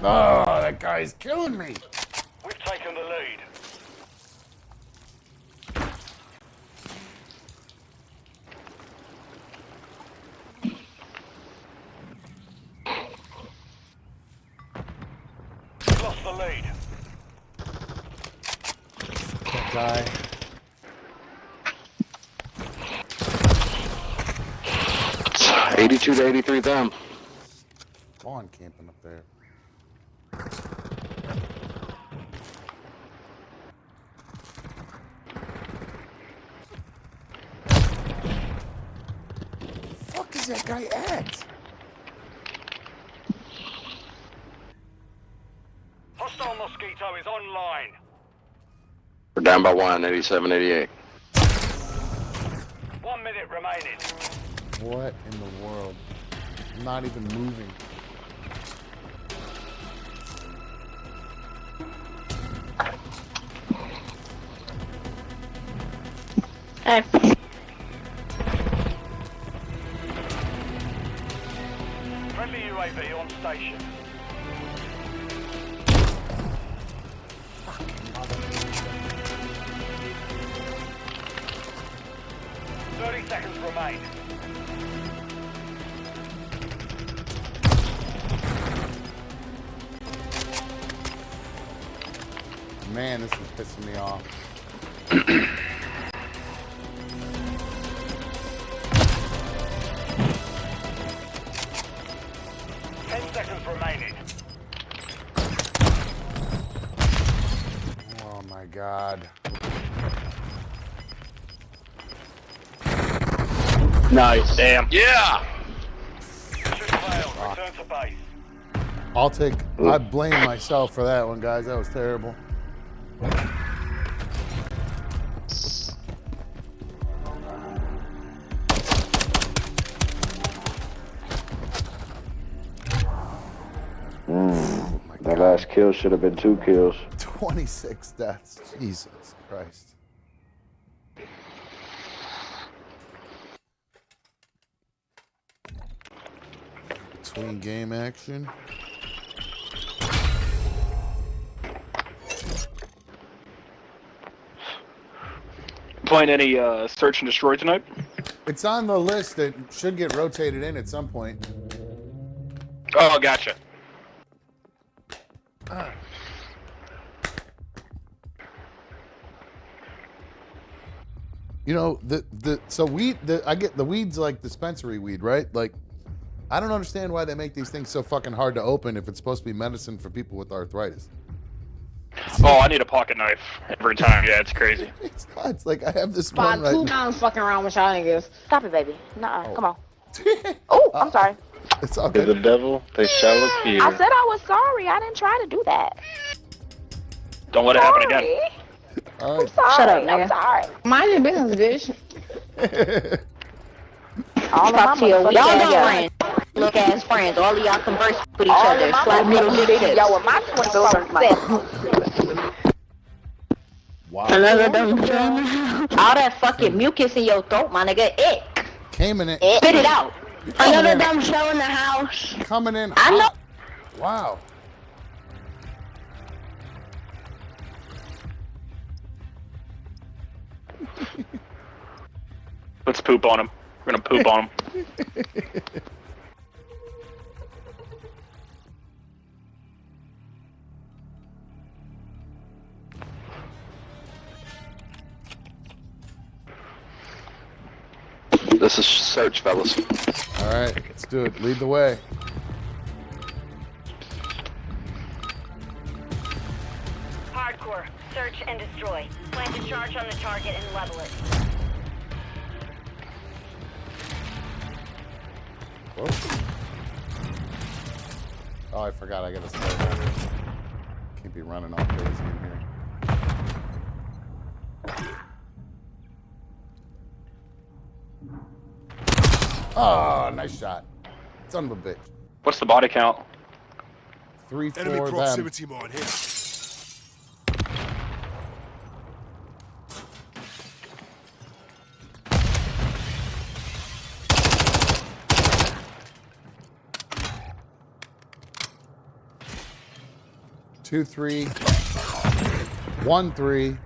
Oh, that guy's killing me. We've taken the lead. Lost the lead. That guy. It's 82 to 83 them. Vaughn camping up there. Fuck is that guy at? Hostile Mosquito is online. We're down by 1, 87, 88. 1 minute remaining. What in the world? I'm not even moving. Hey. Friendly UAV on station. 30 seconds remain. Man, this is pissing me off. 10 seconds remaining. Oh my god. Nice. Damn. Yeah! Mission failed. Return to base. I blame myself for that one, guys. That was terrible. That last kill should have been 2 kills. 26 deaths. Jesus Christ. Between game action. Playing any search and destroy tonight? It's on the list that should get rotated in at some point. Oh, gotcha. You know, I get the weed's like dispensary weed, right? Like, I don't understand why they make these things so fucking hard to open if it's supposed to be medicine for people with arthritis. Oh, I need a pocket knife every time. Yeah, it's crazy. It's nuts. Like, I have this Spot one right two now. pounds fucking around with y'all niggas. Stop it, baby. Nuh-uh. Oh. Come on. Oh, I'm sorry. It's all To the good. devil, they shall appear. I said I was sorry. I didn't try to do that. Don't let it happen again. All I'm right. sorry. Shut up, I'm nigga. sorry. Mind your business, bitch. All of Talk to my your weak motherfucking ass friends. friends. Look ass friends. All of y'all converse with each All other. of my Slap little motherfucking dick bitches. Yo, with tips. my 24/7. Wow. Another dumb joke. All that fucking mucus in your throat, my nigga. Ick. Came in it. Spit it out. Coming Another in. dumb show in the house. Coming in I know. hot. Wow. Let's poop on him. We're gonna poop on him. This is search, fellas. All right, let's do it. Lead the way. Hardcore. Search and destroy. Plant a charge on the target and level it. Whoa. Oh, I forgot. I gotta slow down. Can't be running all crazy in here. Oh, nice shot. Son of a bitch. What's the body count? 3, 4 Enemy them. proximity mine here. 2-3. 1-3.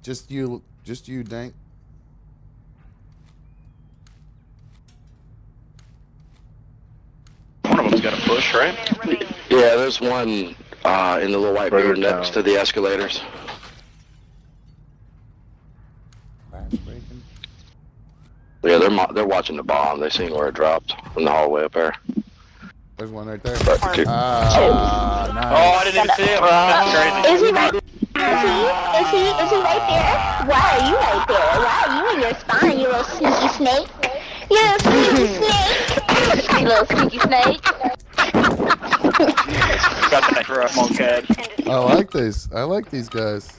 Just you, Dank. One of them's got a push, right? Minute remaining. Yeah, there's one in the little white Burger room next Town. to the escalators. Last breaking. Yeah, they're watching the bomb. They seen where it dropped from the hallway up there. There's one right there. But, Nice. Oh, I didn't even see him. That's crazy. Is he right? Is he right there? Why are you right there? Why are you in your spine, you little sneaky snake? You little sneaky snake. You little sneaky snake. Got the neck for a monkhead. I like this. I like these guys.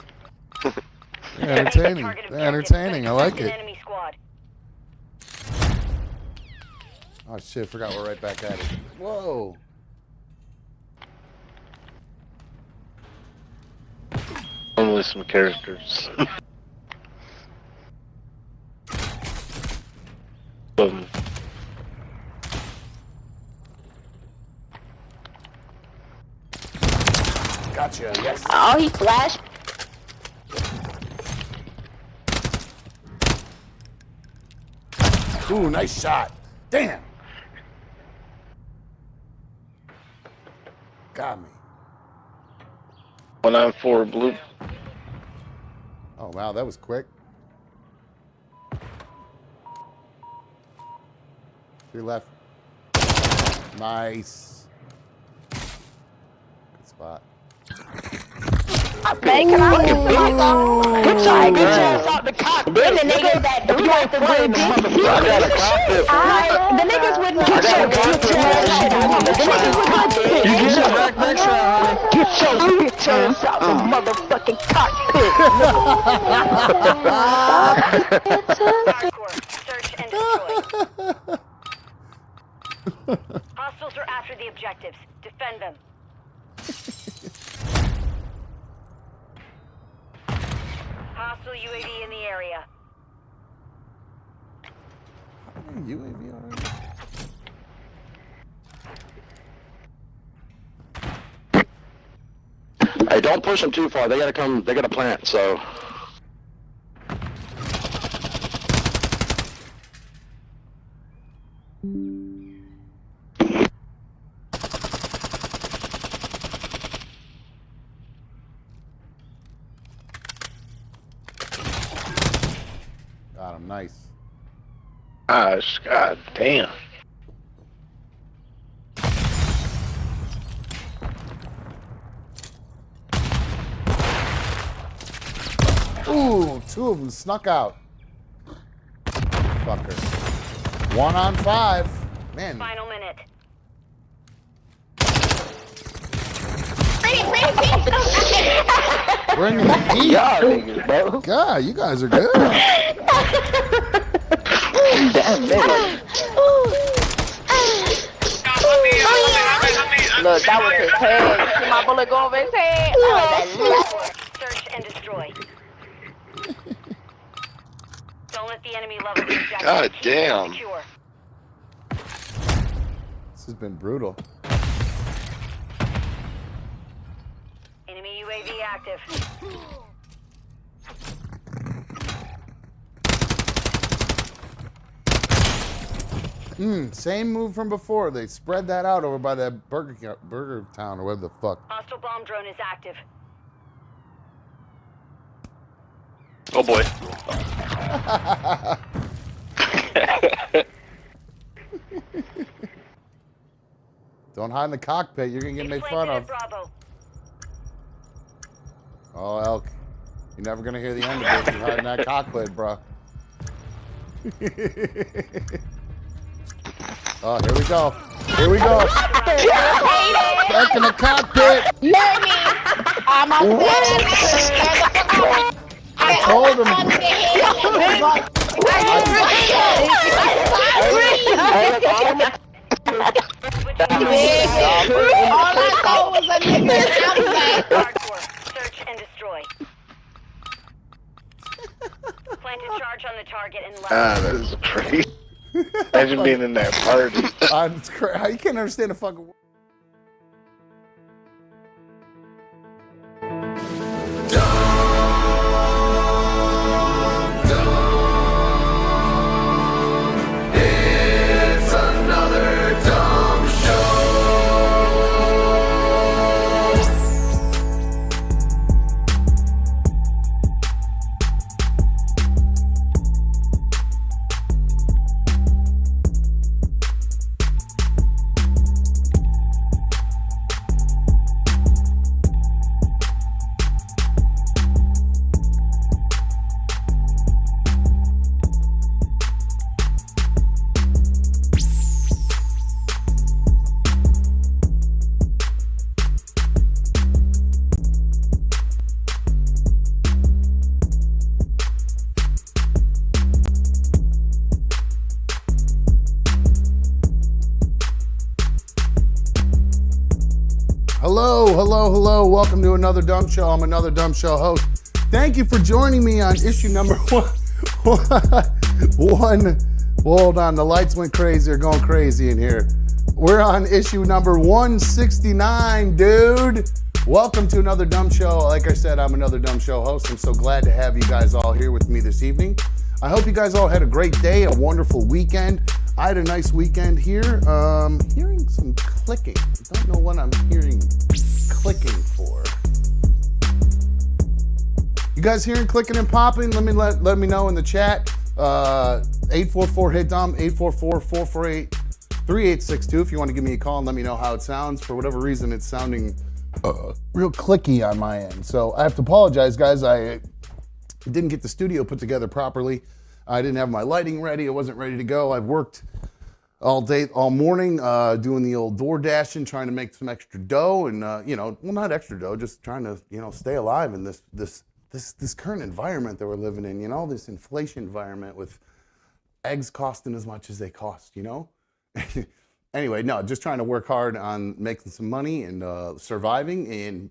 They're entertaining. They're entertaining. I like An it. enemy squad. Oh shit! Forgot we're right back at it. Whoa. Only some characters. Gotcha. Yes. Oh, he flashed. Ooh, nice shot. Damn. Got me. 194 blue. Oh wow, that was quick. 3 left. Nice. Good spot. Man, can I get my phone? Get your ass out the cockpit. Then the niggas that do like the good I got a cockpit. the niggas wouldn't get your bitch ass shit out. The niggas would not You get it back next time. get your bitch ass out the motherfucking cockpit. Hardcore. Search and destroy. Hostiles are after the objectives. Defend them. Hostile UAV in the area. UAV already? Hey, don't push them too far. They gotta come. They gotta plant. So. Got him. Nice. Gosh, god damn. Ooh, 2 of them snuck out. Fucker. 1 on 5. Man. Final minute. Bring the heat. Yeah, niggas, bro. God, you guys are good. Damn, nigga. Look, that was his head. See my bullet go over his head? Search and destroy. Don't let the enemy level the objective. God Keep it damn. secure. This has been brutal. Enemy UAV active. Same move from before. They spread that out over by that Burger Town or whatever the fuck. Hostile bomb drone is active. Oh boy. Don't hide in the cockpit. You're gonna get made fun Planted of. at Bravo. Oh, Elk. You're never gonna hear the end of it. You're hiding in that cockpit, bro. Oh, here we go. Here we go. Back in the cockpit. I'm a I told him. All I saw was a nigga outside. Hardcore. Search and destroy. Planted charge on the target and level. Ah, that is crazy. Imagine being in that party. It's crazy. You can't understand a fucking word. Hello. Welcome to another Dumb Show. I'm another Dumb Show host. Thank you for joining me on issue number one. Well, hold on. The lights went crazy. They're going crazy in here. We're on issue number 169, dude. Welcome to another Dumb Show. Like I said, I'm another Dumb Show host. I'm so glad to have you guys all here with me this evening. I hope you guys all had a great day, a wonderful weekend. I had a nice weekend here. Hearing some clicking. I don't know what I'm hearing clicking for. You guys hearing clicking and popping? Let me know in the chat. 844-HIT-DUMB, 844-448-3862 if you want to give me a call and let me know how it sounds. For whatever reason, it's sounding real clicky on my end. So I have to apologize, guys. I didn't get the studio put together properly. I didn't have my lighting ready. I wasn't ready to go. I've worked all day, all morning, doing the old door dashing, trying to make some extra dough, and not extra dough, just trying to stay alive in this current environment that we're living in. This inflation environment with eggs costing as much as they cost. Anyway, no, just trying to work hard on making some money and surviving, and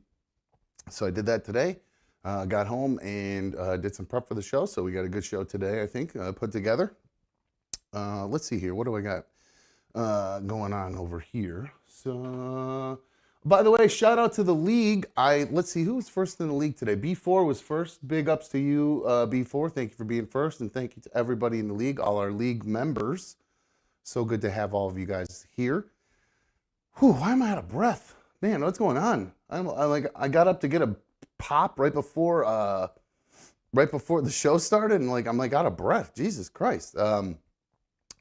so I did that today. Got home and did some prep for the show, so we got a good show today, I think, put together. Let's see here. What do I got going on over here? So, by the way, shout out to the league. Let's see, who was first in the league today? B4 was first. Big ups to you, B4. Thank you for being first, and thank you to everybody in the league, all our league members. So good to have all of you guys here. Whew, why am I out of breath? Man, what's going on? I got up to get a pop right before the show started, and I'm out of breath. Jesus Christ.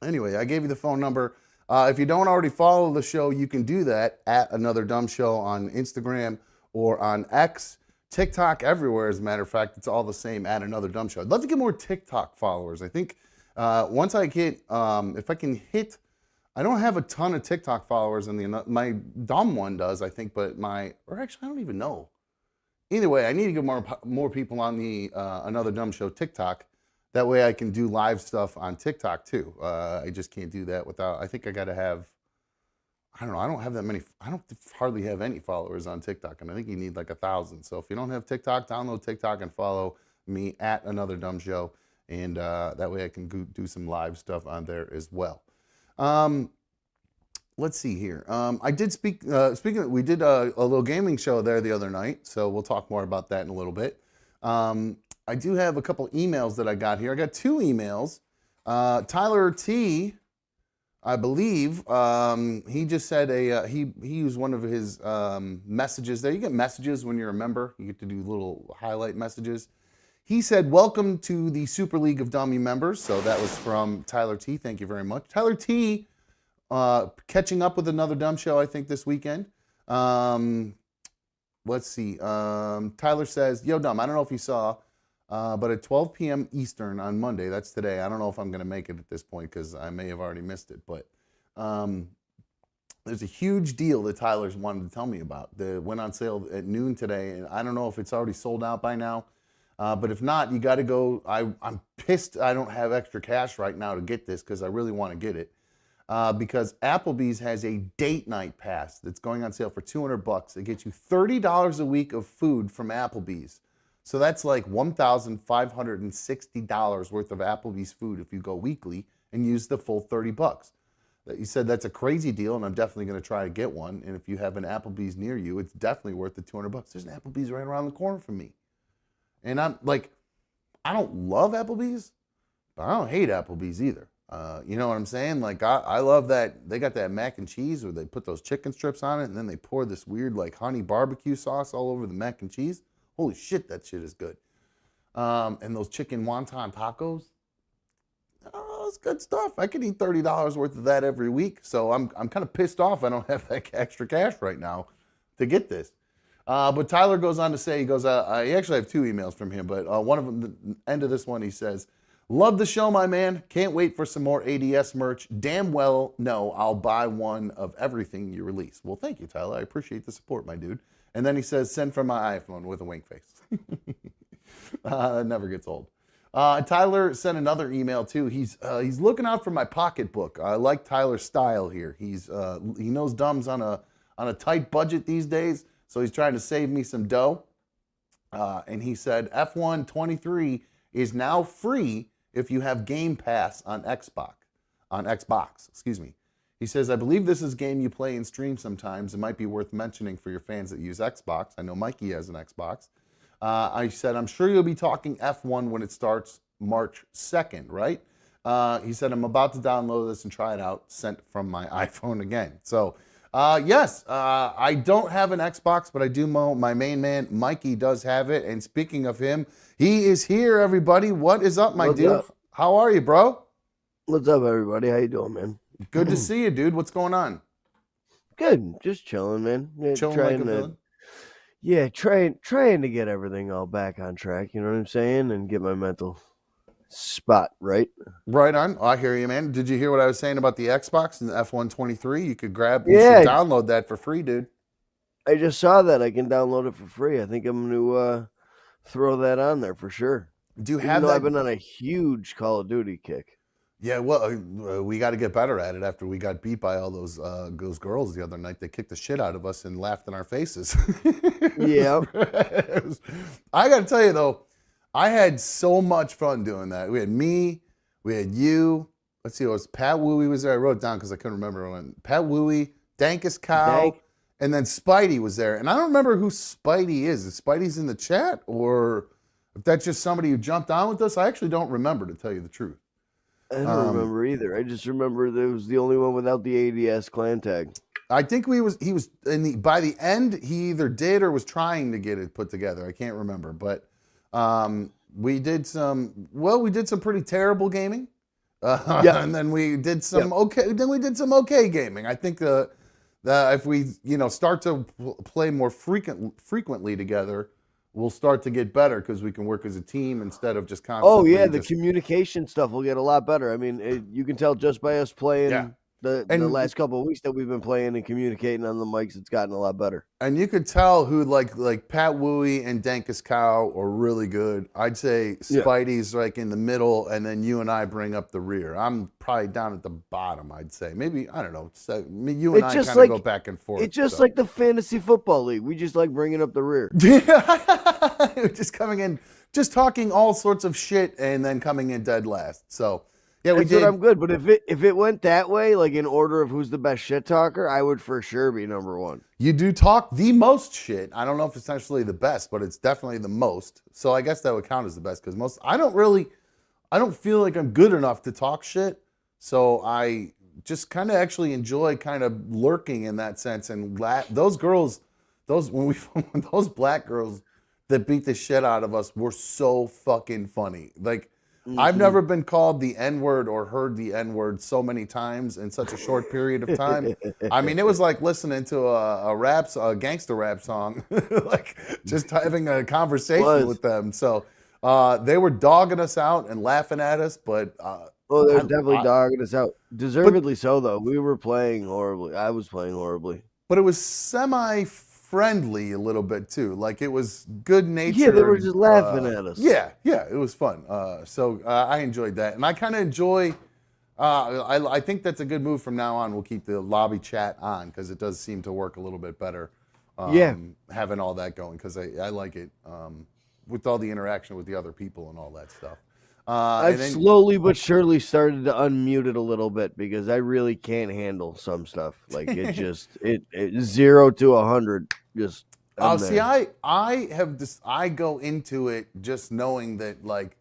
Anyway, I gave you the phone number. If you don't already follow the show, you can do that at Another Dumb Show on Instagram or on X, TikTok, everywhere. As a matter of fact, it's all the same at Another Dumb Show. I'd love to get more TikTok followers. I think once I get, if I can hit, I don't have a ton of TikTok followers, and my dumb one does, I think, but or actually, I don't even know. Either way, I need to get more people on the Another Dumb Show TikTok. That way I can do live stuff on TikTok too. I just can't do that without, I think I got to have, I don't know, I don't have that many, I don't hardly have any followers on TikTok, and I think you need 1,000. So if you don't have TikTok, download TikTok and follow me at Another Dumb Show, and that way I can do some live stuff on there as well. Let's see here. I did speaking of, we did a little gaming show there the other night, so we'll talk more about that in a little bit. I do have a couple emails that I got here. I got 2 emails. Tyler T, I believe, he just said he used one of his messages there. You get messages when you're a member. You get to do little highlight messages. He said, "Welcome to the Super League of Dummy members." So that was from Tyler T. Thank you very much. Tyler T, catching up with Another Dumb Show, I think, this weekend. Let's see. Tyler says, "Yo, Dumb, I don't know if you saw, but at 12 p.m. Eastern on Monday, that's today. I don't know if I'm going to make it at this point because I may have already missed it, but there's a huge deal that Tyler's wanted to tell me about that went on sale at noon today, and I don't know if it's already sold out by now, but if not, you got to go. I'm pissed I don't have extra cash right now to get this because I really want to get it. Because Applebee's has a date night pass that's going on sale for $200. It gets you $30 a week of food from Applebee's. So that's like $1,560 worth of Applebee's food if you go weekly and use the full $30. You said that's a crazy deal, and I'm definitely going to try to get one. And if you have an Applebee's near you, it's definitely worth the $200. There's an Applebee's right around the corner from me. And I'm like, I don't love Applebee's, but I don't hate Applebee's either. You know what I'm saying? I love that they got that mac and cheese where they put those chicken strips on it and then they pour this weird honey barbecue sauce all over the mac and cheese. Holy shit, that shit is good. And those chicken wonton tacos. Oh, it's good stuff. I could eat $30 worth of that every week. So I'm kind of pissed off I don't have that extra cash right now to get this. But Tyler goes on to say, he goes, I actually have 2 emails from him, but one of them, the end of this one, he says, "Love the show, my man. Can't wait for some more ADS merch. Damn well, no, I'll buy one of everything you release." Well, thank you, Tyler. I appreciate the support, my dude. And then he says, "Send from my iPhone," with a wink face. That never gets old. Tyler sent another email too. He's looking out for my pocketbook. I like Tyler's style here. He knows Dumb's on a tight budget these days, So he's trying to save me some dough. And he said F1 23 is now free if you have Game Pass on Xbox. Excuse me. He says, I believe this is a game you play and stream sometimes. It might be worth mentioning for your fans that use Xbox. I know Mikey has an Xbox. I said, I'm sure you'll be talking F1 when it starts March 2nd, right? He said, I'm about to download this and try it out. Sent from my iPhone again. So, yes, I don't have an Xbox, but I do know my main man, Mikey, does have it. And speaking of him, he is here, everybody. What is up, my dude? How are you, bro? What's up, everybody? How you doing, man? Good to see you, dude. What's going on? Good. Just chilling, man. Chilling like a villain? Yeah, trying to get everything all back on track, you know what I'm saying? And get my mental spot right. Right on. I hear you, man. Did you hear what I was saying about the Xbox and the F123? You could you should download that for free, dude. I just saw that. I can download it for free. I think I'm going to throw that on there for sure. Do you have that? I've been on a huge Call of Duty kick. Yeah, well, we got to get better at it after we got beat by all those girls the other night. They kicked the shit out of us and laughed in our faces. Yeah. I got to tell you, though, I had so much fun doing that. We had me, we had you. Let's see, it was Pat Wooey was there. I wrote it down because I couldn't remember when. Pat Wooey, Dankus Cow, and then Spidey was there. And I don't remember who Spidey is. Is Spidey's in the chat? Or if that's just somebody who jumped on with us? I actually don't remember, to tell you the truth. I don't remember either. I just remember that it was the only one without the ADS clan tag. I think he was by the end, he either did or was trying to get it put together. I can't remember, but we did some pretty terrible gaming. And then we did some okay gaming. I think if we, start to play more frequently together, we'll start to get better because we can work as a team instead of just constantly. Oh yeah, the communication stuff will get a lot better. I mean, you can tell just by us playing the last couple of weeks that we've been playing and communicating on the mics, it's gotten a lot better. And you could tell who like Pat Wooey and Dankus Cow are really good. I'd say Spidey's like in the middle, and then you and I bring up the rear. I'm probably down at the bottom. I'd say maybe I don't know. So you and I kind of go back and forth. It's just like the fantasy football league. We just like bringing up the rear. Just coming in, just talking all sorts of shit, and then coming in dead last. So. Yeah, we did. I'm good, but if it went that way, like in order of who's the best shit talker, I would for sure be number one. You do talk the most shit. I don't know if it's necessarily the best, but it's definitely the most. So I guess that would count as the best because I don't feel like I'm good enough to talk shit. So I just kind of actually enjoy kind of lurking in that sense. And those girls, those black girls that beat the shit out of us were so fucking funny. Like. Mm-hmm. I've never been called the N-word or heard the N-word so many times in such a short period of time. I mean, it was like listening to a gangster rap song, like just having a conversation with them. So they were dogging us out and laughing at us, but they're definitely dogging us out. Deservedly so, though. We were playing horribly. I was playing horribly. But it was semi-friendly a little bit too. Like it was good natured. Yeah, they were just laughing at us. Yeah, it was fun. So I enjoyed that, and I kind of enjoy. I think that's a good move from now on. We'll keep the lobby chat on because it does seem to work a little bit better. Having all that going because I like it with all the interaction with the other people and all that stuff. I've slowly but surely started to unmute it a little bit because I really can't handle some stuff. Like it just it 0 to 100 just. See, I go into it just knowing that like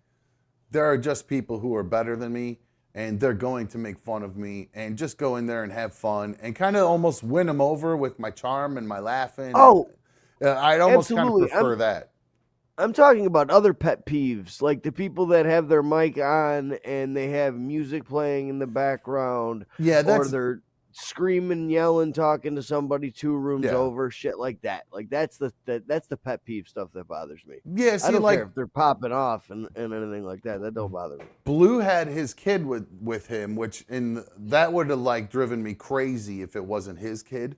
there are just people who are better than me and they're going to make fun of me and just go in there and have fun and kind of almost win them over with my charm and my laughing. Oh, I'd almost kind of prefer that. I'm talking about other pet peeves, like the people that have their mic on and they have music playing in the background. Yeah, or they're screaming, yelling, talking to somebody 2 rooms over, shit like that. Like that's the pet peeve stuff that bothers me. Yeah, see, I don't care if they're popping off and anything like that. That don't bother me. Blue had his kid with him, which that would have like driven me crazy if it wasn't his kid.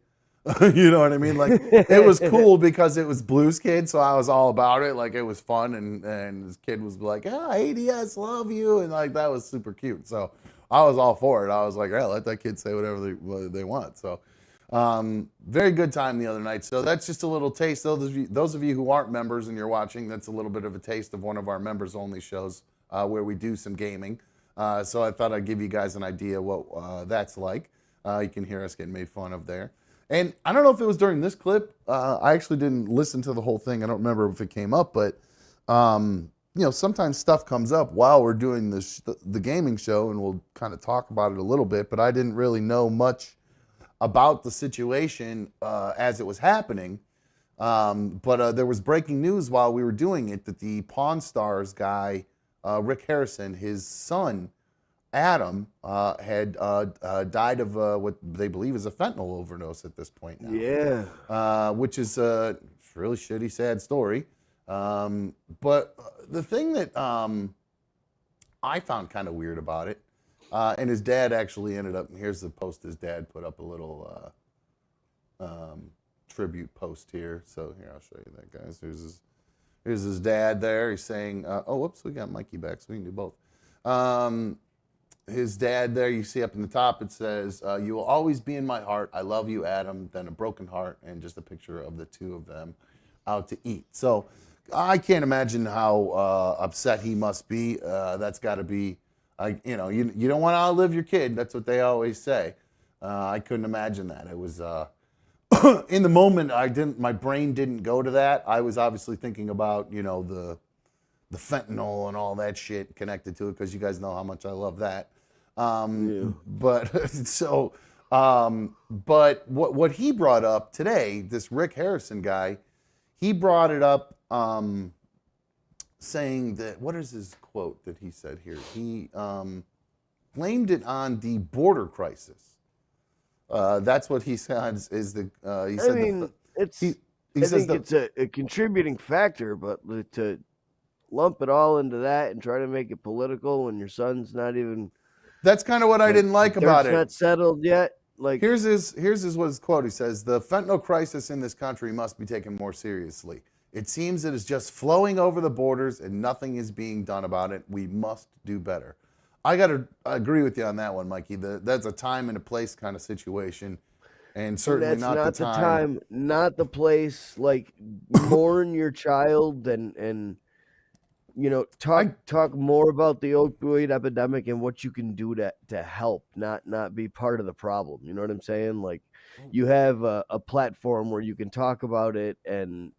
You know what I mean? Like it was cool because it was Blue's kid, so I was all about it. Like it was fun, and his kid was like, ADS, love you, and like that was super cute. So I was all for it. I was like, let that kid say whatever they want. So Very good time the other night. So that's just a little taste. Those of you who aren't members and you're watching, that's a little bit of a taste of one of our members only shows where we do some gaming. So I thought I'd give you guys an idea what that's like. You can hear us getting made fun of there. And I don't know if it was during this clip. I actually didn't listen to the whole thing. I don't remember if it came up, but sometimes stuff comes up while we're doing the gaming show, and we'll kind of talk about it a little bit. But I didn't really know much about the situation as it was happening. But there was breaking news while we were doing it that the Pawn Stars guy, Rick Harrison, his son, Adam, had died of what they believe is a fentanyl overdose at this point now. Yeah. Which is a really shitty, sad story. But the thing that I found kind of weird about it, and his dad actually ended up, here's the post his dad put up, a little tribute post here. So here, I'll show you that, guys. Here's his dad there. He's saying, oh, whoops, we got Mikey back, so we can do both. His dad there, you see up in the top, it says, you will always be in my heart. I love you, Adam. Then a broken heart, and just a picture of the two of them out to eat. So I can't imagine how upset he must be. That's got to be, you don't want to outlive your kid. That's what they always say. I couldn't imagine that. It was in the moment. My brain didn't go to that. I was obviously thinking about the fentanyl and all that shit connected to it, because you guys know how much I love that. But but what he brought up today, this Rick Harrison guy, he brought it up saying that, what is his quote that he said here? He blamed it on the border crisis. That's what he said is the. He said. I mean, it's a contributing factor, but to lump it all into that and try to make it political when your son's not even. That's kind of what I didn't like about it. Not settled yet. Like here's his quote. He says, "The fentanyl crisis in this country must be taken more seriously. It seems it is just flowing over the borders and nothing is being done about it. We must do better." I got to agree with you on that one, Mikey. That's a time and a place kind of situation, and certainly not the time, not the place. Like mourn your child and talk more about the opioid epidemic and what you can do to help, not be part of the problem. You know what I'm saying? Like you have a platform where you can talk about it and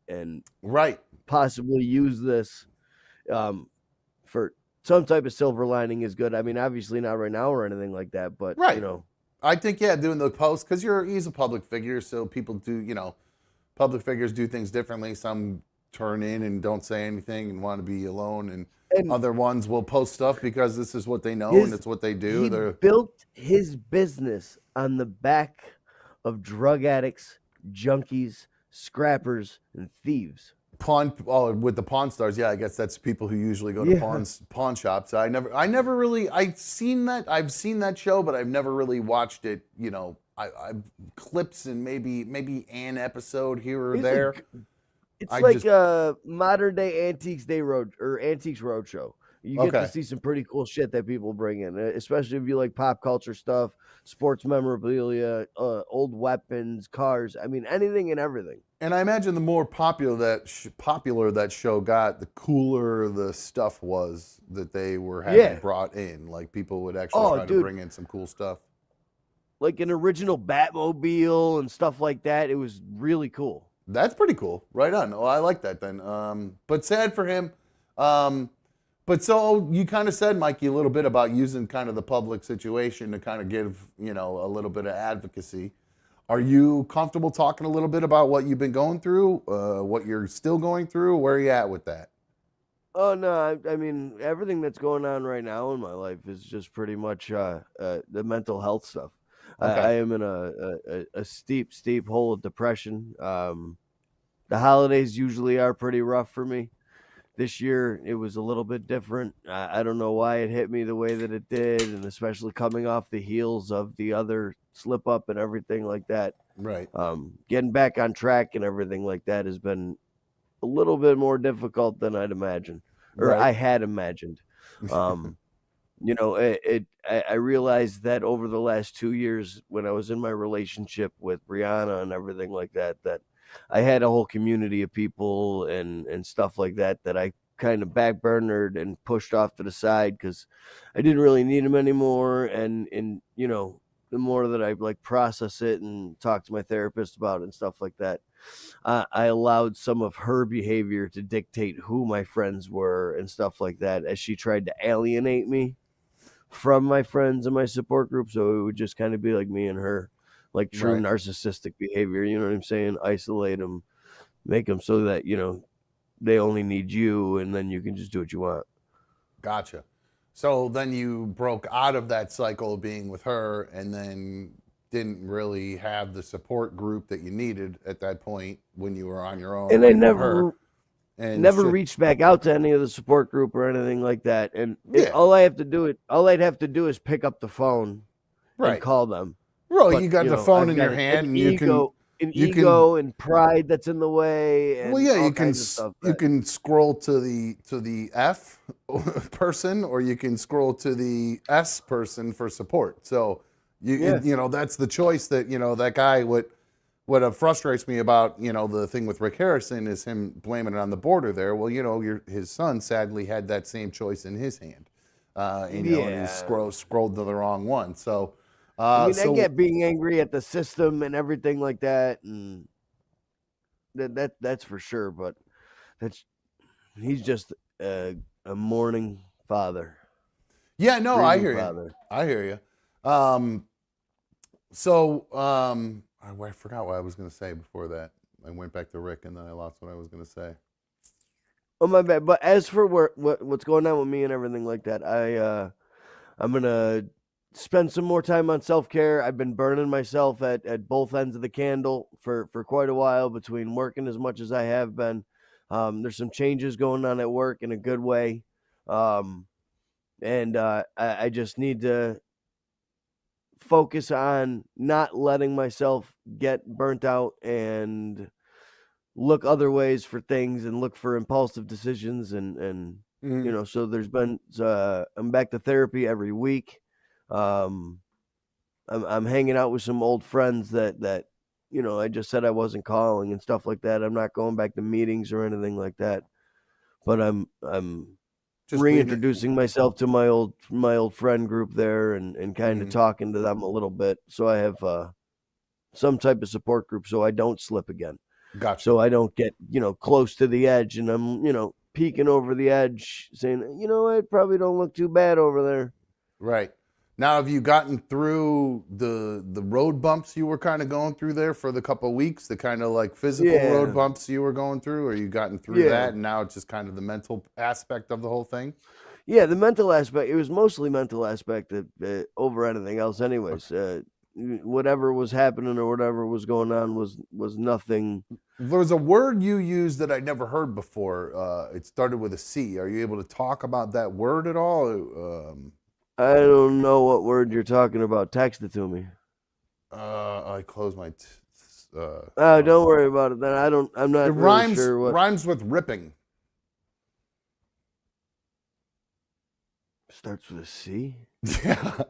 right, possibly use this for some type of silver lining is good. I mean, obviously not right now or anything like that, but right. I think doing the post, because he's a public figure, so people do, public figures do things differently. Some turn in and don't say anything and want to be alone, and other ones will post stuff because this is what they know and it's what they do. He built his business on the back of drug addicts, junkies, scrappers, and thieves. With the Pawn Stars, I guess that's people who usually go to pawn shops. I've seen that show, but I've never really watched it. I've clips and maybe an episode here or there. It's like a modern day Antiques Roadshow. You get to see some pretty cool shit that people bring in, especially if you like pop culture stuff, sports memorabilia, old weapons, cars. I mean, anything and everything. And I imagine the more popular that show got, the cooler the stuff was that they were having brought in. Like people would actually try to bring in some cool stuff. Like an original Batmobile and stuff like that. It was really cool. That's pretty cool. Right on. Oh, I like that then. But sad for him. But so you kind of said, Mikey, a little bit about using kind of the public situation to kind of give, a little bit of advocacy. Are you comfortable talking a little bit about what you've been going through, what you're still going through? Where are you at with that? Oh, no. I mean, everything that's going on right now in my life is just pretty much the mental health stuff. Okay. I am in a steep hole of depression. The holidays usually are pretty rough for me. This year, it was a little bit different. I don't know why it hit me the way that it did, and especially coming off the heels of the other slip up and everything like that. Right. Getting back on track and everything like that has been a little bit more difficult than I'd imagined, or I had imagined. I realized that over the last 2 years when I was in my relationship with Brianna and everything like that, that I had a whole community of people and stuff like that I kind of backburnered and pushed off to the side because I didn't really need them anymore. And the more that I like process it and talk to my therapist about it and stuff like that, I allowed some of her behavior to dictate who my friends were and stuff like that as she tried to alienate me from my friends and my support group. So it would just kind of be like me and her, like true Right. narcissistic behavior. You know what I'm saying? Isolate them, make them so that, they only need you and then you can just do what you want. Gotcha. So then you broke out of that cycle of being with her and then didn't really have the support group that you needed at that point when you were on your own. And I with her. And never shit- reached back out to any of the support group or anything like that. And Yeah. all I'd have to do is pick up the phone Right. and call them. Well, But, you got the phone I've in got your hand and ego, you can and pride that's in the way. And well, yeah, all you can kinds of stuff you that- can scroll to the F person, or you can scroll to the S person for support. So that's the choice that that guy. What frustrates me about the thing with Rick Harrison is him blaming it on the border there. Well, his son sadly had that same choice in his hand, and he scrolled to the wrong one. So. I get being angry at the system and everything like that, and that's for sure. But he's just a mourning father. Yeah, no, I Grieving hear father. you. I hear you. I forgot what I was going to say before that. I went back to Rick, and then I lost what I was going to say. Oh my bad. But as for what's going on with me and everything like that, I'm gonna spend some more time on self-care. I've been burning myself at both ends of the candle for quite a while between working as much as I have been. There's some changes going on at work in a good way. And I just need to focus on not letting myself get burnt out and look other ways for things and look for impulsive decisions. And so there's been, I'm back to therapy every week. I'm hanging out with some old friends that I just said I wasn't calling and stuff like that. I'm not going back to meetings or anything like that, but I'm Just reintroducing myself to my old friend group there and kind of talking to them a little bit. So I have some type of support group so I don't slip again. Gotcha. So I don't get close to the edge and I'm peeking over the edge saying I probably don't look too bad over there. Right. Now, have you gotten through the road bumps you were kind of going through there for the couple of weeks, the kind of like physical road bumps you were going through, or you gotten through that and now it's just kind of the mental aspect of the whole thing? Yeah, the mental aspect, it was mostly mental aspect over anything else anyways. Whatever was happening or whatever was going on was nothing. There was a word you used that I never heard before. It started with a C. Are you able to talk about that word at all? I don't know what word you're talking about. Text it to me. I closed my. Don't worry about it. Then I'm not really sure what. Rhymes with ripping. Starts with a C. Yeah,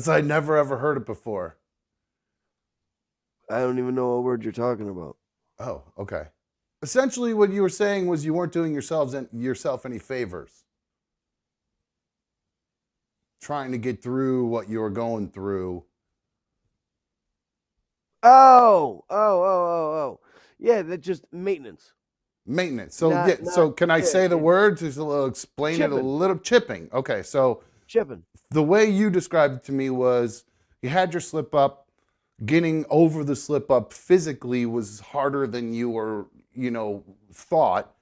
I never ever heard it before. I don't even know what word you're talking about. Oh, okay. Essentially, what you were saying was you weren't doing yourself any favors. Trying to get through what you were going through. Oh. Yeah, that's just maintenance. Maintenance. So so can I say the word to explain chipping. it a little? Chipping. Okay, so Chipping. the way you described it to me was you had your slip up. Getting over the slip up physically was harder than you were, thought.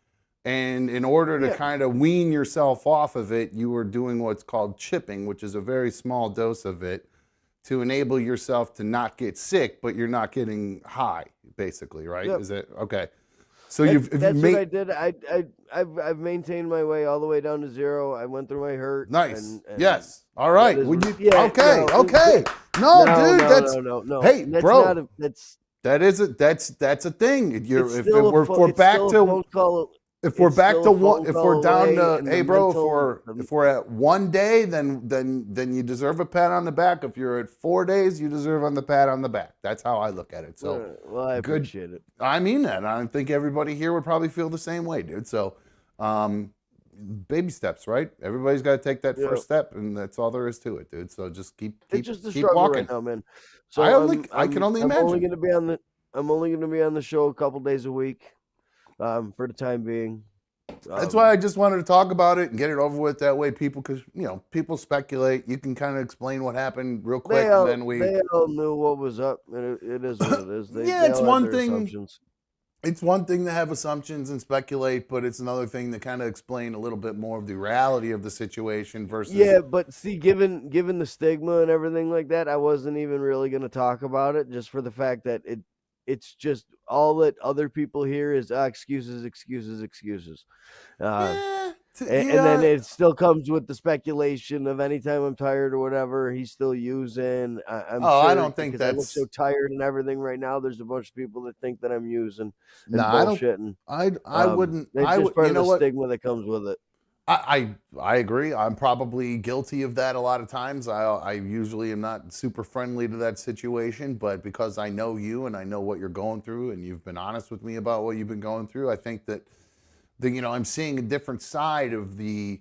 And in order to kind of wean yourself off of it, you were doing what's called chipping, which is a very small dose of it to enable yourself to not get sick, but you're not getting high, basically, right? Yep. Is it okay? So that's what I did. I've maintained my way all the way down to 0. I went through my hurt. Nice. And yes. All right. Okay. No, dude. No. Hey, that's bro. Not that's a thing. If we're back to phone call. If we're It's back still to a one, phone if we're call down away, to, and hey the bro, mental- if we're at 1 day, then you deserve a pat on the back. If you're at 4 days, you deserve on the pat on the back. That's how I look at it. So well, I good. appreciate it. I mean that. I think everybody here would probably feel the same way, dude. So, baby steps, right? Everybody's got to take that first step, and that's all there is to it, dude. So just keep It's just a keep struggle walking. right now, man. So I can only I'm only imagine. going to be on the I'm only going to be on the show a couple days a week, for the time being. That's why I just wanted to talk about it and get it over with. That way, people, because people speculate. You can kind of explain what happened real quick, They all, and then they all knew what was up, and it is what it is. Yeah, they it's all one had their thing. assumptions. It's one thing to have assumptions and speculate, but it's another thing to kind of explain a little bit more of the reality of the situation versus. Yeah, but see, given the stigma and everything like that, I wasn't even really going to talk about it, just for the fact that it's just all that other people hear is excuses, excuses, excuses. And then it still comes with the speculation of anytime I'm tired or whatever, he's still using. I'm sure, I don't think because I look that's. so tired and everything right now. There's a bunch of people that think that I'm using and No, bullshitting. I wouldn't. It's just part of the stigma that comes with it. I agree. I'm probably guilty of that a lot of times. I usually am not super friendly to that situation, but because I know you and I know what you're going through, and you've been honest with me about what you've been going through, I think that I'm seeing a different side of the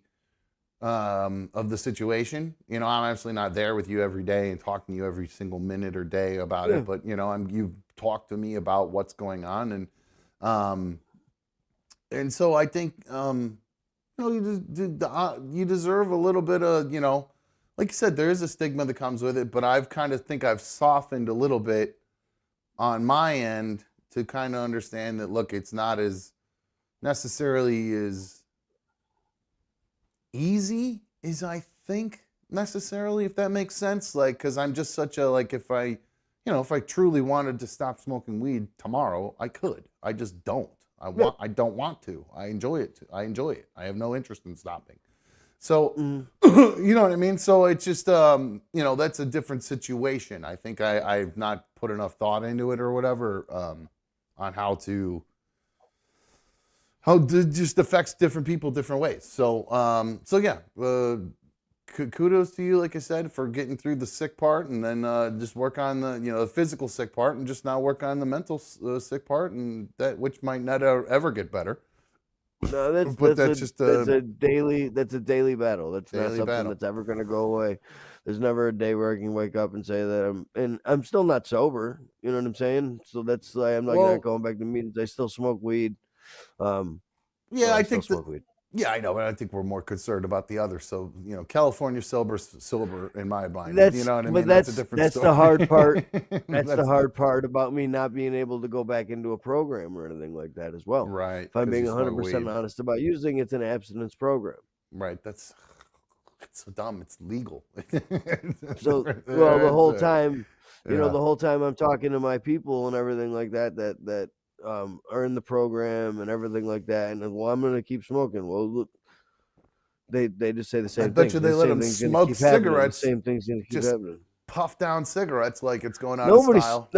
situation. I'm obviously not there with you every day and talking to you every single minute or day about it, but you've talked to me about what's going on, and so I think you deserve a little bit of, like you said, there is a stigma that comes with it, but I've kind of think I've softened a little bit on my end to kind of understand that, look, it's not as necessarily as easy as I think necessarily, if that makes sense. Like, because I'm just such a, like, if I truly wanted to stop smoking weed tomorrow, I could. I just don't. I don't want to. I enjoy it. I have no interest in stopping. So, you know what I mean? So it's just, that's a different situation. I think I've not put enough thought into it or whatever, on how it just affects different people different ways. So yeah, kudos to you, like I said, for getting through the sick part, and then just work on the physical sick part, and just now work on the mental sick part, and that, which might not ever get better. No, that's a daily battle. That's not something that's ever going to go away. There's never a day where I can wake up and say that I'm still not sober. You know what I'm saying? So that's like, I'm not going back to meetings. I still smoke weed. Yeah, I think smoke weed. Yeah, I know, but I think we're more concerned about the other. So, California sober in my mind. You know what I mean? That's a different that's story. the hard part. That's the hard part about me not being able to go back into a program or anything like that as well. Right. If I'm being 100% honest about using, it's an abstinence program. Right. It's so dumb. It's legal. So, well, the whole time, the whole time I'm talking to my people and everything like that are in the program and everything like that, and well, I'm gonna keep smoking. Well, look, they just say the same thing. I bet you they let them smoke cigarettes. The same thing's gonna keep happening. Puff down cigarettes like it's going out of style.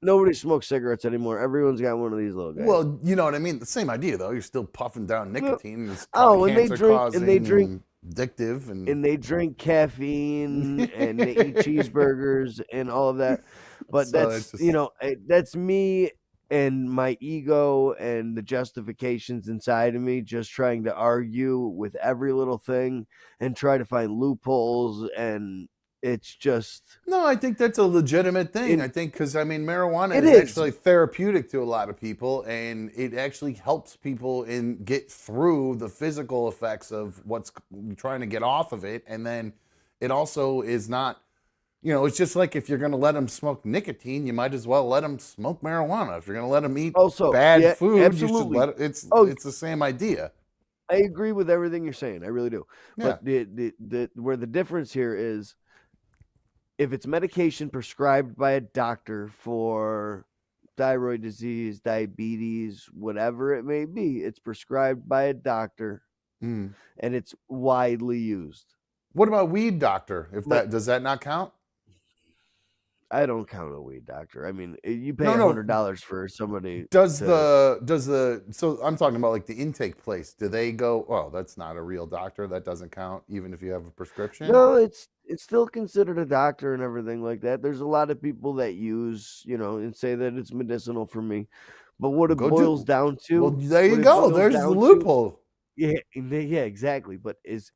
Nobody smokes cigarettes anymore. Everyone's got one of these little guys. Well, you know what I mean. The same idea though. You're still puffing down nicotine. It's and they drink addictive, and they drink caffeine and they eat cheeseburgers and all of that. But so that's me. And my ego and the justifications inside of me just trying to argue with every little thing and try to find loopholes. And it's just... No, I think that's a legitimate thing. I think because, marijuana is actually therapeutic to a lot of people, and it actually helps people get through the physical effects of what's trying to get off of it. And then it also is not... it's just like if you're going to let them smoke nicotine, you might as well let them smoke marijuana. If you're going to let them eat bad food, absolutely. You should let it. It's the same idea. I agree with everything you're saying. I really do. Yeah. But where the difference here is, if it's medication prescribed by a doctor for thyroid disease, diabetes, whatever it may be, it's prescribed by a doctor, and it's widely used. What about weed doctor? Does that not count? I don't count a weed doctor. I mean, you pay No, no. $100 for somebody. Does the so I'm talking about like the intake place? Do they go? Oh, that's not a real doctor. That doesn't count, even if you have a prescription. No, it's still considered a doctor and everything like that. There's a lot of people that use, and say that it's medicinal for me. But what it boils down to, well, there you go. There's the loophole. Yeah, exactly. But is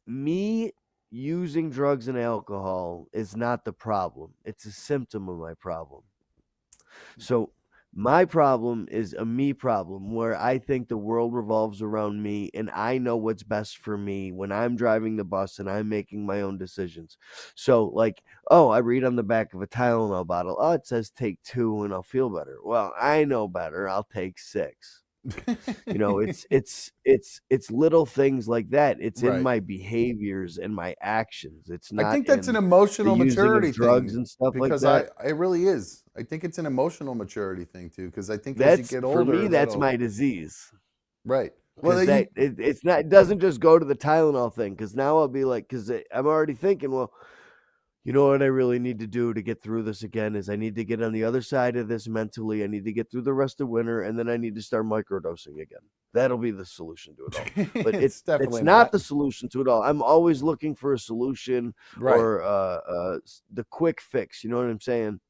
me using drugs and alcohol is not the problem. It's a symptom of my problem. So my problem is a me problem where I think the world revolves around me and I know what's best for me when I'm driving the bus and I'm making my own decisions. So like, I read on the back of a Tylenol bottle, it says take 2 and I'll feel better. Well, I know better. I'll take 6. It's little things like that. It's in my behaviors and my actions. It's not. I think that's an emotional maturity drugs thing, and stuff because like that. it really is. I think it's an emotional maturity thing too, because I think that's as you get older, for me, that's my disease. Right. Well, it's not. It doesn't just go to the Tylenol thing, because now I'll be like, because I'm already thinking, well, you know what I really need to do to get through this again is I need to get on the other side of this mentally. I need to get through the rest of winter, and then I need to start microdosing again. That'll be the solution to it all. But it's definitely not the solution to it all. I'm always looking for a solution or the quick fix. You know what I'm saying?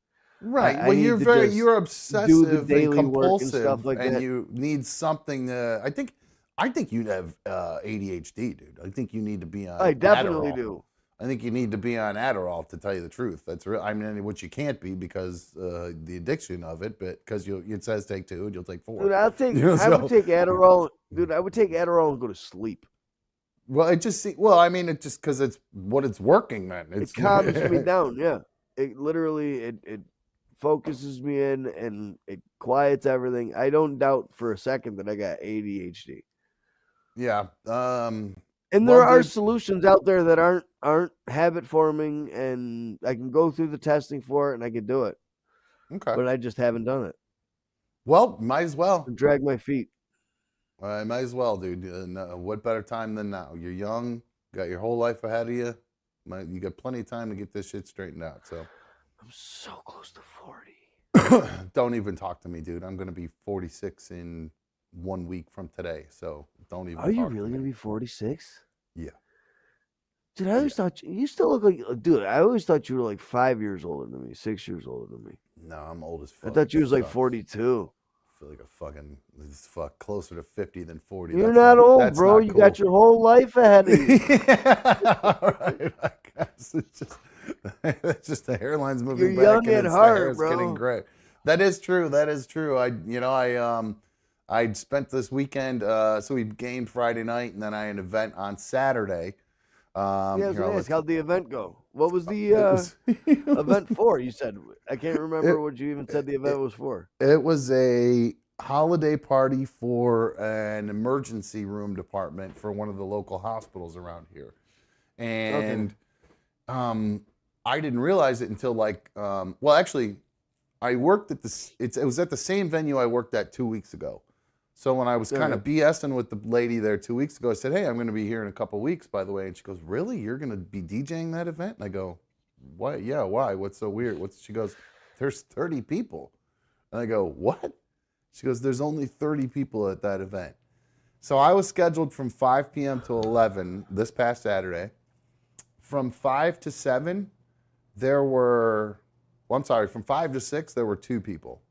Right. Well, you're obsessive and compulsive, and stuff like that. You need something to. I think you'd have ADHD, dude. I think you need to be on. I definitely Adderall. do. I think you need to be on Adderall, to tell you the truth. That's real. I mean, which you can't be because the addiction of it, but because it says take 2 and you'll take 4. Dude, I would take Adderall. Dude, I would take Adderall and go to sleep. Well, it just because it's what it's working, man. It calms me down. Yeah, it literally it focuses me in and it quiets everything. I don't doubt for a second that I got ADHD. Yeah. And there are solutions out there that aren't habit forming, and I can go through the testing for it and I can do it. Okay. But I just haven't done it. Well, might as well. Drag my feet. I might as well, dude. What better time than now? You're young, got your whole life ahead of you. You got plenty of time to get this shit straightened out. So I'm so close to 40. Don't even talk to me, dude. I'm gonna be 46 in 1 week from today. So don't even. Are you really gonna be 46? Yeah. Dude, I always thought you still look like. Dude, I always thought you were like 5 years older than me, 6 years older than me. No, I'm old as fuck. I thought you was like 42. I feel like closer to 50 than 40. You're not old, bro. You got your whole life ahead of you. All right. I guess it's just the hairline's moving You're back. young at heart, bro. Getting gray. That is true. I spent this weekend. So we gamed Friday night, and then I had an event on Saturday. How'd the event go? What was the event for? You said, I can't remember what you even said the event was for. It was a holiday party for an emergency room department for one of the local hospitals around here. And I didn't realize it until actually, I worked at it was at the same venue I worked at 2 weeks ago. So when I was kind of BSing with the lady there 2 weeks ago, I said, hey, I'm going to be here in a couple weeks, by the way. And she goes, really? You're going to be DJing that event? And I go, why? Yeah, why? What's so weird? She goes, there's 30 people. And I go, what? She goes, there's only 30 people at that event. So I was scheduled from 5 p.m. to 11 this past Saturday. From 5 to 7, from 5 to 6, there were 2 people.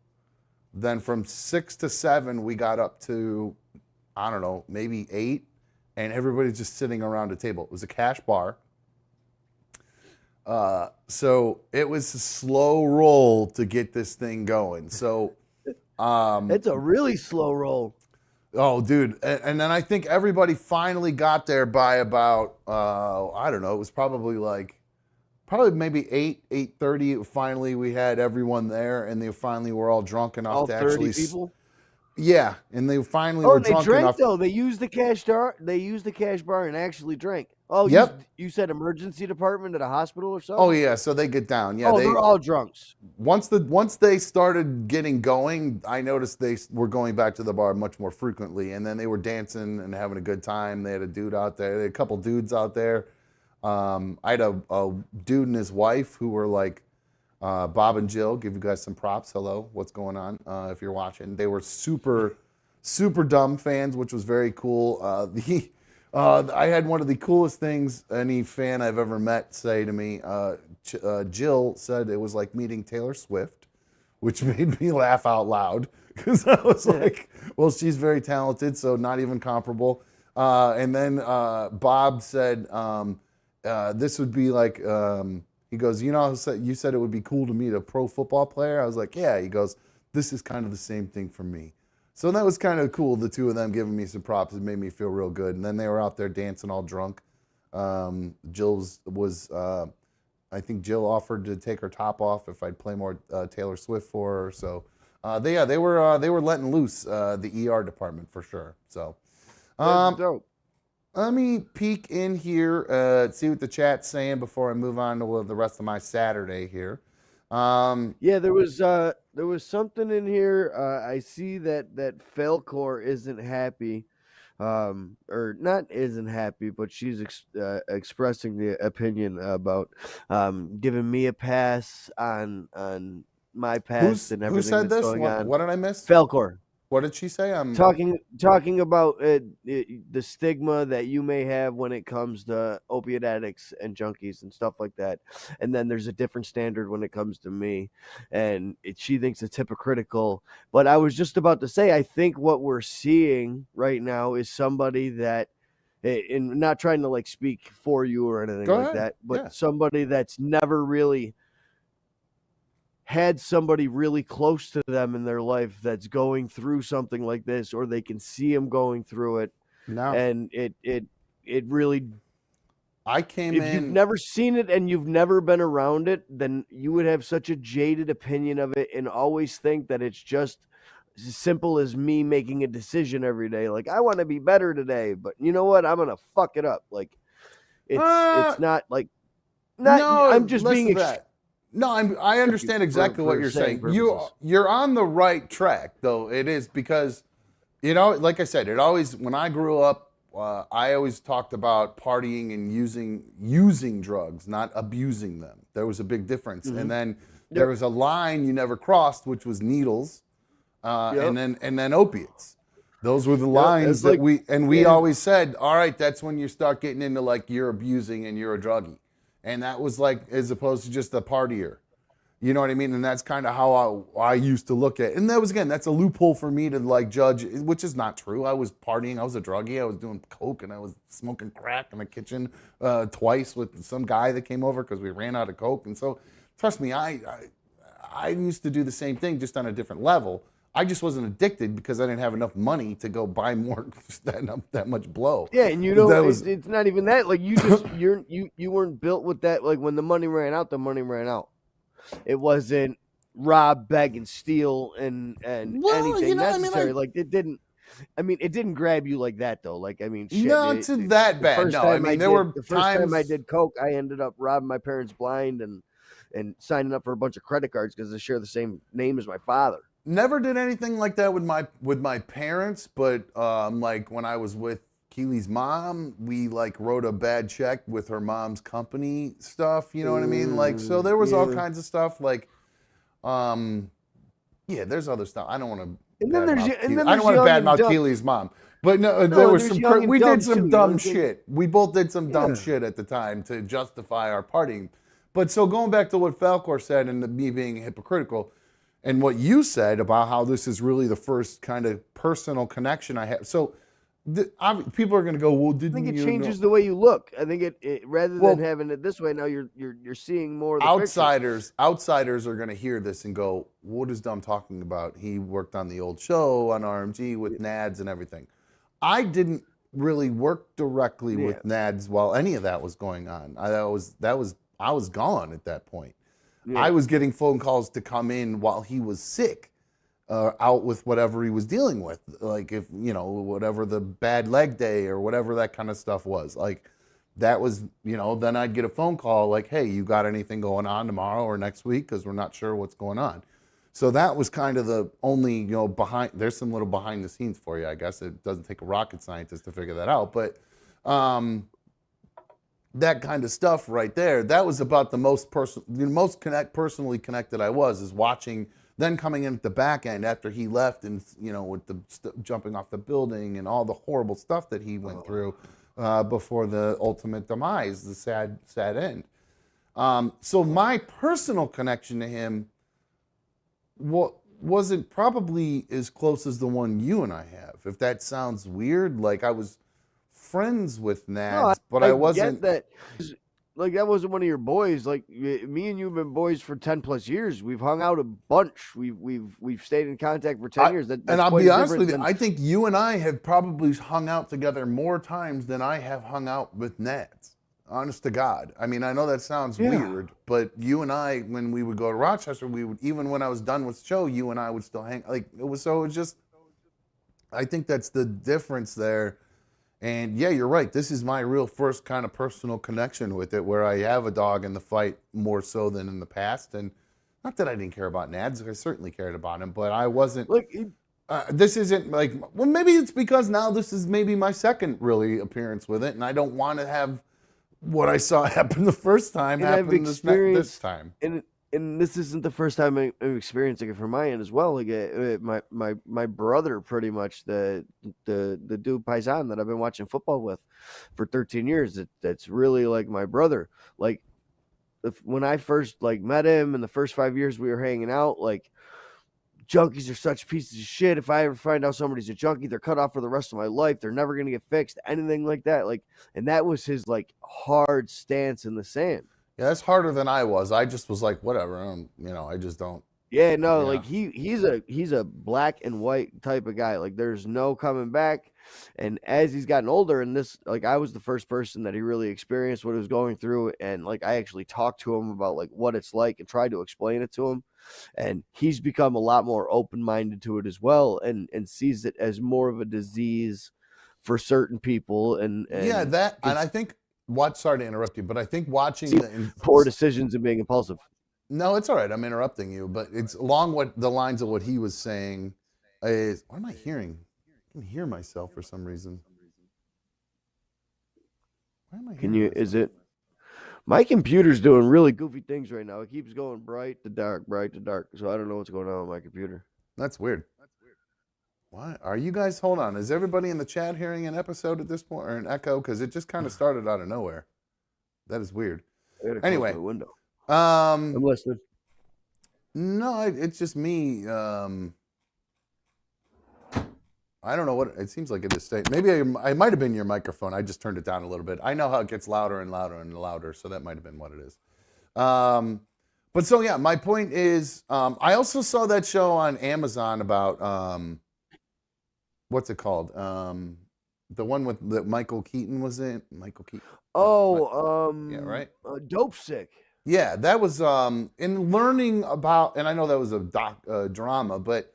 Then from 6 to 7, we got up to, I don't know, maybe 8, and everybody's just sitting around a table. It was a cash bar. So it was a slow roll to get this thing going. So it's a really slow roll. Oh, dude. And then I think everybody finally got there by about, I don't know, it was probably maybe 8:30. Finally, we had everyone there, and they finally were all drunk enough all to actually. 30 people? Yeah, and they finally were drunk enough. Oh, they drank, though. They used the cash bar. They used the cash bar and actually drank. Oh, yep. You said emergency department at a hospital or something? Oh, yeah, so they get down. Yeah, they're all drunks. Once they started getting going, I noticed they were going back to the bar much more frequently, and then they were dancing and having a good time. They had a dude out there. They had a couple dudes out there. I had a dude and his wife who were like Bob and Jill, give you guys some props. Hello, what's going on? If you're watching, they were super dumb fans, which was very cool. I had one of the coolest things any fan I've ever met say to me. Jill said it was like meeting Taylor Swift, which made me laugh out loud because I was like, well, she's very talented, so not even comparable. And then Bob said this would be like, he goes, you know, you said it would be cool to meet a pro football player. I was like, yeah. He goes, this is kind of the same thing for me. So that was kind of cool, the two of them giving me some props. It made me feel real good. And then they were out there dancing all drunk. Jill's was, I think Jill offered to take her top off if I'd play more Taylor Swift for her. So they were letting loose the ER department for sure. So Dope. let me peek in here, see what the chat's saying before I move on to the rest of my Saturday here. Yeah, there was something in here. I see that Falcor isn't happy, or not isn't happy, but she's expressing the opinion about giving me a pass on my past and everything Who said that's this? going on. What did I miss? Falcor. What did she say? I'm Talking about the stigma that you may have when it comes to opiate addicts and junkies and stuff like that, and then there's a different standard when it comes to me, and she thinks it's hypocritical. But I was just about to say, I think what we're seeing right now is somebody that, and not trying to like speak for you or anything Go like ahead. that, but Yeah. somebody that's never really had somebody really close to them in their life that's going through something like this, or they can see them going through it. No. And it really, I came if in. you've never seen it and you've never been around it, then you would have such a jaded opinion of it and always think that it's just as simple as me making a decision every day. Like, I want to be better today, but you know what? I'm going to fuck it up. Like, it's not like, No, I'm just less being of that. No, I understand exactly what you're saying. You're on the right track, though. It is because, you know, like I said, it always, when I grew up, I always talked about partying and using drugs, not abusing them. There was a big difference. And then there was a line you never crossed, which was needles, and then opiates. Those were the lines that we always said, all right, that's when you start getting into like you're abusing and you're a druggie. And that was like, as opposed to just a partier. You know what I mean? And that's kind of how I used to look at it. And that was, again, that's a loophole for me to like judge, which is not true. I was partying. I was a druggie. I was doing coke and I was smoking crack in the kitchen twice with some guy that came over because we ran out of coke. And so, trust me, I used to do the same thing, just on a different level. I just wasn't addicted because I didn't have enough money to go buy more that much blow. Yeah, and you know, it's not even that. Like, you just you weren't built with that. Like, when the money ran out, the money ran out. It wasn't rob, beg, and steal and anything necessary. Like, it didn't. I mean, it didn't grab you like that though. Like, I mean, shit, not to that bad. No, I mean, there were the first time I did coke, I ended up robbing my parents blind and signing up for a bunch of credit cards because they share the same name as my father. Never did anything like that with my parents, but like when I was with Keely's mom, we like wrote a bad check with her mom's company stuff. You know what I mean? Like, so there was all kinds of stuff. Like, there's other stuff. I don't want to. I don't want to badmouth Keely's mom, but no, there was some. We did some dumb shit. We both did some dumb shit at the time to justify our partying. But so going back to what Falcor said and me being hypocritical. And what you said about how this is really the first kind of personal connection I have. So people are going to go, well, didn't you? I think it changes the way you look. I think it rather than having it this way, now you're seeing more of the outsiders. Outsiders are going to hear this and go, what is Dumb talking about? He worked on the old show on RMG with Nads and everything. I didn't really work directly with Nads while any of that was going on. I was gone at that point. Yeah. I was getting phone calls to come in while he was sick, out with whatever he was dealing with. Like, if, you know, whatever the bad leg day or whatever that kind of stuff was. Like, that was, you know, then I'd get a phone call like, hey, you got anything going on tomorrow or next week? Because we're not sure what's going on. So that was kind of the only, you know, there's some little behind the scenes for you, I guess. It doesn't take a rocket scientist to figure that out. But that kind of stuff right there. That was about the most personally connected I was, is watching, then coming in at the back end after he left, and with the jumping off the building and all the horrible stuff that he went through before the ultimate demise, the sad end. So my personal connection to him wasn't probably as close as the one you and I have. If that sounds weird, like I was friends with Nads, but I wasn't. Get that. Like, that wasn't one of your boys. Like, me and you have been boys for 10 plus years. We've hung out a bunch. We've stayed in contact for 10 years. And I'll be honest with you, I think you and I have probably hung out together more times than I have hung out with Nads. Honest to God. I mean, I know that sounds weird, but you and I, when we would go to Rochester, we would, even when I was done with the show, you and I would still hang. Like, it was just, I think that's the difference there. And yeah, you're right. This is my real first kind of personal connection with it, where I have a dog in the fight more so than in the past. And not that I didn't care about Nads, I certainly cared about him, but I wasn't. Like, this isn't like, well, maybe it's because now this is maybe my second really appearance with it, and I don't want to have what I saw happen the first time happen this time. And this isn't the first time I'm experiencing it from my end as well. Like, my brother, pretty much the dude Paisan that I've been watching football with for 13 years. That's really like my brother. Like, when I first met him in the first 5 years we were hanging out, like, junkies are such pieces of shit. If I ever find out somebody's a junkie, they're cut off for the rest of my life. They're never gonna get fixed. Anything like that. Like, and that was his hard stance in the sand. Yeah, that's harder than I was. I just was like, whatever. I just don't. Yeah, no, like he's a black and white type of guy. Like, there's no coming back. And as he's gotten older, and this, I was the first person that he really experienced what he was going through, and I actually talked to him about what it's like and tried to explain it to him. And he's become a lot more open-minded to it as well, and sees it as more of a disease for certain people. And yeah, that, and I think sorry to interrupt you, but I think watching poor decisions and being impulsive. No, it's all right. I'm interrupting you, but it's along the lines of what he was saying. Is, what am I hearing? I can hear myself for some reason. Why am I hearing myself? Is it? My computer's doing really goofy things right now. It keeps going bright to dark, bright to dark. So I don't know what's going on with my computer. That's weird. Why are you guys? Hold on. Is everybody in the chat hearing an episode at this point, or an echo? Because it just kind of started out of nowhere. That is weird. Anyway, window. I'm listening. No, it's just me. I don't know what it seems like at this stage. Maybe I might have been your microphone. I just turned it down a little bit. I know how it gets louder and louder and louder, so that might have been what it is. But so yeah, my point is, I also saw that show on Amazon about what's it called? The one with that Michael Keaton was in. Michael Keaton. Yeah, right. Dope Sick. Yeah, that was in learning about, and I know that was a drama, but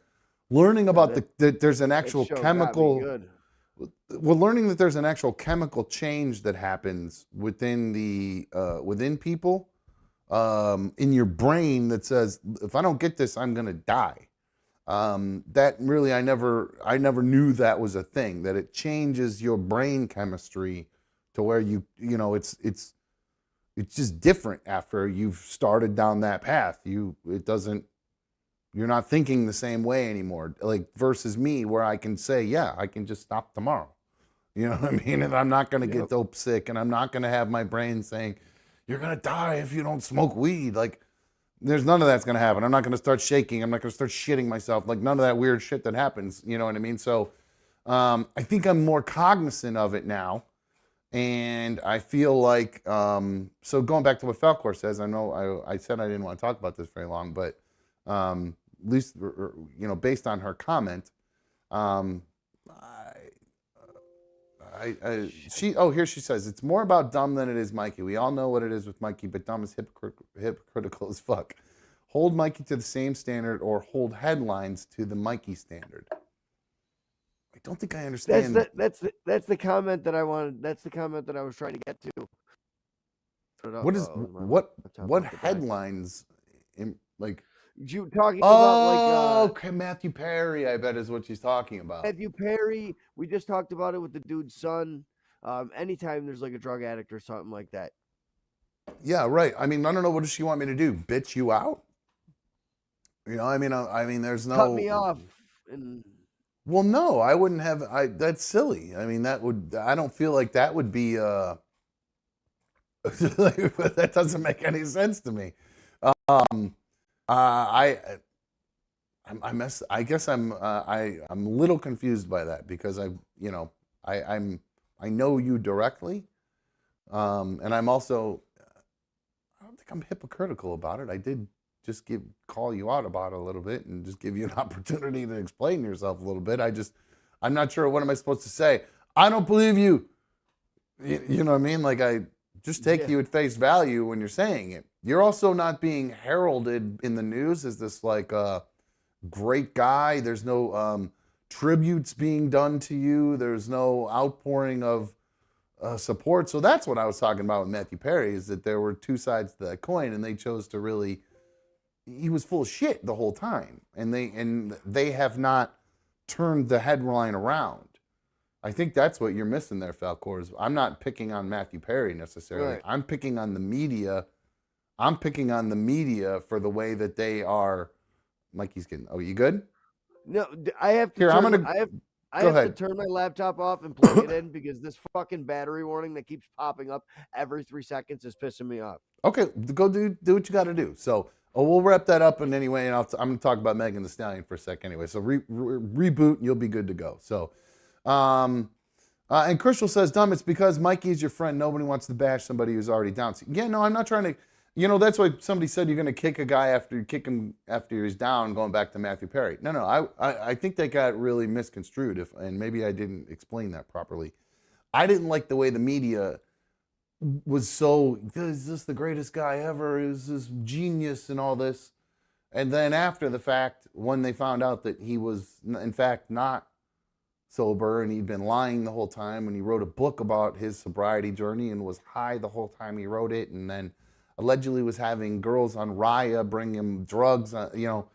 learning about that there's an actual chemical. We're learning that there's an actual chemical change that happens within within people, in your brain that says, if I don't get this, I'm gonna die. That really, I never knew that was a thing, that it changes your brain chemistry to where it's just different after you've started down that path. You're not thinking the same way anymore. Like, versus me, where I can say, yeah, I can just stop tomorrow. You know what I mean? And I'm not going to get dope sick, and I'm not going to have my brain saying, you're going to die if you don't smoke weed. Like, there's none of that's going to happen. I'm not going to start shaking. I'm not going to start shitting myself. Like, none of that weird shit that happens. You know what I mean? So I think I'm more cognizant of it now. And I feel like, so going back to what Falcor says, I know I said I didn't want to talk about this very long, but at least, based on her comment, here she says, it's more about dumb than it is Mikey. We all know what it is with Mikey, but dumb is hypocritical as fuck. Hold Mikey to the same standard, or hold headlines to the Mikey standard. I don't think I understand. That's the comment that I wanted. That's the comment that I was trying to get to. What headlines? You talking about okay, Matthew Perry, I bet is what she's talking about. Matthew Perry. We just talked about it with the dude's son. Anytime there's like a drug addict or something like that. Yeah, right. I mean, I don't know. What does she want me to do? Bitch you out? You know, I mean, there's no. Cut me off. And Well, no, I wouldn't have. That's silly. I mean, that would. I don't feel like that would be. That doesn't make any sense to me. I mess. I guess I'm a little confused by that because I know you directly, and I'm also. I don't think I'm hypocritical about it. I did just call you out about it a little bit and just give you an opportunity to explain yourself a little bit. I'm not sure, what am I supposed to say? I don't believe you. You know what I mean? Like, I just take you at face value when you're saying it. You're also not being heralded in the news as this like great guy. There's no tributes being done to you. There's no outpouring of support. So that's what I was talking about with Matthew Perry, is that there were two sides to that coin, and they chose to really. He was full of shit the whole time, and they have not turned the headline around. I think that's what you're missing there, Falcor. Is I'm not picking on Matthew Perry necessarily. Right. I'm picking on the media. I'm picking on the media for the way that they are. Mikey's getting. Oh, you good? No, I have to. Here, I'm gonna. I have to turn my laptop off and plug it in because this fucking battery warning that keeps popping up every 3 seconds is pissing me off. Okay, go do what you got to do. So we'll wrap that up in anyway, and I'm going to talk about Megan Thee Stallion for a sec anyway. So reboot, and you'll be good to go. So, and Crystal says, Dumb, it's because Mikey is your friend. Nobody wants to bash somebody who's already down. So, yeah, no, I'm not trying to. You know, that's why somebody said you're going to kick a guy after he's down, going back to Matthew Perry. No, I think that got really misconstrued, and maybe I didn't explain that properly. I didn't like the way the media was so, is this the greatest guy ever? Is this genius and all this? And then after the fact, when they found out that he was, in fact, not sober and he'd been lying the whole time, and he wrote a book about his sobriety journey and was high the whole time he wrote it, and then allegedly was having girls on Raya bring him drugs. You know,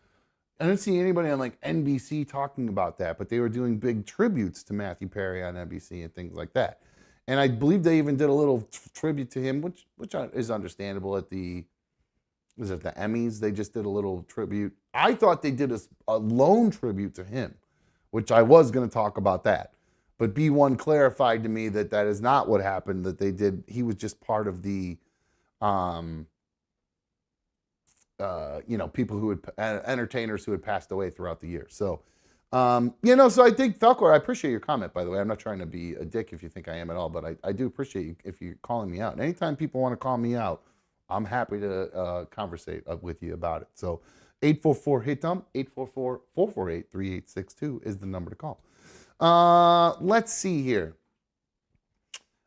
I didn't see anybody on like NBC talking about that, but they were doing big tributes to Matthew Perry on NBC and things like that. And I believe they even did a little tribute to him, which is understandable at the Emmys. They just did a little tribute. I thought they did a lone tribute to him, which I was going to talk about that. But B1 clarified to me that is not what happened, that they did. He was just part of the people who entertainers who had passed away throughout the year. So, so I think, Falcor, I appreciate your comment, by the way. I'm not trying to be a dick if you think I am at all, but I do appreciate you if you're calling me out. And anytime people want to call me out, I'm happy to conversate with you about it. So 844-HIT-DUMP, 844-448-3862 is the number to call. Let's see here.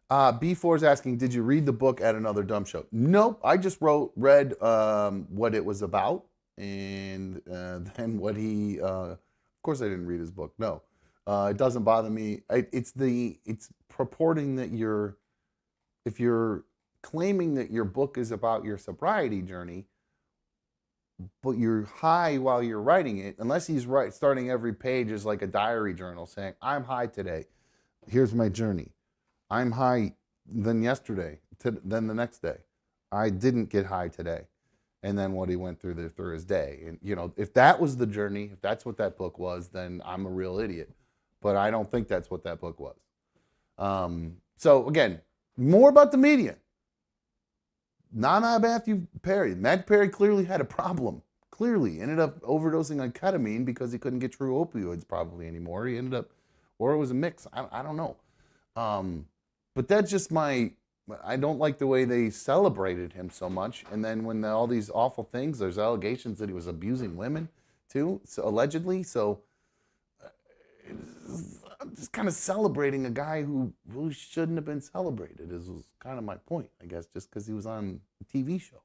B4 is asking, did you read the book at another dumb show? Nope. I just read what it was about, and then what he. Of course, I didn't read his book. No, it doesn't bother me. It's purporting that if you're claiming that your book is about your sobriety journey, but you're high while you're writing it, unless he's starting every page as like a diary journal saying, I'm high today. Here's my journey. I'm high than yesterday, then the next day. I didn't get high today. And then what he went through his day. And, if that was the journey, if that's what that book was, then I'm a real idiot. But I don't think that's what that book was. So, again, more about the media. Not Matthew Perry. Matthew Perry clearly had a problem. Clearly. Ended up overdosing on ketamine because he couldn't get true opioids probably anymore. He ended up, or it was a mix. I don't know. But that's just I don't like the way they celebrated him so much. And then when all these awful things, there's allegations that he was abusing women too, so allegedly. So I'm just kind of celebrating a guy who really shouldn't have been celebrated, was kind of my point, I guess, just because he was on a TV show.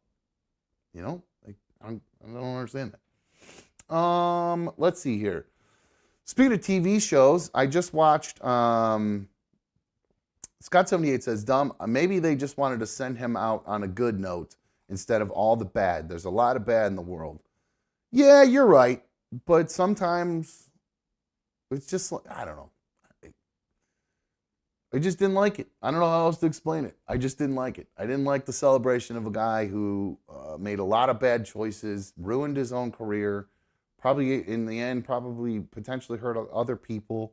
Like, I don't understand that. Let's see here. Speaking of TV shows, I just watched, Scott78 says, Dumb, maybe they just wanted to send him out on a good note instead of all the bad. There's a lot of bad in the world. Yeah, you're right. But sometimes it's just, I don't know. I just didn't like it. I don't know how else to explain it. I just didn't like it. I didn't like the celebration of a guy who made a lot of bad choices, ruined his own career, probably in the end, probably potentially hurt other people,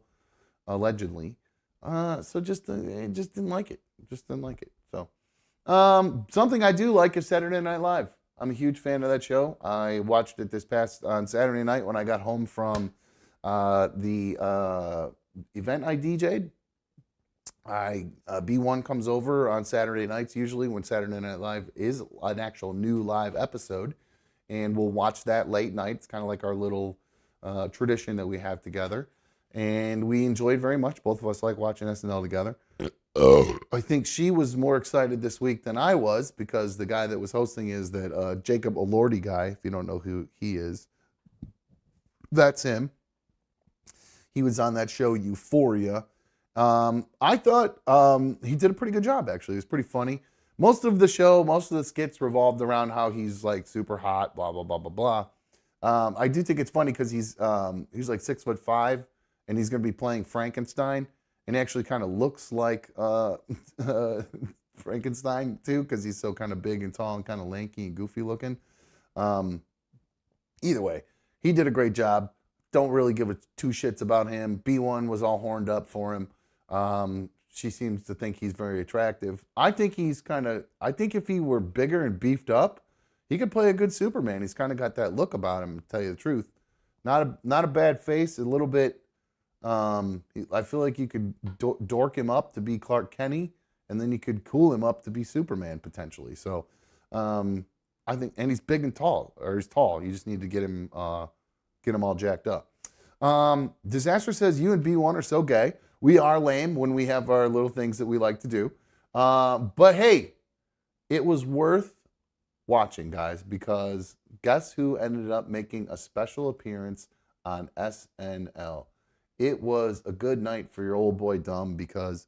allegedly. So just I just didn't like it. Just didn't like it. So something I do like is Saturday Night Live. I'm a huge fan of that show. I watched it this past on Saturday night when I got home from the event I DJ'd. B1 comes over on Saturday nights, usually when Saturday Night Live is an actual new live episode, and we'll watch that late night. It's kind of like our little tradition that we have together, and we enjoyed very much. Both of us like watching SNL together. I think she was more excited this week than I was because the guy that was hosting is that Jacob Elordi guy. If you don't know who he is, that's him. He was on that show Euphoria. I thought he did a pretty good job, actually. It was pretty funny. Most of the show, most of the skits revolved around how he's like super hot, blah, blah, blah, blah, blah. I do think it's funny because he's like 6'5", and he's going to be playing Frankenstein, and he actually kind of looks like Frankenstein too because he's so kind of big and tall and kind of lanky and goofy looking. Either way, he did a great job. Don't really give two shits about him. B1 was all horned up for him. She seems to think he's very attractive. I think I think if he were bigger and beefed up, he could play a good Superman. He's kind of got that look about him, to tell you the truth. Not a bad face, a little bit. I feel like you could dork him up to be Clark Kent, and then you could cool him up to be Superman, potentially. So, I think, and he's big and tall, or he's tall. You just need to get him all jacked up. Disaster says, you and B1 are so gay. We are lame when we have our little things that we like to do. But hey, it was worth watching, guys, because guess who ended up making a special appearance on SNL? It was a good night for your old boy Dumb because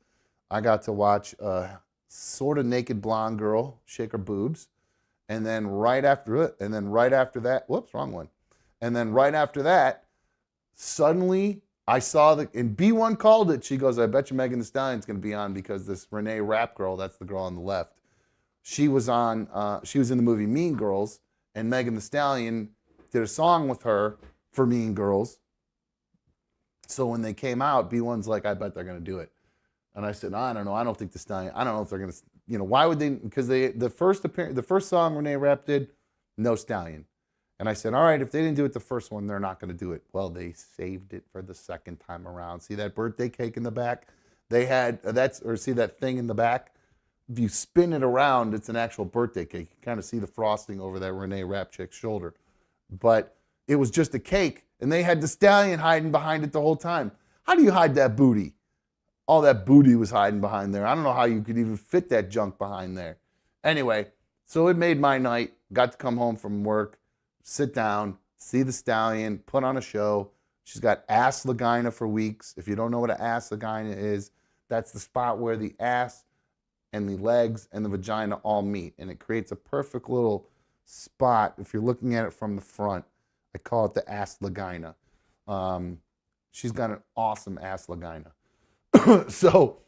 I got to watch a sort of naked blonde girl shake her boobs. And then right after that, whoops, wrong one. And then right after that, suddenly I saw and B1 called it. She goes, I bet you Megan Thee Stallion's going to be on because this Renee Rapp girl, that's the girl on the left, she was in the movie Mean Girls, and Megan Thee Stallion did a song with her for Mean Girls. So when they came out, B1's like, I bet they're going to do it. And I said, I don't know. I don't think the Stallion, I don't know if they're going to, why would they, because the first song Renee Rapp did, no Stallion. And I said, all right, if they didn't do it the first one, they're not going to do it. Well, they saved it for the second time around. See that birthday cake in the back? They had, see that thing in the back? If you spin it around, it's an actual birthday cake. You kind of see the frosting over that Renee Rapp chick's shoulder. But it was just a cake, and they had the Stallion hiding behind it the whole time. How do you hide that booty? All that booty was hiding behind there. I don't know how you could even fit that junk behind there. Anyway, so it made my night. Got to come home from work, sit down, see the Stallion, put on a show. She's got ass vagina for weeks. If you don't know what an ass vagina is, that's the spot where the ass and the legs and the vagina all meet. And it creates a perfect little spot if you're looking at it from the front. I call it the ass vagina. She's got an awesome ass vagina. So,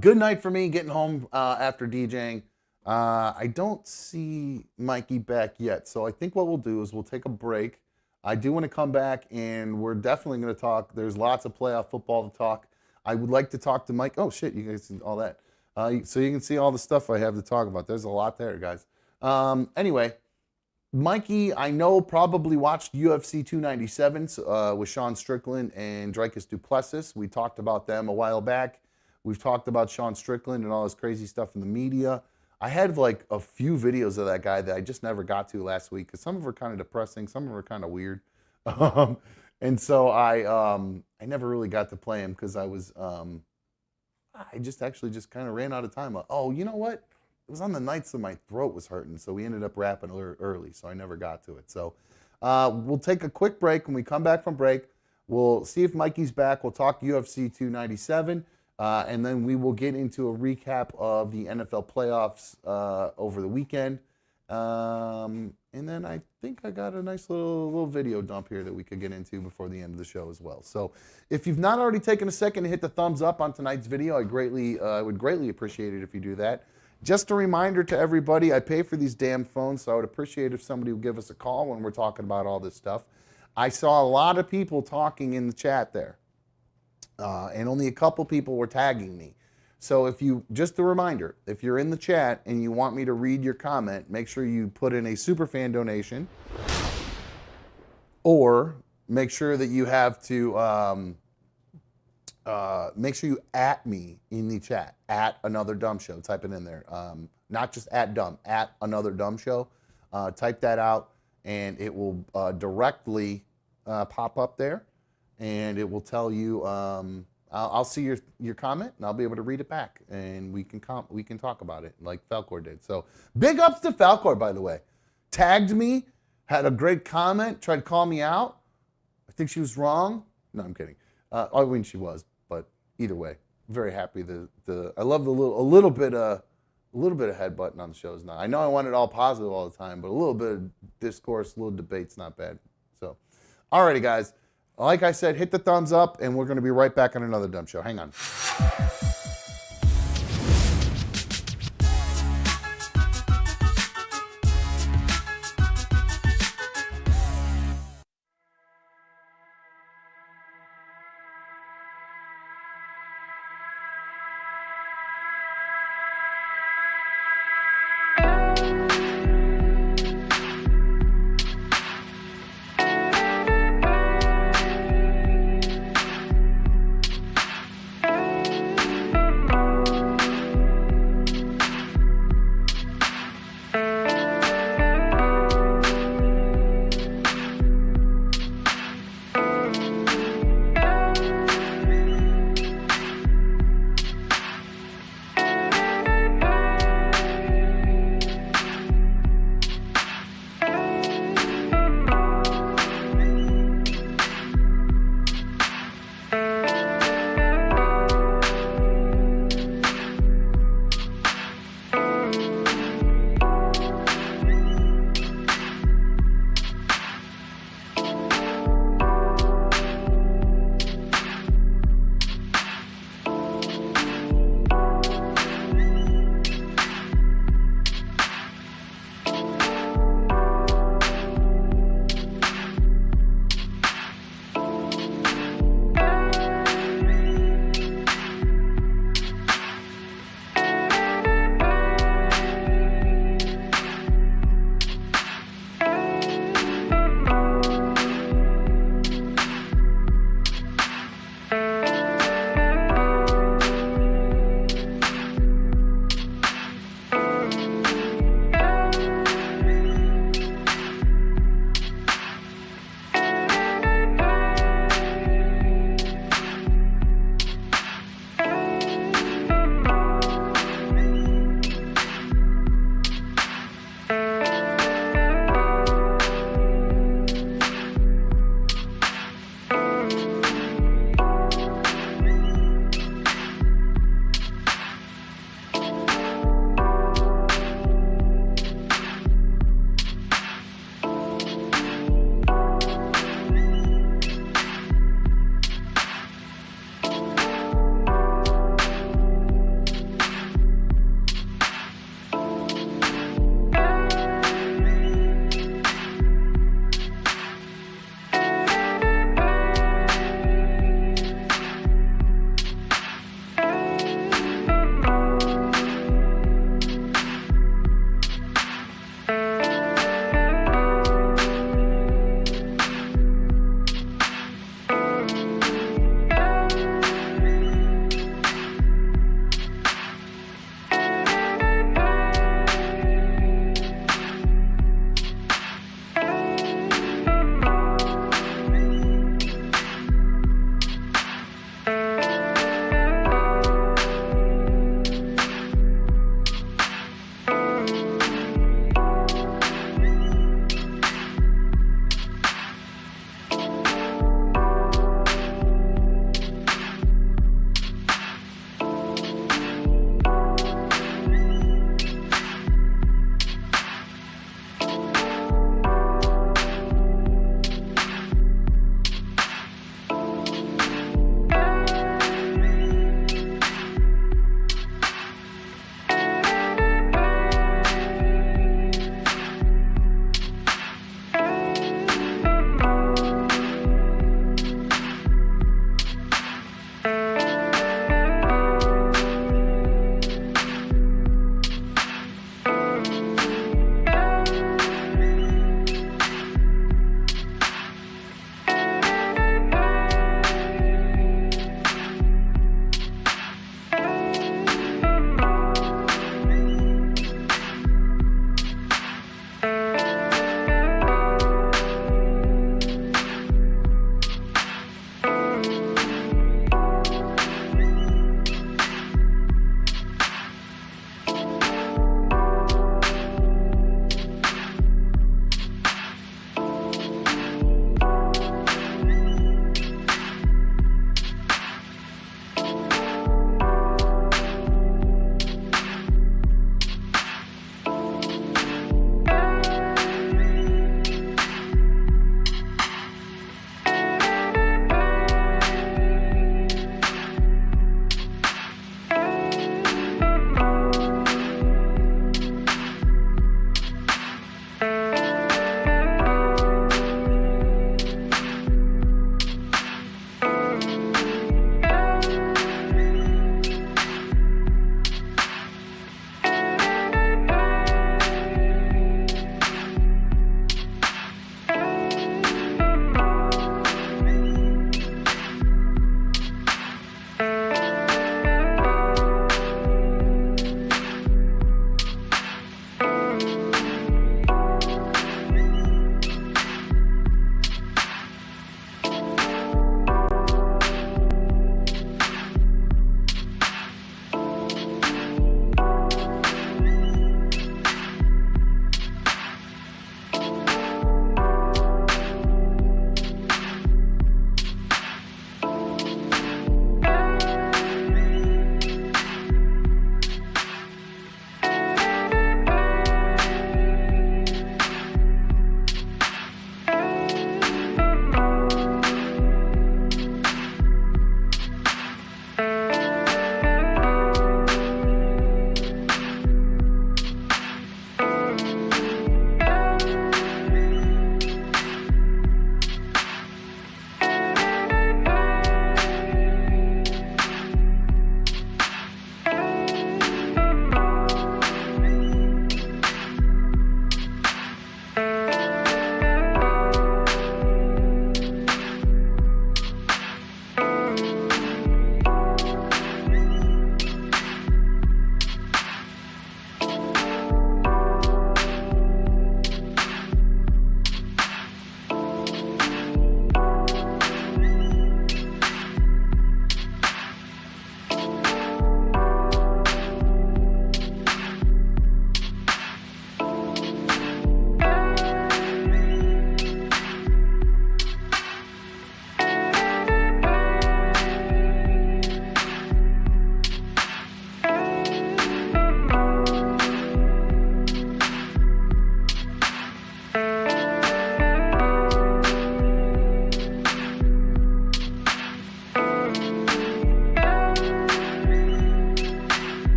good night for me getting home after DJing. I don't see Mikey back yet, so I think what we'll do is we'll take a break. I do want to come back, and we're definitely going to talk. There's lots of playoff football to talk. I would like to talk to Mike. Oh, shit, you guys see all that. So you can see all the stuff I have to talk about. There's a lot there, guys. Anyway, Mikey, I know, probably watched UFC 297 with Sean Strickland and Dricus du Plessis. We talked about them a while back. We've talked about Sean Strickland and all his crazy stuff in the media. I had like a few videos of that guy that I just never got to last week because some of them are kind of depressing, some of them are kind of weird. And so I never really got to play him because I just kind of ran out of time. Oh, you know what? It was on the nights that my throat was hurting, so we ended up wrapping early, so I never got to it. So we'll take a quick break. When we come back from break, we'll see if Mikey's back. We'll talk UFC 297, and then we will get into a recap of the NFL playoffs over the weekend. And then I think I got a nice little video dump here that we could get into before the end of the show as well. So if you've not already taken a second to hit the thumbs up on tonight's video, I would greatly appreciate it if you do that. Just a reminder to everybody, I pay for these damn phones, so I would appreciate if somebody would give us a call when we're talking about all this stuff. I saw a lot of people talking in the chat there, and only a couple people were tagging me. So just a reminder, if you're in the chat and you want me to read your comment, make sure you put in a superfan donation, or make sure that you have to, make sure you @ me in the chat, @ another dumb show, type it in there. Not just @ dumb, @ another dumb show. Type that out and it will directly pop up there, and it will tell you, I'll see your comment and I'll be able to read it back, and we can talk about it like Falcor did. So big ups to Falcor, by the way. Tagged me, had a great comment, tried to call me out. I think she was wrong. No, I'm kidding. I mean, she was, but either way, very happy. I love a little bit of headbutting on the shows now. I know I want it all positive all the time, but a little bit of discourse, a little debate's not bad. So, alrighty, guys. Like I said, hit the thumbs up, and we're going to be right back on another dumb show. Hang on.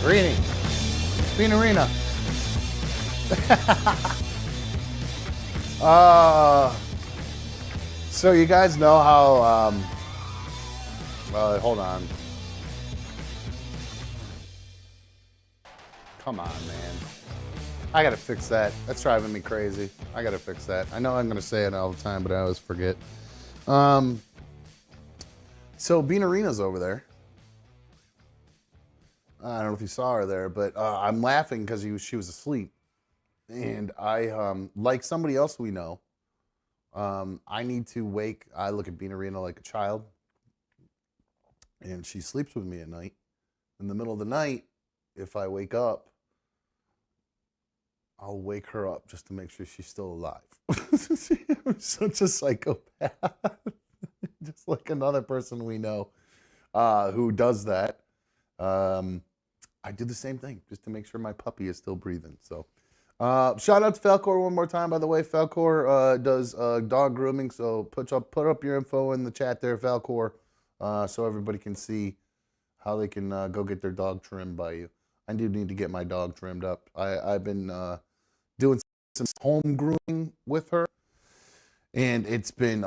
Greeny. Bean Arena. So you guys know how, hold on. Come on, man. I gotta fix that. That's driving me crazy. I gotta fix that. I know I'm gonna say it all the time, but I always forget. So Bean Arena's over there. I don't know if you saw her there, but I'm laughing because she was asleep. And I, like somebody else we know, I need to wake. I look at Bean Arena like a child. And she sleeps with me at night. In the middle of the night, if I wake up, I'll wake her up just to make sure she's still alive. I'm such a psychopath. Just like another person we know who does that. I do the same thing just to make sure my puppy is still breathing. So shout out to Falcor one more time, by the way. Falcor does dog grooming, so put up your info in the chat there, Falcor, so everybody can see how they can go get their dog trimmed by you. I do need to get my dog trimmed up. I've been doing some home grooming with her, and it's been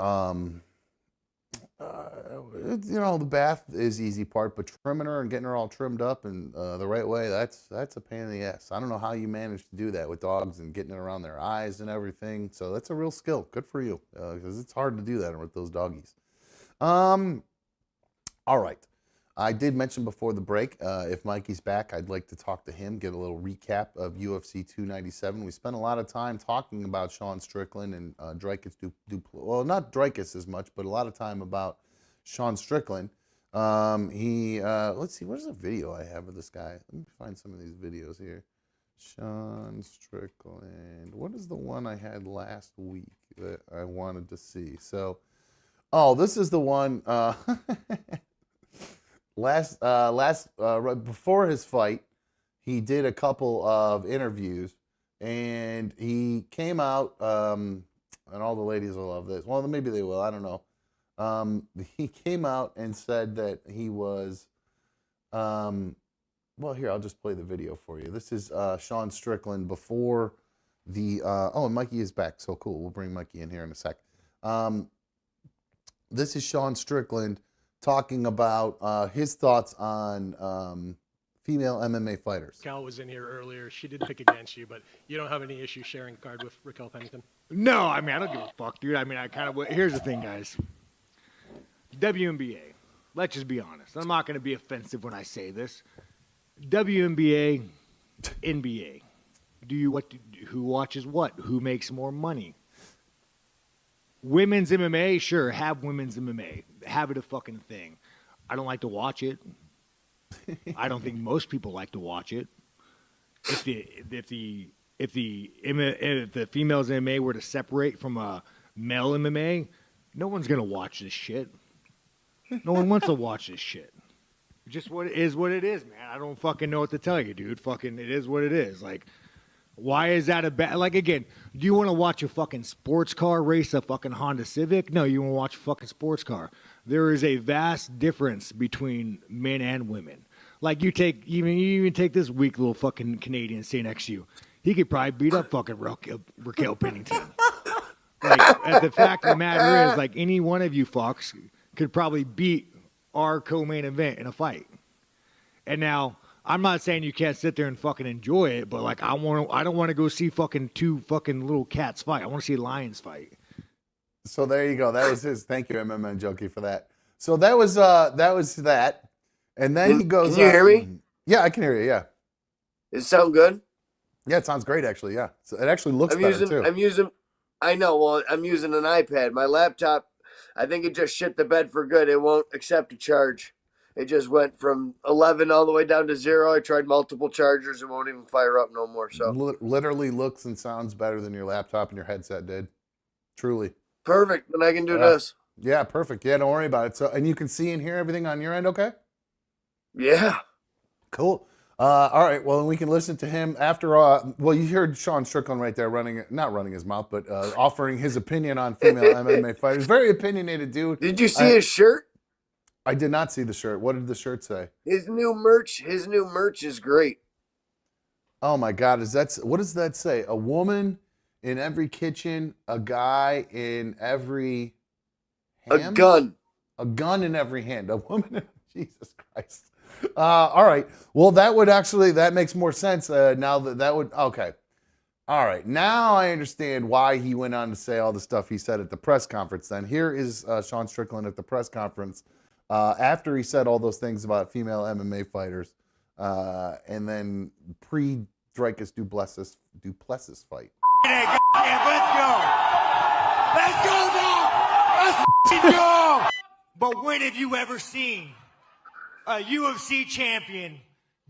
the bath is the easy part, but trimming her and getting her all trimmed up and the right way, that's a pain in the ass. I don't know how you manage to do that with dogs and getting it around their eyes and everything. So that's a real skill. Good for you, because it's hard to do that with those doggies. All right. I did mention before the break, if Mikey's back, I'd like to talk to him, get a little recap of UFC 297. We spent a lot of time talking about Sean Strickland and Dricus well, not Dricus as much, but a lot of time about Sean Strickland. Let's see, where's the video I have of this guy? Let me find some of these videos here. Sean Strickland. What is the one I had last week that I wanted to see? So, this is the one. Right before his fight, he did a couple of interviews, and he came out, and all the ladies will love this. Well, maybe they will. I don't know. He came out and said that he was, well, here, I'll just play the video for you. This is Sean Strickland before the, and Mikey is back, so cool. We'll bring Mikey in here in a sec. This is Sean Strickland talking about his thoughts on female MMA fighters. Cal was in here earlier. She did pick against you, but you don't have any issue sharing a card with Raquel Pennington? No, I mean, I don't give a fuck, dude. I mean, here's the thing, guys. WNBA, let's just be honest. I'm not going to be offensive when I say this. WNBA, NBA. Who watches what? Who makes more money? Women's MMA, sure, have women's MMA. Have it a fucking thing. I don't like to watch it. I don't think most people like to watch it. If the females MMA were to separate from a male MMA, no one's gonna watch this shit. No one wants to watch this shit. Just what it is, man. I don't fucking know what to tell you, dude. Fucking, it is what it is. Like, why is that a bad? Like, again, do you want to watch a fucking sports car race a fucking Honda Civic? No, you want to watch a fucking sports car. There is a vast difference between men and women. Like, you even take this weak little fucking Canadian sitting next to you. He could probably beat up fucking Raquel Pennington. Like, the fact of the matter is, like, any one of you fucks could probably beat our co-main event in a fight. And now, I'm not saying you can't sit there and fucking enjoy it, but like I don't want to go see fucking two fucking little cats fight. I want to see lions fight. So there you go. That was his. Thank you, MMA Junkie, for that. So that was that. And then he goes. Can you hear me? Yeah, I can hear you. Yeah. Does it sound good? Yeah, it sounds great actually. Yeah. So it actually looks better too. I know. Well, I'm using an iPad. My laptop, I think it just shit the bed for good. It won't accept a charge. It just went from 11 all the way down to 0. I tried multiple chargers. It won't even fire up no more. So literally looks and sounds better than your laptop and your headset did. Truly. Perfect. Then I can do this. Yeah, perfect. Yeah, don't worry about it. So, and you can see and hear everything on your end, okay? Yeah. Cool. All right. Well, we can listen to him after. Well, you heard Sean Strickland right there, not running his mouth, but offering his opinion on female MMA fighters. Very opinionated dude. Did you see his shirt? I did not see the shirt. What did the shirt say? His new merch is great. Oh my God! What does that say? A woman in every kitchen, a guy in every hand? A gun in every hand. A woman. Jesus Christ. All right. Well, that makes more sense now that would. Okay. All right. Now I understand why he went on to say all the stuff he said at the press conference. Then here is Sean Strickland at the press conference after he said all those things about female MMA fighters, and then pre-Dricus Duplessis fight. Let's go! Let's go, dog! Let's go! But when have you ever seen a UFC champion,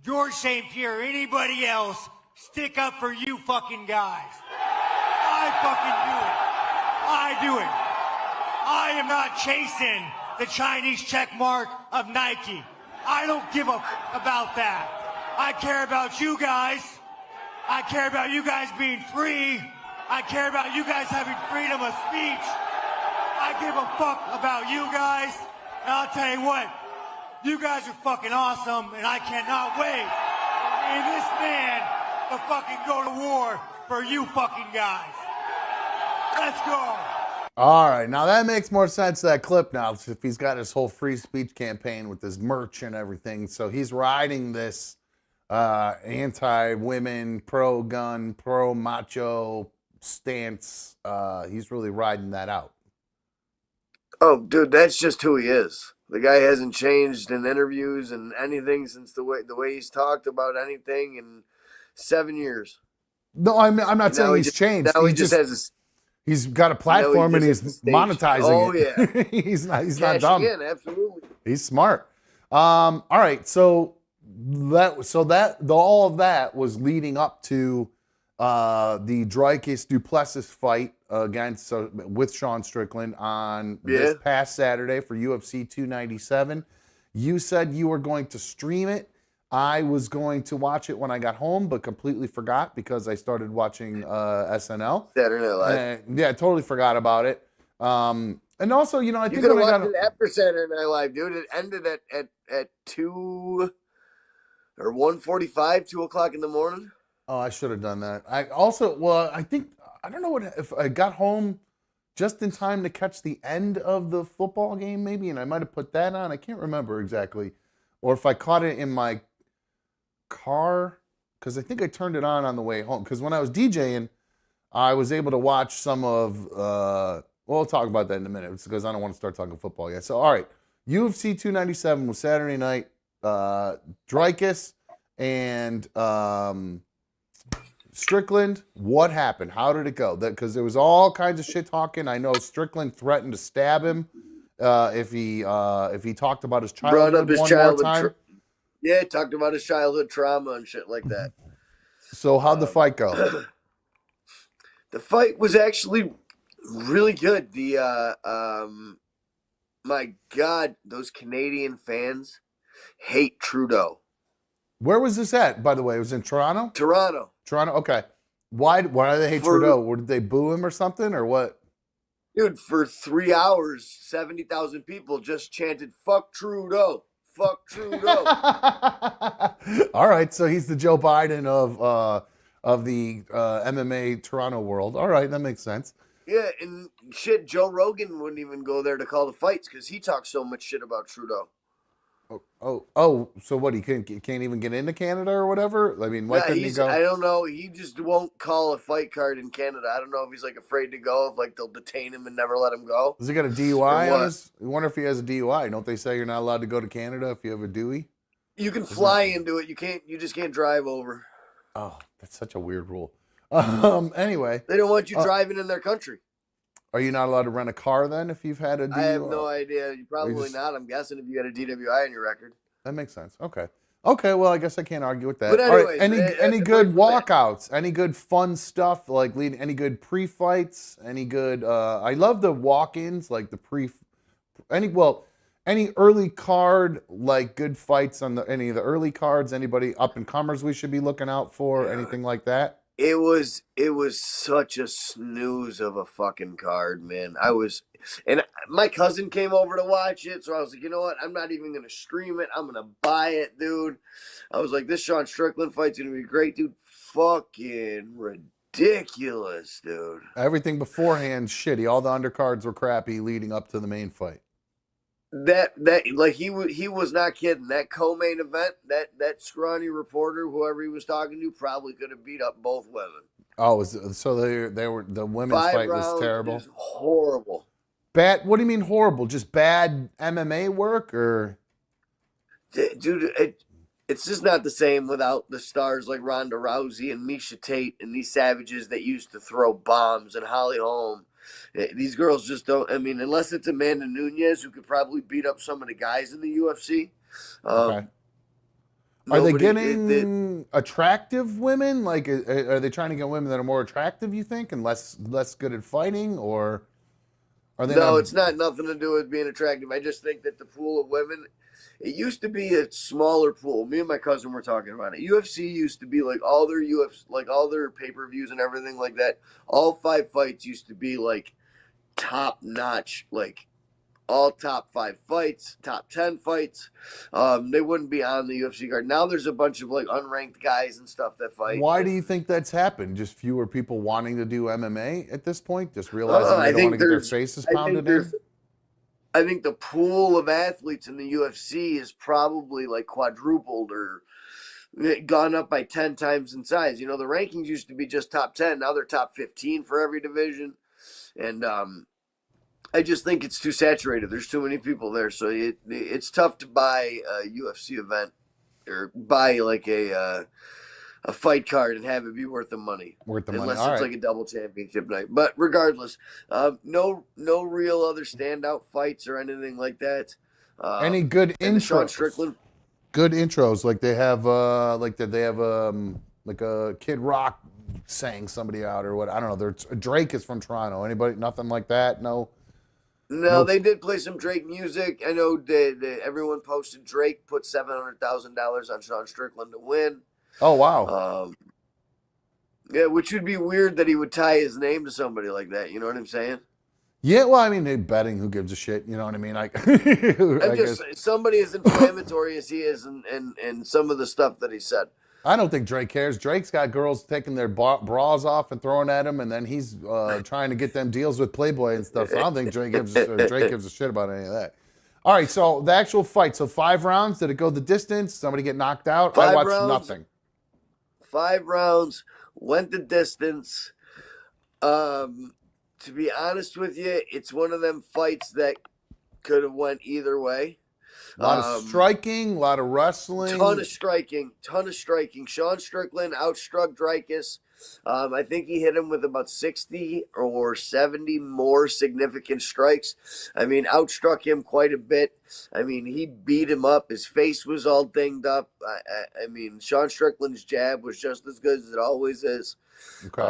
George St. Pierre, or anybody else stick up for you fucking guys? I fucking do it. I do it. I am not chasing the Chinese check mark of Nike. I don't give a about that. I care about you guys. I care about you guys being free. I care about you guys having freedom of speech. I give a fuck about you guys. And I'll tell you what, you guys are fucking awesome, and I cannot wait for me and this man to fucking go to war for you fucking guys. Let's go. All right, now that makes more sense, that clip now, if he's got his whole free speech campaign with his merch and everything. So he's riding this anti-women, pro-gun, pro-macho stance. He's really riding that out. Oh, dude, that's just who he is. The guy hasn't changed in interviews and anything since the way he's talked about anything in 7 years. No, I'm not saying he's changed. Now he just has he's got a platform and he's monetizing it. Oh yeah, he's not cashing dumb. in, absolutely. He's smart. All right, so all of that was leading up to the Dricus Duplessis fight with Sean Strickland on this past Saturday for UFC 297. You said you were going to stream it. I was going to watch it when I got home, but completely forgot because I started watching SNL. Saturday Night Live. Yeah, totally forgot about it. And also, I think you could have watched it after Saturday Night Live, dude. It ended at 2 or 1:45, 2 o'clock in the morning. Oh, I should have done that. I don't know if I got home just in time to catch the end of the football game, maybe, and I might have put that on. I can't remember exactly, or if I caught it in my car, because I think I turned it on the way home. Because when I was DJing, I was able to watch some of. We'll talk about that in a minute, because I don't want to start talking football yet. So, all right, UFC 297 was Saturday night. Dricus and Strickland, what happened? How did it go? Because there was all kinds of shit talking. I know Strickland threatened to stab him if he talked about his childhood more time. Yeah, talked about his childhood trauma and shit like that. So how'd the fight go? The fight was actually really good. My God, those Canadian fans hate Trudeau. Where was this at, by the way? It was in Toronto? Toronto, okay. Why do they hate Trudeau? Or did they boo him or something, or what? Dude, for 3 hours, 70,000 people just chanted, "Fuck Trudeau. Fuck Trudeau." All right, so he's the Joe Biden of the MMA Toronto world. All right, that makes sense. Yeah, and shit, Joe Rogan wouldn't even go there to call the fights because he talks so much shit about Trudeau. Oh. So what? He can't even get into Canada or whatever. I mean, why couldn't he go? I don't know. He just won't call a fight card in Canada. I don't know if he's like afraid to go, if like they'll detain him and never let him go. Does he got a DUI on his? I wonder if he has a DUI. Don't they say you're not allowed to go to Canada if you have a Dewey? You can fly into it. You can't. You just can't drive over. Oh, that's such a weird rule. Anyway, They don't want you driving in their country. are you not allowed to rent a car then if you've had a DUI? I have no idea. You probably not. I'm guessing if you got a DWI on your record. That makes sense. Okay. Well, I guess I can't argue with that. But All right, anyways, any good walkouts? Any good fun stuff like any good pre-fights? Any good? I love the walk-ins, like the any early card like good fights on any of the early cards. Anybody up and comers we should be looking out for? Anything like that? It was such a snooze of a fucking card, man. And my cousin came over to watch it, so I was like, you know what? I'm not even gonna stream it. I'm gonna buy it, dude. I was like, this Sean Strickland fight's gonna be great, dude. Fucking ridiculous, dude. Everything beforehand shitty. All the undercards were crappy leading up to the main fight. That like he was not kidding. That co-main event, that scrawny reporter, whoever he was talking to, probably could have beat up both women. Oh, so they were the women's 5 fight was rounds terrible. is horrible. Bad. What do you mean horrible? Just bad MMA work, or? Dude, it's just not the same without the stars like Ronda Rousey and Misha Tate and these savages that used to throw bombs and Holly Holm. These girls just don't. I mean, unless it's Amanda Nunes, who could probably beat up some of the guys in the UFC. Okay. Are they getting attractive women? Like, are they trying to get women that are more attractive, you think, and less good at fighting, or are they? No, it's not nothing to do with being attractive. I just think that the pool of women, it used to be a smaller pool. Me and my cousin were talking about it. UFC used to be like all their pay-per-views and everything like that. All 5 fights used to be like top notch, like all top 5 fights, top 10 fights. They wouldn't be on the UFC card. Now there's a bunch of like unranked guys and stuff that fight. Why do you think that's happened? Just fewer people wanting to do MMA at this point? Just realizing they don't want to get their faces pounded in? I think the pool of athletes in the UFC is probably like quadrupled or gone up by 10 times in size. You know, the rankings used to be just top 10. Now they're top 15 for every division. And I just think it's too saturated. There's too many people there. So it's tough to buy a UFC event or buy like a fight card and have it be worth the money. Unless it's like a double championship night. But regardless, no real other standout fights or anything like that. Any good intros? Sean Strickland. Good intros, like they have, like a Kid Rock saying somebody out or what? I don't know. Drake is from Toronto. Anybody? Nothing like that? No. No, they did play some Drake music. I know everyone posted Drake put $700,000 on Sean Strickland to win. Oh, wow. Yeah, which would be weird that he would tie his name to somebody like that. You know what I'm saying? Yeah, well, I mean, they're betting. Who gives a shit? You know what I mean? Somebody as inflammatory as he is and some of the stuff that he said. I don't think Drake cares. Drake's got girls taking their bras off and throwing at him, and then he's trying to get them deals with Playboy and stuff. So I don't think Drake gives a shit about any of that. All right, so the actual fight. So 5 rounds. Did it go the distance? Somebody get knocked out? I watched nothing. 5 rounds. Went the distance. To be honest with you, it's one of them fights that could have went either way. A lot of striking, a lot of wrestling. Ton of striking. Sean Strickland outstruck Dreykus. I think he hit him with about 60 or 70 more significant strikes. I mean, outstruck him quite a bit. I mean, he beat him up. His face was all dinged up. I mean, Sean Strickland's jab was just as good as it always is. Okay.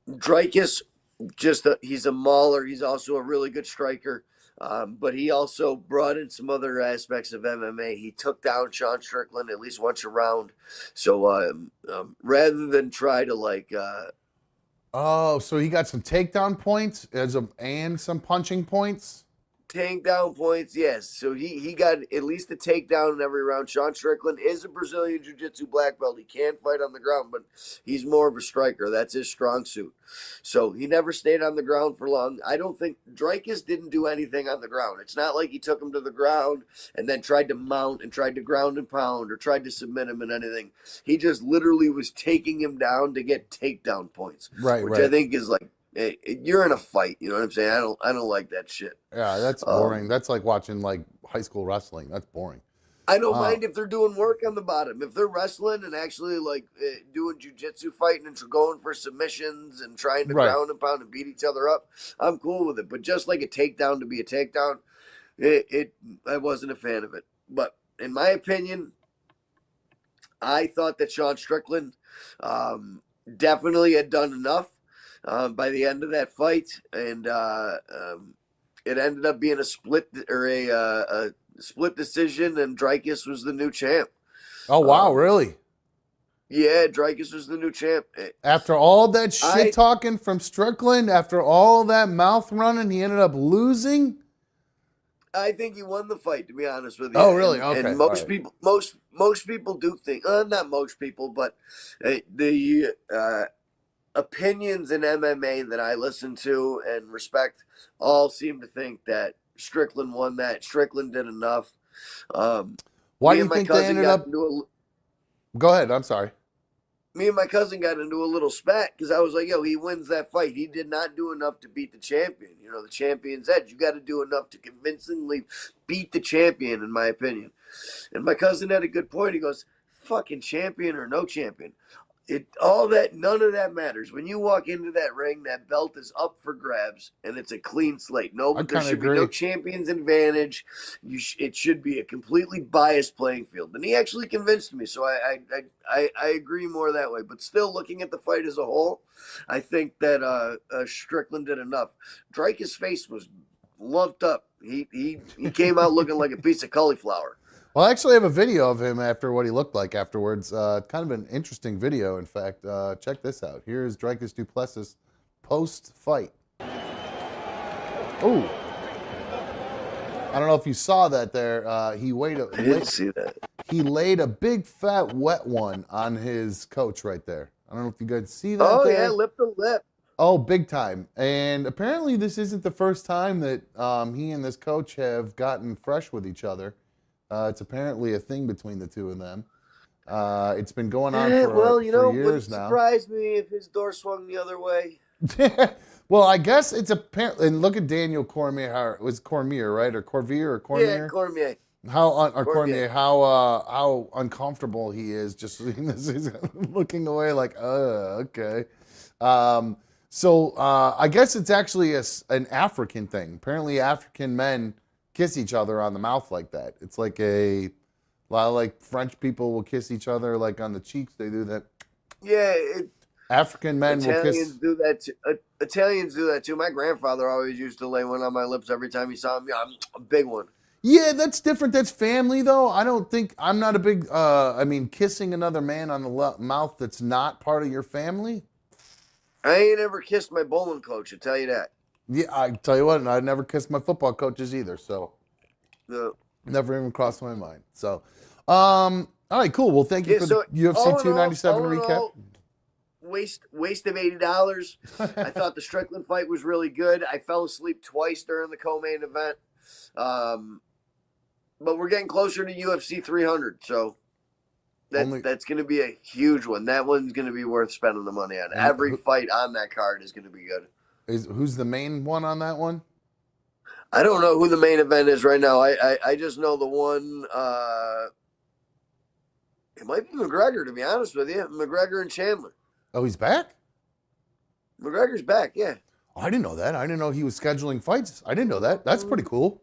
Dreykus, he's a mauler. He's also a really good striker. But he also brought in some other aspects of MMA. He took down Sean Strickland at least once a round. So rather than try to so he got some takedown points and some punching points? Takedown points, yes. So he got at least a takedown in every round. Sean Strickland is a Brazilian Jiu-Jitsu black belt. He can fight on the ground, but he's more of a striker. That's his strong suit. So he never stayed on the ground for long. I don't think Dreykus didn't do anything on the ground. It's not like he took him to the ground and then tried to mount and tried to ground and pound or tried to submit him in anything. He just literally was taking him down to get takedown points, which I think is like, hey, you're in a fight. You know what I'm saying? I don't like that shit. Yeah, that's boring. That's like watching like high school wrestling. That's boring. I don't mind if they're doing work on the bottom. If they're wrestling and actually like doing jujitsu fighting and going for submissions and trying to ground and pound and beat each other up, I'm cool with it. But just like a takedown to be a takedown, I wasn't a fan of it. But in my opinion, I thought that Sean Strickland definitely had done enough by the end of that fight, and it ended up being a split or a split decision, and Dreykus was the new champ. Oh wow, really? Yeah, Dreykus was the new champ. After all that shit talking from Strickland, after all that mouth running, he ended up losing. I think he won the fight, to be honest with you. Oh, really? Okay. And most people, most people do think, not most people, but the opinions in MMA that I listen to and respect all seem to think that Strickland won that. Strickland did enough. Why do you think they ended up? Go ahead. I'm sorry. Me and my cousin got into a little spat because I was like, yo, he wins that fight. He did not do enough to beat the champion. You know, the champion's edge. You got to do enough to convincingly beat the champion, in my opinion. And my cousin had a good point. He goes, fucking champion or no champion. None of that matters. When you walk into that ring, that belt is up for grabs, and it's a clean slate. There should be no champion's advantage. It should be a completely biased playing field. And he actually convinced me, so I agree more that way. But still, looking at the fight as a whole, I think that Strickland did enough. Dreykus' face was lumped up. He came out looking like a piece of cauliflower. Well, I actually have a video of him after what he looked like afterwards. Kind of an interesting video, in fact. Check this out. Here's Dreykus du Plessis post-fight. Oh. I don't know if you saw that there. I didn't see that. He laid a big, fat, wet one on his coach right there. I don't know if you guys see that Oh, there. yeah, lip to lip. Oh, big time. And apparently this isn't the first time that he and this coach have gotten fresh with each other. It's apparently a thing between the two of them. It's been going on for years now. Surprise me if his door swung the other way. Well, I guess it's apparently. And look at Daniel Cormier. It was Cormier, right, or Cormier, or Cormier? Yeah, Cormier. Cormier. How uncomfortable he is just seeing this. He's looking away like, okay. So I guess it's actually an African thing. Apparently, African men kiss each other on the mouth like that. It's like a lot of like French people will kiss each other like on the cheeks. They do that. Yeah. African men will kiss. Do that too. Italians do that too. My grandfather always used to lay one on my lips every time he saw me. I'm a big one. Yeah, that's different. That's family though. I'm not a big, kissing another man on the mouth that's not part of your family. I ain't ever kissed my bowling coach, I tell you that. Yeah, I tell you what, I never kissed my football coaches either, so never even crossed my mind. So, all right, cool. Well, thank you for the UFC 297 recap. Waste of $80. I thought the Strickland fight was really good. I fell asleep twice during the co-main event, but we're getting closer to UFC 300, so that's going to be a huge one. That one's going to be worth spending the money on. Every fight on that card is going to be good. Who's the main one on that one? I don't know who the main event is right now. I just know the one. It might be McGregor, to be honest with you. McGregor and Chandler. Oh, he's back? McGregor's back, yeah. Oh, I didn't know that. I didn't know he was scheduling fights. I didn't know that. That's pretty cool.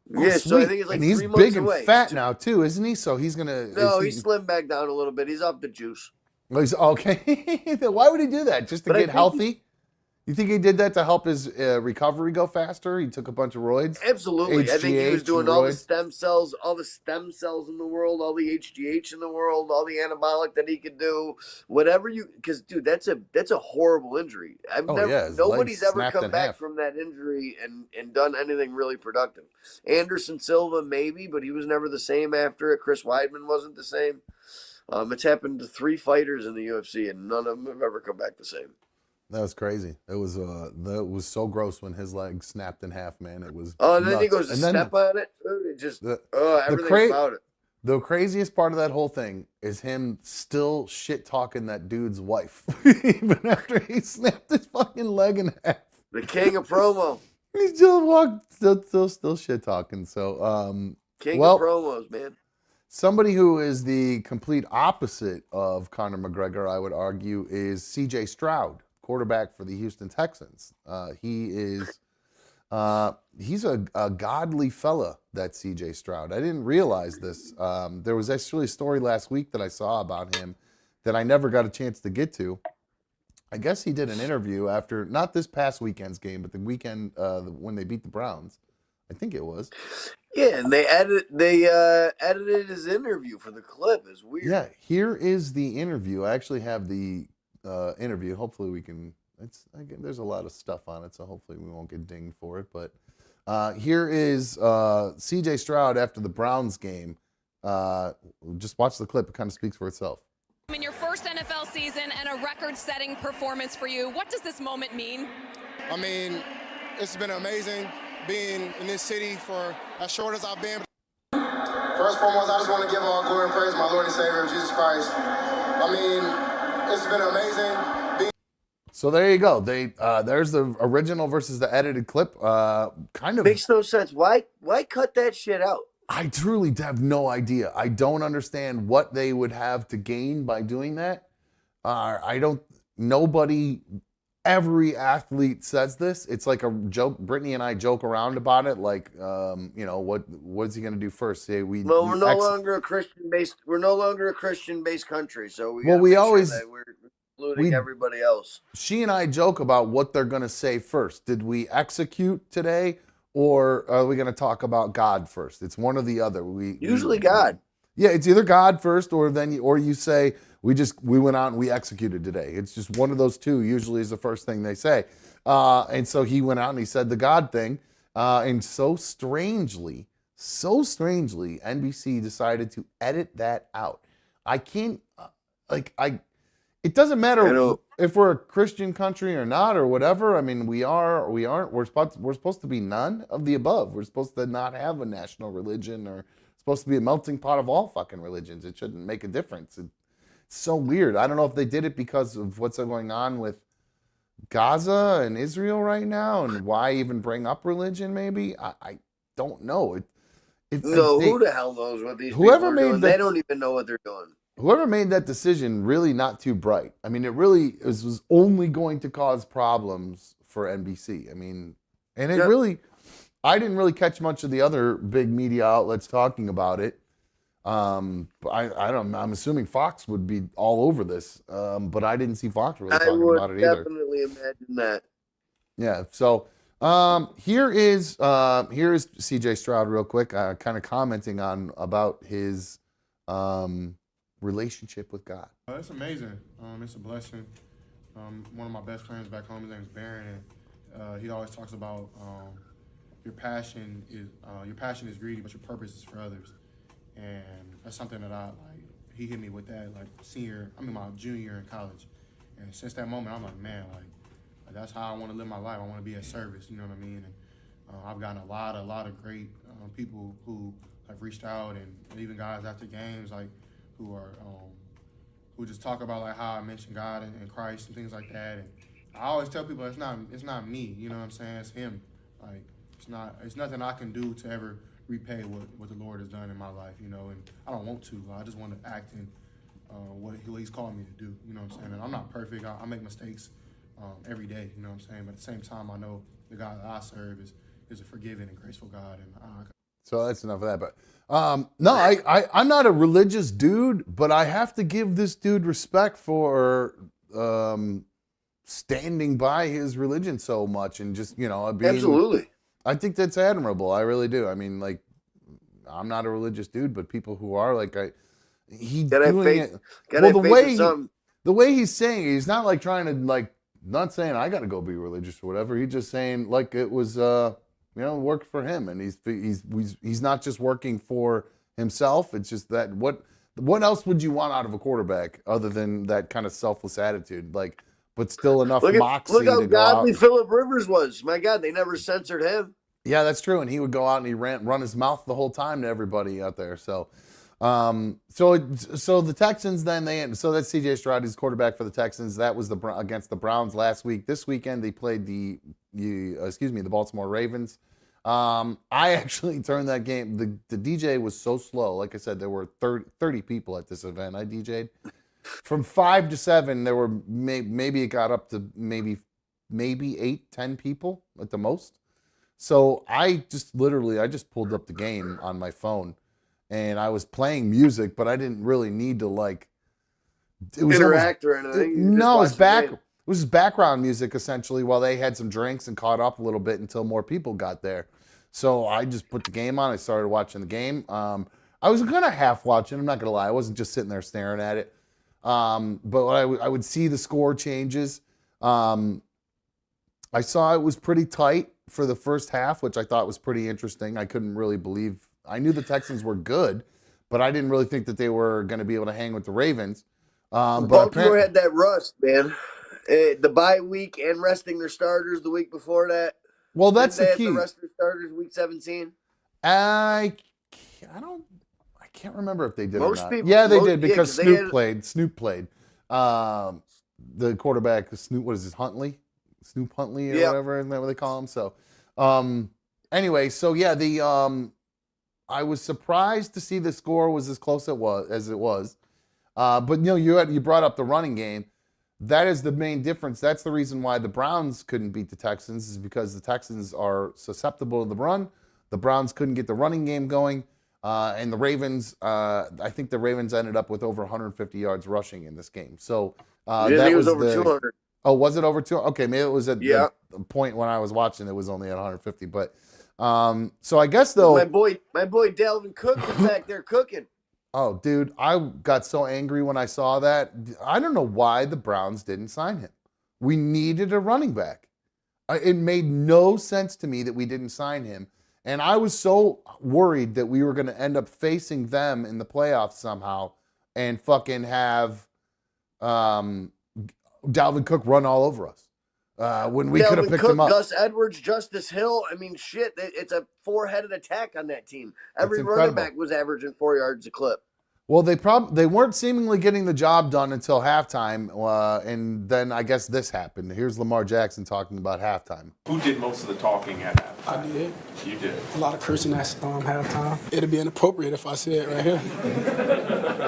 Yeah, so I think it's like 3 months away. And he's big and fat now, too, isn't he? So he's going to... No, he's slimmed back down a little bit. He's off the juice. Oh, he's okay. Why would he do that? Just to get healthy? You think he did that to help his recovery go faster? He took a bunch of roids? Absolutely. I think he was HGH doing and all the roids? stem cells in the world, all the HGH in the world, all the anabolic that he could do, whatever you. Because dude, that's a horrible injury. Oh, yeah, his Nobody's legs ever snapped come in back half. from that injury and done anything really productive. Anderson Silva maybe, but he was never the same after it. Chris Weidman wasn't the same. It's happened to 3 fighters in the UFC, and none of them have ever come back the same. That was crazy. It was so gross when his leg snapped in half, man. It was Oh, and then he nuts. goes to And then step on it. Dude, it just the everything about it. The craziest part of that whole thing is him still shit talking that dude's wife, even after he snapped his fucking leg in half. The king of promo. He still shit talking. So King of promos, man. Somebody who is the complete opposite of Conor McGregor, I would argue, is CJ Stroud, quarterback for the Houston Texans. He's a godly fella, that CJ Stroud. I didn't realize this. There was actually a story last week that I saw about him that I never got a chance to get to. I guess he did an interview after, not this past weekend's game, but the weekend when they beat the Browns. I think it was. Yeah, and they edited his interview for the clip. It's weird. Yeah, here is the interview. I actually have the interview. Hopefully we can. There's a lot of stuff on it, so hopefully we won't get dinged for it. But here is CJ Stroud after the Browns game. Just watch the clip. It kind of speaks for itself. In your first NFL season and a record-setting performance for you, what does this moment mean? I mean, it's been amazing being in this city for as short as I've been. First and foremost, I just want to give all glory and praise to my Lord and Savior, Jesus Christ. I mean, it's been amazing. So there you go. There's the original versus the edited clip. Kind of makes no sense. Why cut that shit out? I truly have no idea. I don't understand what they would have to gain by doing that. Every athlete says this. It's like a joke. Brittany and I joke around about it. Like, what's he going to do first? Say we're no longer a Christian based. We're no longer a Christian based country. So we always we're including everybody else. She and I joke about what they're going to say first. Did we execute today, or are we going to talk about God first? It's one or the other. Usually God. Yeah, it's either God first, or you say we went out and we executed today. It's just one of those two. Usually is the first thing they say. And so he went out and he said the God thing. And so strangely, NBC decided to edit that out. I can't it doesn't matter if we're a Christian country or not or whatever. I mean, we are or we aren't. We're supposed to be none of the above. We're supposed to not have a national religion, or supposed to be a melting pot of all fucking religions. It shouldn't make a difference. It's so weird. I don't know if they did it because of what's going on with Gaza and Israel right now, and why even bring up religion. Maybe I don't know. Who the hell knows what these people are doing? They don't even know what they're doing. Whoever made that decision, really not too bright. I mean, it really was only going to cause problems for NBC. I mean, and it really, I didn't really catch much of the other big media outlets talking about it. But I don't. I'm assuming Fox would be all over this, but I didn't see Fox really talking about it either. I would definitely imagine that. Yeah. So here is CJ Stroud real quick, kind of commenting about his relationship with God. It's amazing. It's a blessing. One of my best friends back home, his name is Barron, and he always talks about your passion is greedy, but your purpose is for others. And that's something that he hit me with that my junior year in college. And since that moment, I'm like, man, that's how I want to live my life. I want to be at service, you know what I mean? And I've gotten a lot of great people who have reached out, and even guys after games, who just talk about how I mentioned God and Christ and things like that. And I always tell people it's not me, you know what I'm saying? It's him. It's nothing I can do to ever repay what the Lord has done in my life, you know, and I don't want to. I just want to act in what he's called me to do, you know what I'm saying? And I'm not perfect. I make mistakes every day, you know what I'm saying? But at the same time, I know the God that I serve is a forgiving and graceful God. And so that's enough of that. But no, I'm not a religious dude, but I have to give this dude respect for standing by his religion so much and just, you know, being. Absolutely. I think that's admirable. I really do. I mean, like, I'm not a religious dude, but people who are, like, he's doing it. Well, the way he's saying it, he's not like trying to, like, not saying I got to go be religious or whatever. He's just saying like it was, you know, worked for him, and he's not just working for himself. It's just that what else would you want out of a quarterback other than that kind of selfless attitude, like, but still enough moxie look how to go godly out. Phillip Rivers was. My God, they never censored him. Yeah, that's true, and he would go out and he run his mouth the whole time to everybody out there. So. So the Texans so that's CJ Stroud, he's quarterback for the Texans. That was against the Browns last week. This weekend they played the Baltimore Ravens. I actually turned that game. The DJ was so slow. Like I said, there were 30 people at this event. I DJ'd from 5 to 7. There were maybe it got up to maybe 8, 10 people at the most. So I just pulled up the game on my phone. And I was playing music, but I didn't really need to, like, interact or anything. No, it was background music essentially while they had some drinks and caught up a little bit until more people got there. So I just put the game on. I started watching the game. I was gonna half watch it. I'm not gonna lie. I wasn't just sitting there staring at it. But I would see the score changes. I saw it was pretty tight for the first half, which I thought was pretty interesting. I couldn't really believe. I knew the Texans were good, but I didn't really think that they were going to be able to hang with the Ravens. Baltimore had that rust, man. The bye week and resting their starters the week before that. Well, that's the key. The rest of their starters week 17. I can't remember if they did Most or not. people, yeah, they did because Snoop played. Snoop played. The quarterback, Snoop, what is this, Huntley? Snoop Huntley or whatever, isn't that what they call him? So, anyway, so yeah, I was surprised to see the score was as close as it was. But you know, you brought up the running game. That is the main difference. That's the reason why the Browns couldn't beat the Texans, is because the Texans are susceptible to the run. The Browns couldn't get the running game going. And the Ravens, I think the Ravens ended up with over 150 yards rushing in this game. So that was over 200. Oh, was it over 200? Okay, maybe it was at the point when I was watching it was only at 150. But so I guess though, my boy Dalvin Cook was back there cooking. Oh, dude, I got so angry when I saw that. I don't know why the Browns didn't sign him. We needed a running back. It made no sense to me that we didn't sign him. And I was so worried that we were going to end up facing them in the playoffs somehow and fucking have Dalvin Cook run all over us. When we could have picked him up. Gus Edwards, Justice Hill. I mean, shit, it's a four-headed attack on that team. Every running back was averaging 4 yards a clip. Well, they weren't seemingly getting the job done until halftime, and then I guess this happened. Here's Lamar Jackson talking about halftime. Who did most of the talking at halftime? I did. You did. A lot of cursing at halftime. It'd be inappropriate if I said it right here.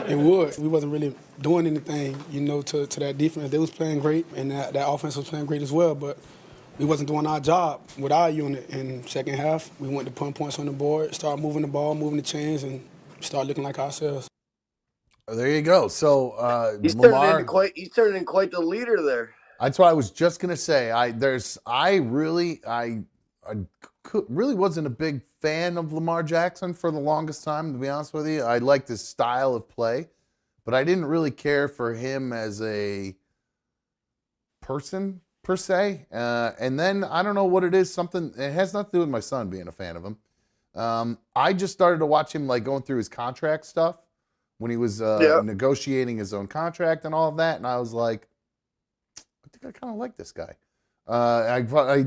It would. We wasn't really doing anything, to that defense. They was playing great, and that offense was playing great as well, but we wasn't doing our job with our unit. In second half, we went to put points on the board, start moving the ball, moving the chains, and start looking like ourselves. There you go. So he's Lamar, turning in quite the leader there. That's what I was just gonna say. I really wasn't a big fan of Lamar Jackson for the longest time, to be honest with you. I liked his style of play, but I didn't really care for him as a person per se. And then I don't know what it is. It has nothing to do with my son being a fan of him. I just started to watch him like going through his contract stuff when he was negotiating his own contract and all of that, and I was like, I think I kind of like this guy.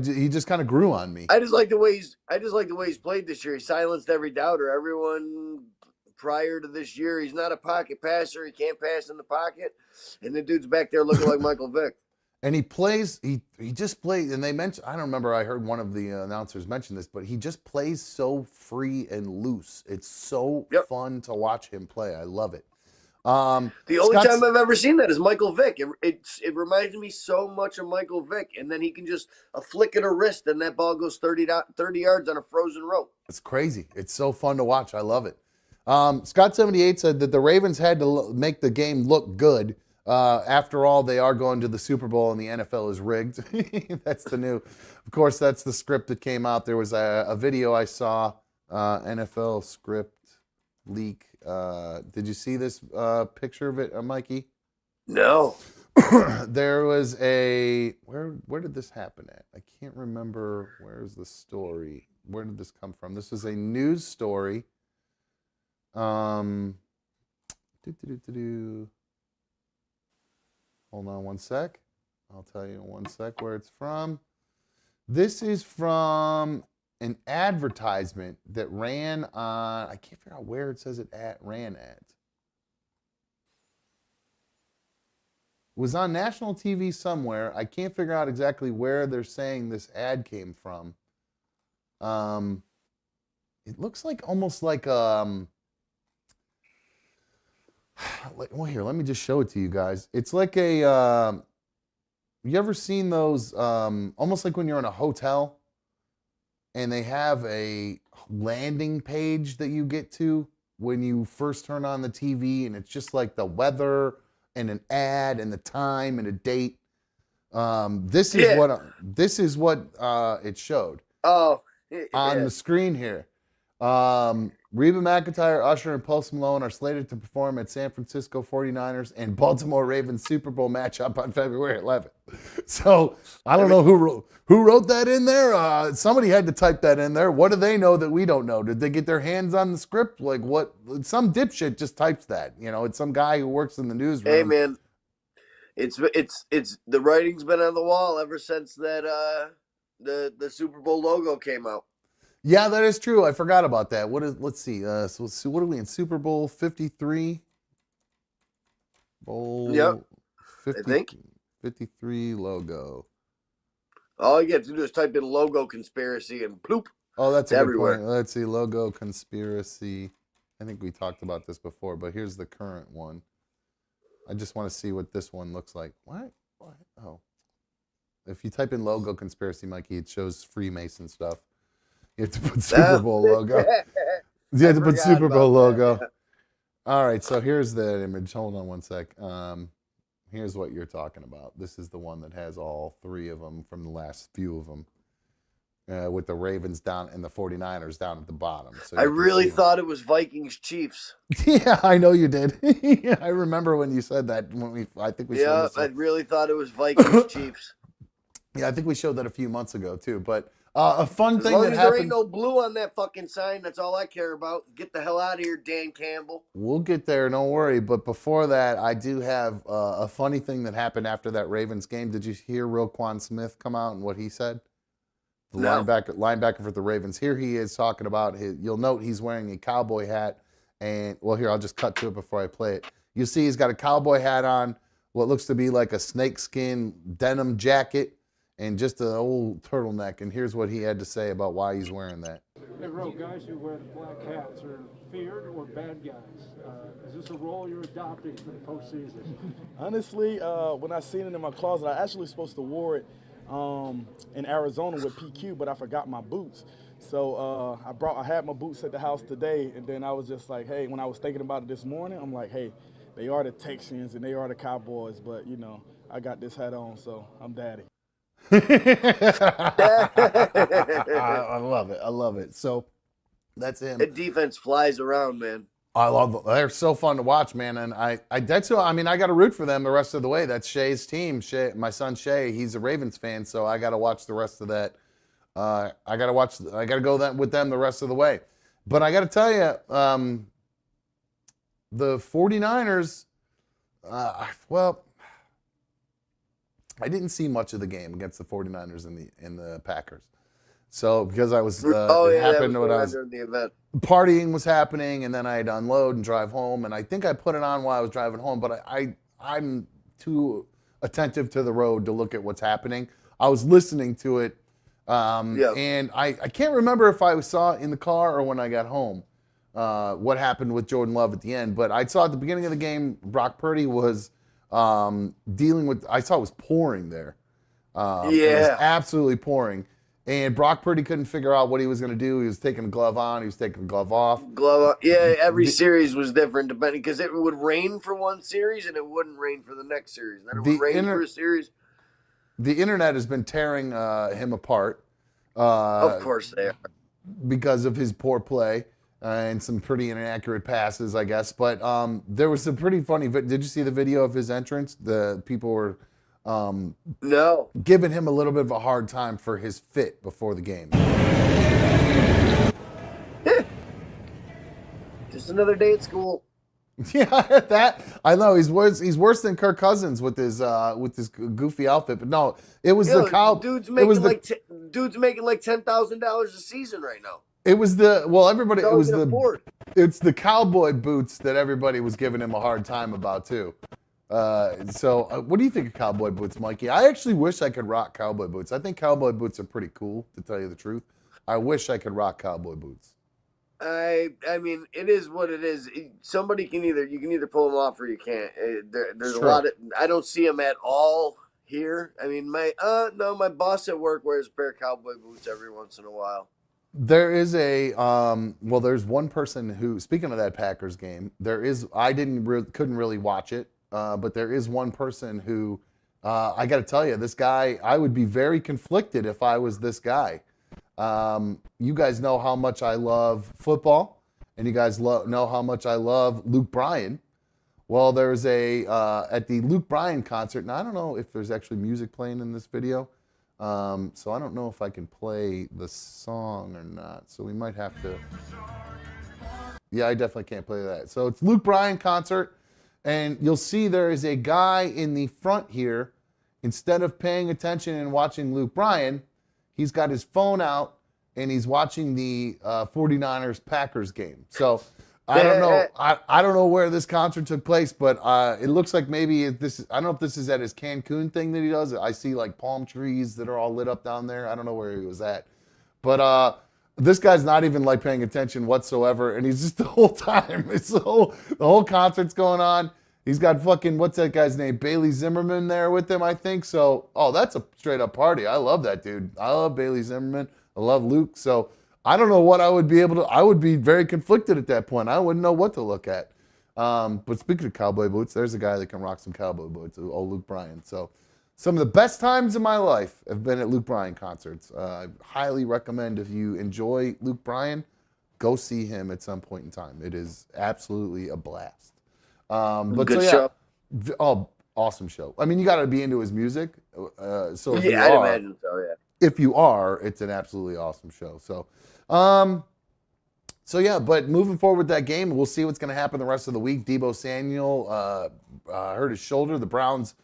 He just kind of grew on me. I just like the way he's played this year. He silenced every doubter. Everyone prior to this year, he's not a pocket passer. He can't pass in the pocket, and the dude's back there looking like Michael Vick. And he plays. He just plays. And they mentioned. I don't remember. I heard one of the announcers mention this, but he just plays so free and loose. It's so fun to watch him play. I love it. The only time I've ever seen that is Michael Vick. It reminds me so much of Michael Vick, and then he can just a flick of a wrist, and that ball goes 30 yards on a frozen rope. It's crazy. It's so fun to watch. I love it. Scott78 said that the Ravens had to make the game look good. After all, they are going to the Super Bowl and the NFL is rigged. That's the new. Of course, that's the script that came out. There was a video I saw, NFL script leak. Did you see this picture of it, Mikey? No. There was a where did this happen at? I can't remember. Where's the story? Where did this come from? This is a news story. Hold on one sec. I'll tell you in one sec where it's from. This is from an advertisement that ran on, I can't figure out where it says it ran at. It was on national TV somewhere. I can't figure out exactly where they're saying this ad came from. It looks like almost like well, here, let me just show it to you guys. It's like a you ever seen those almost like when you're in a hotel and they have a landing page that you get to when you first turn on the TV, and it's just like the weather and an ad and the time and a date. This is what it showed. Oh, on the screen here. Reba McEntire, Usher, and Post Malone are slated to perform at San Francisco 49ers and Baltimore Ravens Super Bowl matchup on February 11th. So I don't know who wrote that in there. Somebody had to type that in there. What do they know that we don't know? Did they get their hands on the script? Like what? Some dipshit just types that. You know, it's some guy who works in the newsroom. Hey man, it's the writing's been on the wall ever since that the Super Bowl logo came out. Yeah, that is true. I forgot about that. Let's see. So what are we in? Super Bowl 53? Yep. 50, I think 53 logo. All you have to do is type in logo conspiracy and ploop. Oh, that's everywhere. Good point. Let's see. Logo conspiracy. I think we talked about this before, but here's the current one. I just want to see what this one looks like. What? Oh. If you type in logo conspiracy, Mikey, it shows Freemason stuff. You have to put Super Bowl logo. You have to put Super Bowl logo. All right, so here's the image. Hold on one sec. Here's what you're talking about. This is the one that has all three of them from the last few of them, with the Ravens down and the 49ers down at the bottom. So I really thought it was Vikings Chiefs. Yeah, I know you did. I remember when you said that. I think we showed Yeah, this. I really thought it was Vikings Chiefs. Yeah, I think we showed that a few months ago too. But a fun thing as long that as happened. there ain't no blue on that fucking sign, that's all I care about. Get the hell out of here, Dan Campbell. We'll get there, don't worry. But before that, I do have a funny thing that happened after that Ravens game. Did you hear Roquan Smith come out and what he said? The linebacker for the Ravens. Here he is talking about his. You'll note he's wearing a cowboy hat, and well, here I'll just cut to it before I play it. You see, he's got a cowboy hat on, what looks to be like a snakeskin denim jacket, and just an old turtleneck. And here's what he had to say about why he's wearing that. Hey, Ro, guys who wear the black hats are feared or bad guys? Is this a role you're adopting for the postseason? Honestly, when I seen it in my closet, I actually supposed to wear it in Arizona with PQ, but I forgot my boots. So I had my boots at the house today, and then I was just like, hey, when I was thinking about it this morning, I'm like, hey, they are the Texans and they are the Cowboys, but you know, I got this hat on, so I'm daddy. I love it. I love it. So that's him. That defense flies around, man. I love them. They're so fun to watch, man. And I got to root for them the rest of the way. That's Shay's team. My son Shay, he's a Ravens fan, so I got to watch the rest of that. I got to go with them the rest of the way. But I got to tell you, the 49ers, well, I didn't see much of the game against the 49ers and the Packers. So because I was happened when I was during the event. Partying was happening, and then I had to unload and drive home, and I think I put it on while I was driving home, but I'm too attentive to the road to look at what's happening. I was listening to it, and I can't remember if I saw it in the car or when I got home what happened with Jordan Love at the end, but I saw at the beginning of the game, Brock Purdy was dealing with, I saw it was pouring there. It was absolutely pouring. And Brock Purdy couldn't figure out what he was going to do. He was taking the glove on. He was taking the glove off. Yeah, every series was different depending because it would rain for one series and it wouldn't rain for the next series. Then it would rain for a series. The internet has been tearing him apart. Of course they are. Because of his poor play and some pretty inaccurate passes, I guess. But there was some pretty funny. Did you see the video of his entrance? The people were no giving him a little bit of a hard time for his fit before the game. Just another day at school. Yeah, that I know he's worse than Kirk Cousins with his goofy outfit. But no, it was the cow. Dude's making dude's making like $10,000 a season right now. It was everybody. It was it's the cowboy boots that everybody was giving him a hard time about too. So what do you think of cowboy boots, Mikey? I actually wish I could rock cowboy boots. I think cowboy boots are pretty cool, to tell you the truth. I wish I could rock cowboy boots. I mean, it is what it is. Somebody can either pull them off or you can't. There's a lot of. I don't see them at all here. I mean, my boss at work wears a pair of cowboy boots every once in a while. There is there's one person who, speaking of that Packers game, couldn't really watch it, but there is one person who, I got to tell you, this guy, I would be very conflicted if I was this guy. You guys know how much I love football, and you guys know how much I love Luke Bryan. Well, there's at the Luke Bryan concert, and I don't know if there's actually music playing in this video, so I don't know if I can play the song or not, so we might have to. Yeah, I definitely can't play that. So it's Luke Bryan concert, and you'll see there is a guy in the front here. Instead of paying attention and watching Luke Bryan, he's got his phone out and he's watching the 49ers Packers game. So I don't know. I don't know where this concert took place, but it looks like maybe this. I don't know if this is at his Cancun thing that he does. I see like palm trees that are all lit up down there. I don't know where he was at, but this guy's not even like paying attention whatsoever, and he's just the whole time. It's the whole concert's going on. He's got fucking, what's that guy's name? Bailey Zimmerman there with him, I think. So, that's a straight up party. I love that dude. I love Bailey Zimmerman. I love Luke. So I don't know what I would be able to. I would be very conflicted at that point. I wouldn't know what to look at. But speaking of cowboy boots, there's a guy that can rock some cowboy boots. Old Luke Bryan. So some of the best times in my life have been at Luke Bryan concerts. I highly recommend, if you enjoy Luke Bryan, go see him at some point in time. It is absolutely a blast. Good show. Oh, awesome show. I mean, you got to be into his music. So if I'd imagine so. Yeah. If you are, it's an absolutely awesome show. So, but moving forward with that game, we'll see what's going to happen the rest of the week. Deebo Samuel hurt his shoulder. The Browns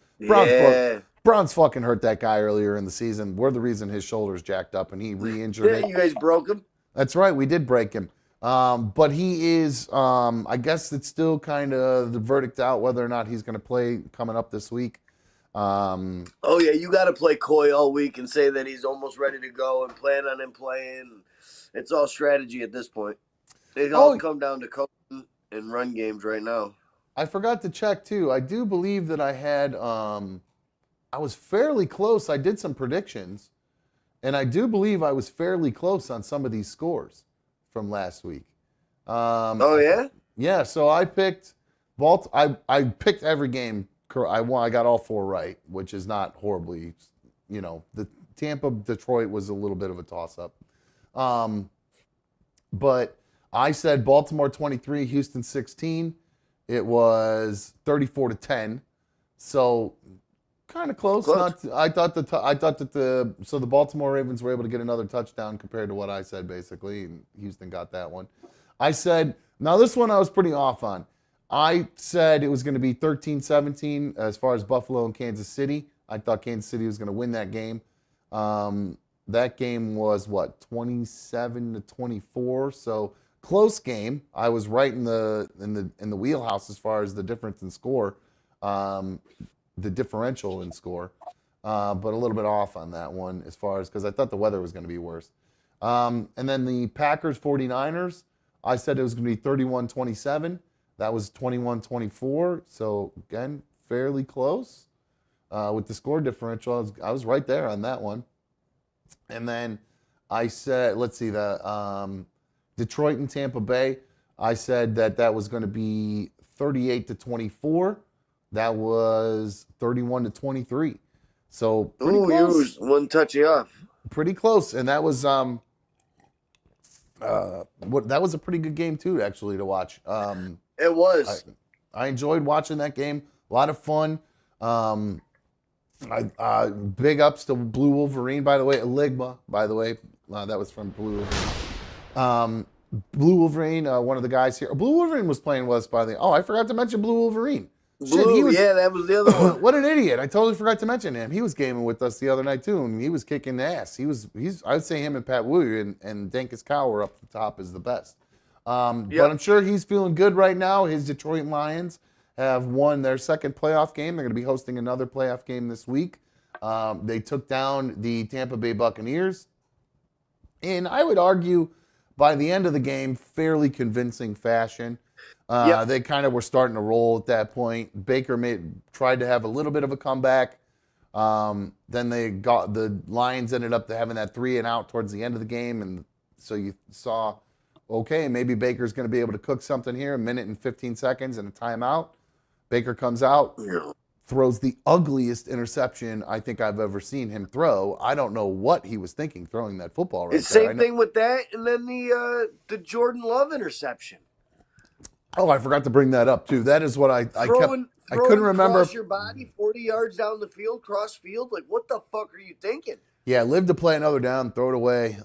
fucking hurt that guy earlier in the season. We're the reason his shoulder's jacked up, and he re-injured it. You guys broke him? That's right. We did break him. But he is, I guess it's still kind of the verdict out whether or not he's going to play coming up this week. Oh, yeah, you got to play coy all week and say that he's almost ready to go and plan on him playing. It's all strategy at this point. It all come down to coaching and run games right now. I forgot to check, too. I do believe that I had, I was fairly close. I did some predictions, and I do believe I was fairly close on some of these scores from last week. Oh, yeah? Yeah, so I picked I picked every game. I got all four right, which is not horribly, the Tampa-Detroit was a little bit of a toss-up. But I said Baltimore 23, Houston 16. It was 34-10. So kind of close. I thought that the Baltimore Ravens were able to get another touchdown compared to what I said, basically, and Houston got that one. I said, now this one I was pretty off on. I said it was going to be 13-17 as far as Buffalo and Kansas City. I thought Kansas City was going to win that game. That game was 27-24. So close game. I was right in the wheelhouse as far as the difference in score, the differential in score, but a little bit off on that one as far as because I thought the weather was going to be worse. And then the Packers 49ers, I said it was going to be 31-27. That was 21-24. So again, fairly close with the score differential. I was right there on that one. And then I said, let's see, the Detroit and Tampa Bay. I said that was going to be 38-24. That was 31-23. So pretty close. You was one touchy off. Pretty close, and that was that was a pretty good game too, actually, to watch. It was. I enjoyed watching that game. A lot of fun. Big ups to Blue Wolverine, by the way. Ligma, by the way. That was from Blue Wolverine. Blue Wolverine, one of the guys here. Blue Wolverine was playing with us, by the way. Oh, I forgot to mention Blue Wolverine. Yeah, that was the other one. What an idiot! I totally forgot to mention him. He was gaming with us the other night too, and he was kicking ass. I would say him and Pat Wu and Dankus Cow were up the top as the best. But I'm sure he's feeling good right now. His Detroit Lions have won their second playoff game. They're going to be hosting another playoff game this week. They took down the Tampa Bay Buccaneers, and I would argue by the end of the game, fairly convincing fashion. They kind of were starting to roll at that point. Baker tried to have a little bit of a comeback. Then the Lions ended up having that 3-and-out towards the end of the game, and so you saw, okay, maybe Baker's going to be able to cook something here. A minute and 15 seconds and a timeout. Baker comes out, throws the ugliest interception I think I've ever seen him throw. I don't know what he was thinking throwing that football right there. It's the same thing with that, and then the Jordan Love interception. Oh, I forgot to bring that up too. That is what I couldn't remember. Across your body, 40 yards down the field, cross field. Like, what the fuck are you thinking? Yeah, live to play another down, throw it away.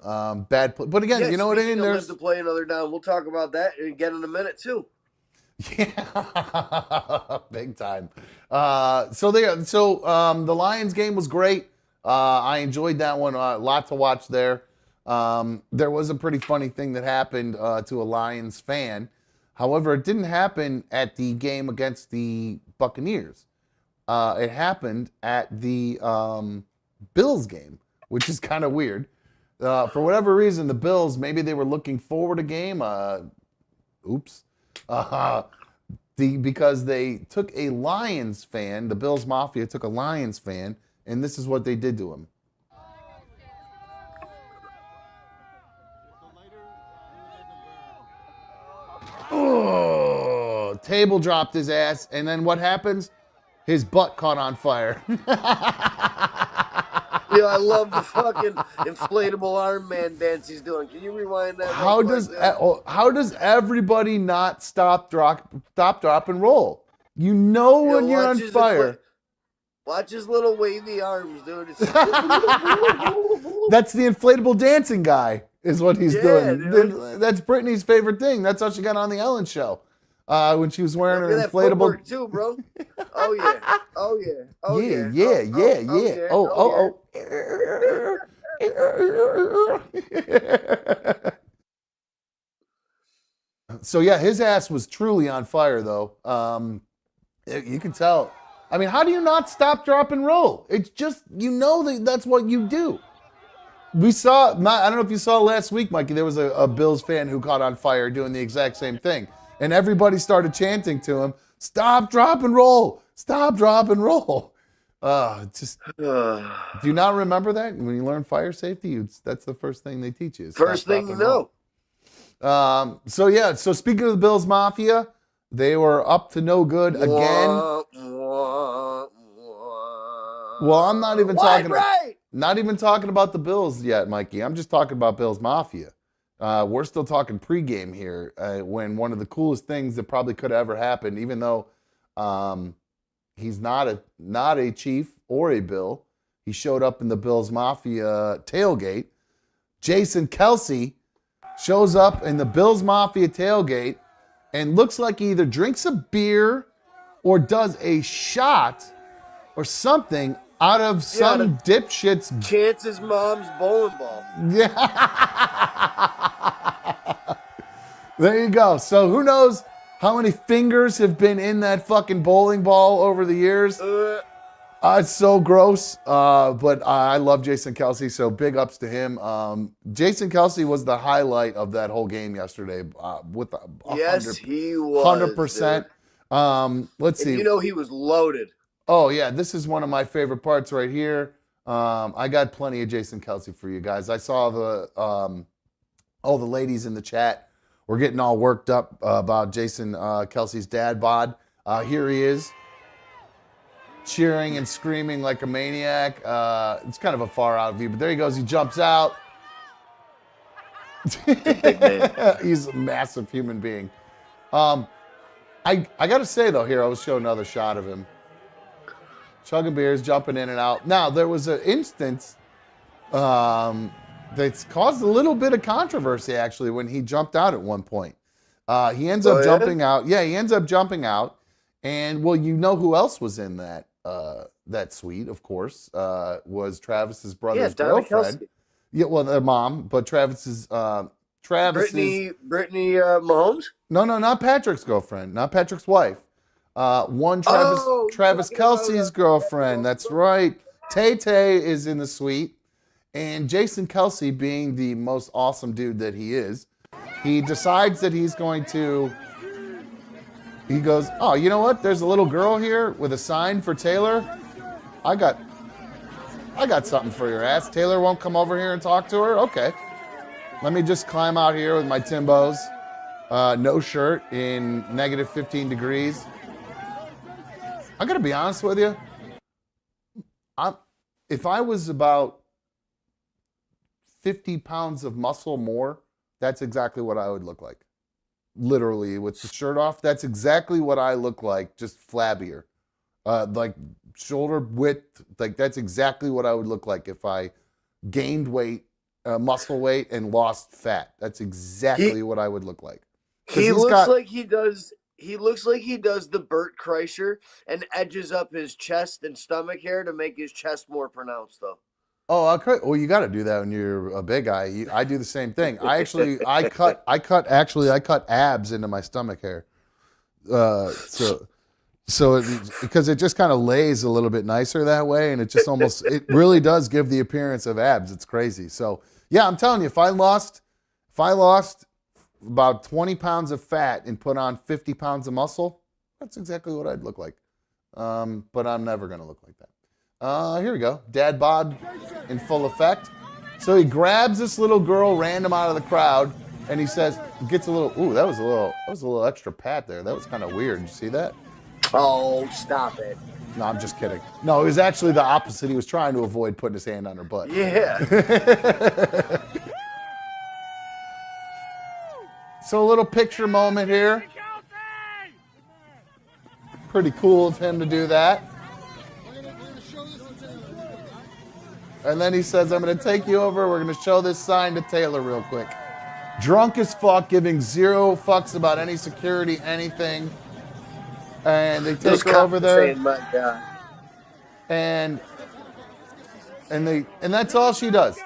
Bad play. But again, you know what I mean? Live to play another down. We'll talk about that again in a minute too. Yeah, big time. The Lions game was great. I enjoyed that one. A lot to watch there. There was a pretty funny thing that happened to a Lions fan. However, it didn't happen at the game against the Buccaneers. It happened at the Bills game, which is kind of weird. For whatever reason, the Bills, maybe they were looking forward a game. Because they took a Lions fan, the Bills Mafia took a Lions fan, and this is what they did to him. Oh, table dropped his ass, and then what happens? His butt caught on fire. Yeah, I love the fucking inflatable arm man dance he's doing. Can you rewind that? How does everybody not stop, drop, and roll? You know when you're on fire. Watch his little wavy arms, dude. That's the inflatable dancing guy, is what he's doing. Dude. That's Brittany's favorite thing. That's how she got on the Ellen show. When she was wearing her inflatable. That too, bro. Oh yeah. Oh yeah. Oh yeah. Yeah. Oh. So yeah, his ass was truly on fire, though. You can tell. I mean, how do you not stop, drop, and roll? It's just, that's what you do. We saw. I don't know if you saw last week, Mikey. There was a Bills fan who caught on fire doing the exact same thing. And everybody started chanting to him, "Stop, drop, and roll! Stop, drop, and roll!" Do you not remember that when you learn fire safety? That's the first thing they teach you. First thing you know. So speaking of the Bills Mafia, they were up to no good again. Well, I'm not even talking about the Bills yet, Mikey. I'm just talking about Bills Mafia. We're still talking pregame here, when one of the coolest things that probably could have ever happened, even though he's not a Chief or a Bill, he showed up in the Bills Mafia tailgate. Jason Kelce shows up in the Bills Mafia tailgate and looks like he either drinks a beer or does a shot or something out of some dipshit's Chance's mom's bowling ball. Yeah. There you go. So who knows how many fingers have been in that fucking bowling ball over the years? It's so gross. But I love Jason Kelce, so big ups to him. Jason Kelce was the highlight of that whole game yesterday. With yes, he was 100%. Let's see. You know he was loaded. Oh, yeah, this is one of my favorite parts right here. I got plenty of Jason Kelsey for you guys. I saw all the ladies in the chat were getting all worked up about Jason Kelsey's dad bod. Here he is, cheering and screaming like a maniac. It's kind of a far out view, but there he goes. He jumps out. He's a massive human being. I got to say, though, here, I was showing another shot of him. Chugging beers, jumping in and out. Now, there was an instance that's caused a little bit of controversy, actually, when he jumped out at one point. He ends up jumping out. Yeah, he ends up jumping out. And, well, you know who else was in that suite, of course, was Travis's brother's girlfriend. Kelsey. Yeah, well, their mom, but Travis's... Brittany Mahomes? No, not Patrick's girlfriend, not Patrick's wife. Travis Kelsey's girlfriend. That's right. Tay is in the suite, and Jason Kelsey, being the most awesome dude that he is, he decides that he's going to. He goes, oh, you know what? There's a little girl here with a sign for Taylor. I got something for your ass. Taylor won't come over here and talk to her. Okay, let me just climb out here with my Timbos, no shirt in negative 15 degrees. I gotta be honest with you. If I was about 50 pounds of muscle more, that's exactly what I would look like. Literally, with the shirt off, that's exactly what I look like, just flabbier. Like shoulder width, like that's exactly what I would look like if I gained weight, muscle weight, and lost fat. That's exactly what I would look like. He looks like he does the Bert Kreischer and edges up his chest and stomach hair to make his chest more pronounced, though. Oh, okay. Well, you got to do that when you're a big guy. I do the same thing. I cut abs into my stomach hair. Because it just kind of lays a little bit nicer that way, and it really does give the appearance of abs. It's crazy. So yeah, I'm telling you, if I lost about 20 pounds of fat and put on 50 pounds of muscle, that's exactly what I'd look like. But I'm never going to look like that. Here we go. Dad bod in full effect. So he grabs this little girl random out of the crowd, and he says, gets a little, ooh, that was a little extra pat there. That was kind of weird. Did you see that? Oh, stop it. No, I'm just kidding. No, it was actually the opposite. He was trying to avoid putting his hand on her butt. Yeah. So a little picture moment here. Pretty cool of him to do that. And then he says, I'm going to take you over. We're going to show this sign to Taylor real quick. Drunk as fuck, giving zero fucks about any security, anything. And they take her over there. My God. And that's all she does.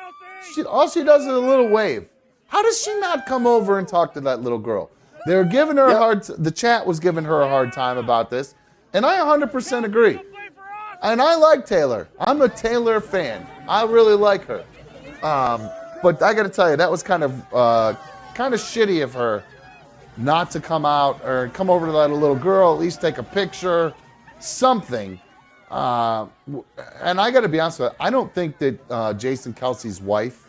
All she does is a little wave. How does she not come over and talk to that little girl? They were giving her the chat was giving her a hard time about this, and I 100% agree. And I like Taylor. I'm a Taylor fan. I really like her. But I got to tell you, that was kind of shitty of her not to come out or come over to that little girl, at least take a picture, something. And I got to be honest with you, I don't think that Jason Kelsey's wife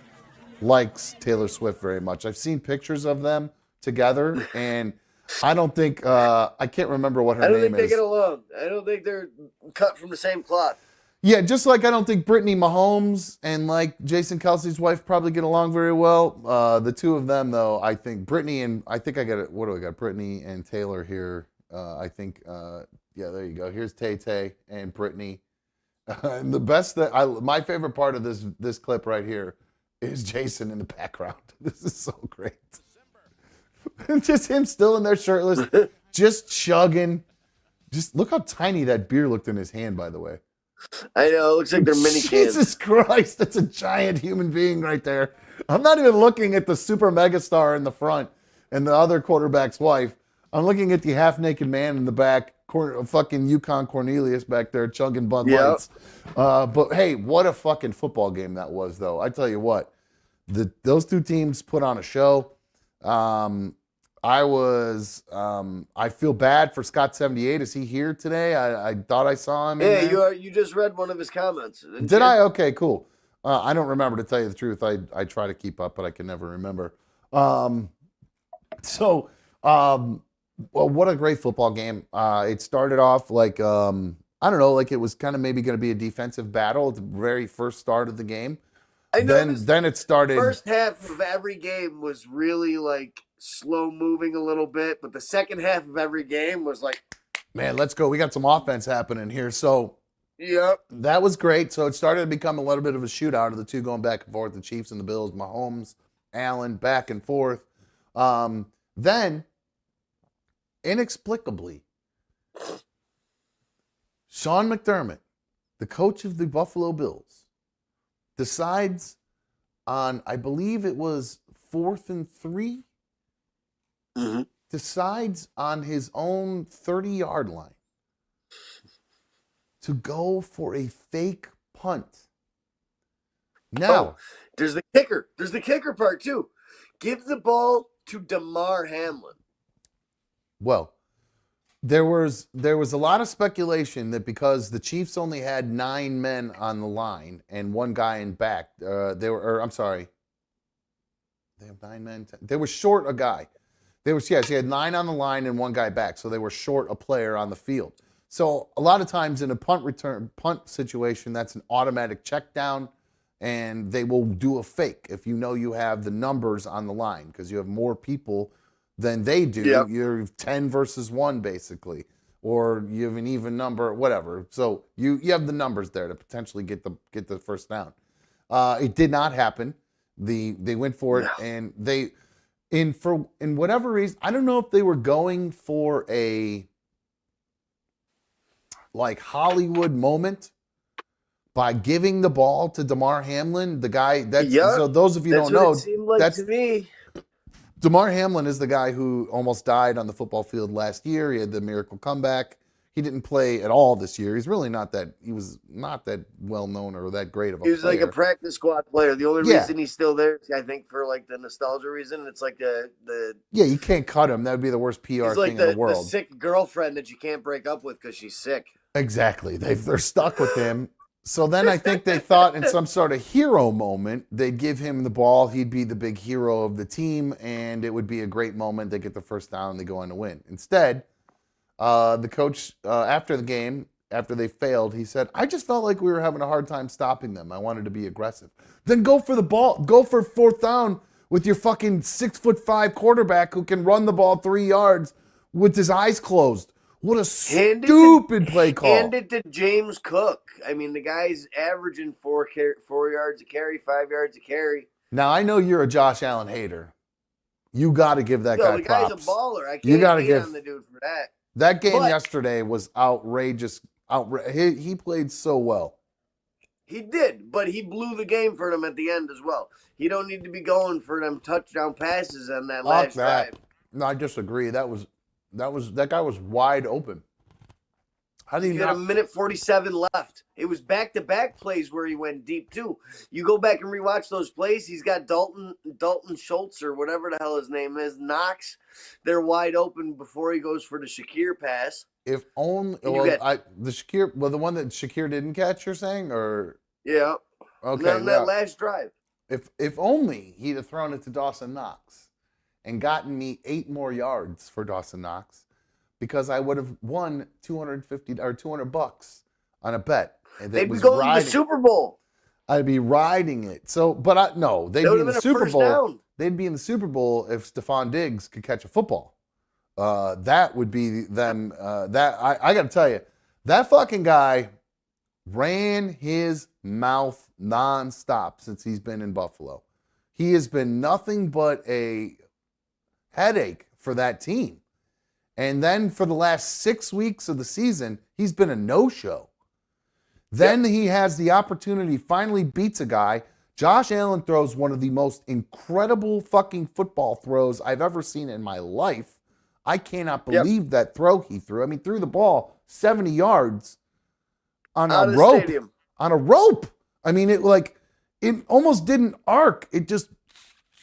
likes Taylor Swift very much. I've seen pictures of them together, and I don't think I can't remember what her name is. I don't think they get along. I don't think they're cut from the same cloth. Yeah, just like I don't think Brittany Mahomes and like Jason Kelsey's wife probably get along very well. The two of them, though, I think Brittany and I think I got it. What do I got? Brittany and Taylor here. I think. Yeah, there you go. Here's Tay and Brittany. And the best my favorite part of this clip right here is Jason in the background. This is so great. Just him still in there shirtless, just chugging. Just look how tiny that beer looked in his hand, by the way. I know, it looks like they're mini cans. Jesus Christ, that's a giant human being right there. I'm not even looking at the super mega star in the front and the other quarterback's wife. I'm looking at the half-naked man in the back, fucking Yukon Cornelius back there chugging Bud Lights. But hey, what a fucking football game that was, though. I tell you what, those two teams put on a show. I I was. I feel bad for Scott78. Is he here today? I thought I saw him. Yeah, you just read one of his comments. Did I? Okay, cool. I don't remember, to tell you the truth. I try to keep up, but I can never remember. Well, what a great football game. It started off like, I don't know, like it was kind of maybe going to be a defensive battle at the very first start of the game. Then it started. First half of every game was really like slow moving a little bit, but the second half of every game was like, man, let's go. We got some offense happening here. So yep. That was great. So it started to become a little bit of a shootout of the two going back and forth, the Chiefs and the Bills, Mahomes, Allen, back and forth. Then, inexplicably, Sean McDermott, the coach of the Buffalo Bills, decides on, I believe it was 4th and 3, decides on his own 30-yard line to go for a fake punt. Now, there's the kicker. There's the kicker part too. Give the ball to Damar Hamlin. Well, there was a lot of speculation that because the Chiefs only had 9 men on the line and one guy in back, they have 9 men. They were short a guy. He had 9 on the line and one guy back, so they were short a player on the field. So a lot of times in a punt situation, that's an automatic check down, and they will do a fake if you know you have the numbers on the line because you have more people than they do. Yep. You're 10 versus 1 basically, or you have an even number, whatever. So you have the numbers there to potentially get the first down. It did not happen. They went for it, and for whatever reason, I don't know if they were going for a like Hollywood moment by giving the ball to Damar Hamlin, the guy so those of you who don't know, it seemed like to me. Damar Hamlin is the guy who almost died on the football field last year. He had the miracle comeback. He didn't play at all this year. He was not that well known or that great of a player. He was like a practice squad player. The only reason he's still there is, I think, for like the nostalgia reason. It's like the you can't cut him. That would be the worst PR thing in the world. The sick girlfriend that you can't break up with because she's sick. Exactly. They're stuck with him. So then I think they thought in some sort of hero moment, they'd give him the ball. He'd be the big hero of the team, and it would be a great moment. They get the first down, and they go on to win. Instead, the coach, after the game, after they failed, he said, I just felt like we were having a hard time stopping them. I wanted to be aggressive. Then go for the ball. Go for 4th down with your fucking 6'5" quarterback who can run the ball 3 yards with his eyes closed. What a stupid play call. Hand it to James Cook. I mean, the guy's averaging 4 yards a carry, 5 yards a carry. Now, I know you're a Josh Allen hater. You got to give that guy props. The guy's a baller. I can't hate on the dude for that. That game yesterday was outrageous. He played so well. He did, but he blew the game for them at the end as well. He don't need to be going for them touchdown passes on that last drive. No, I disagree. That guy was wide open. He had a minute 47 left. It was back-to-back plays where he went deep too. You go back and rewatch those plays. He's got Dalton Schultz or whatever the hell his name is, Knox. They're wide open before he goes for the Shakir pass. If only the one that Shakir didn't catch. You're saying, or yeah, okay, on that last drive. If only he'd have thrown it to Dawson Knox and gotten me 8 more yards for Dawson Knox, because I would have won $250 or $200 on a bet. They'd be going to the Super Bowl. I'd be riding it. So, but no, they'd be in the Super Bowl. Down. They'd be in the Super Bowl if Stephon Diggs could catch a football. That would be them. I got to tell you, that fucking guy ran his mouth nonstop since he's been in Buffalo. He has been nothing but a headache for that team. And then for the last 6 weeks of the season, he's been a no-show. Then he has the opportunity, finally beats a guy. Josh Allen throws one of the most incredible fucking football throws I've ever seen in my life. I cannot believe that throw he threw. I mean, threw the ball 70 yards on a rope. On a rope. I mean, it almost didn't arc. It just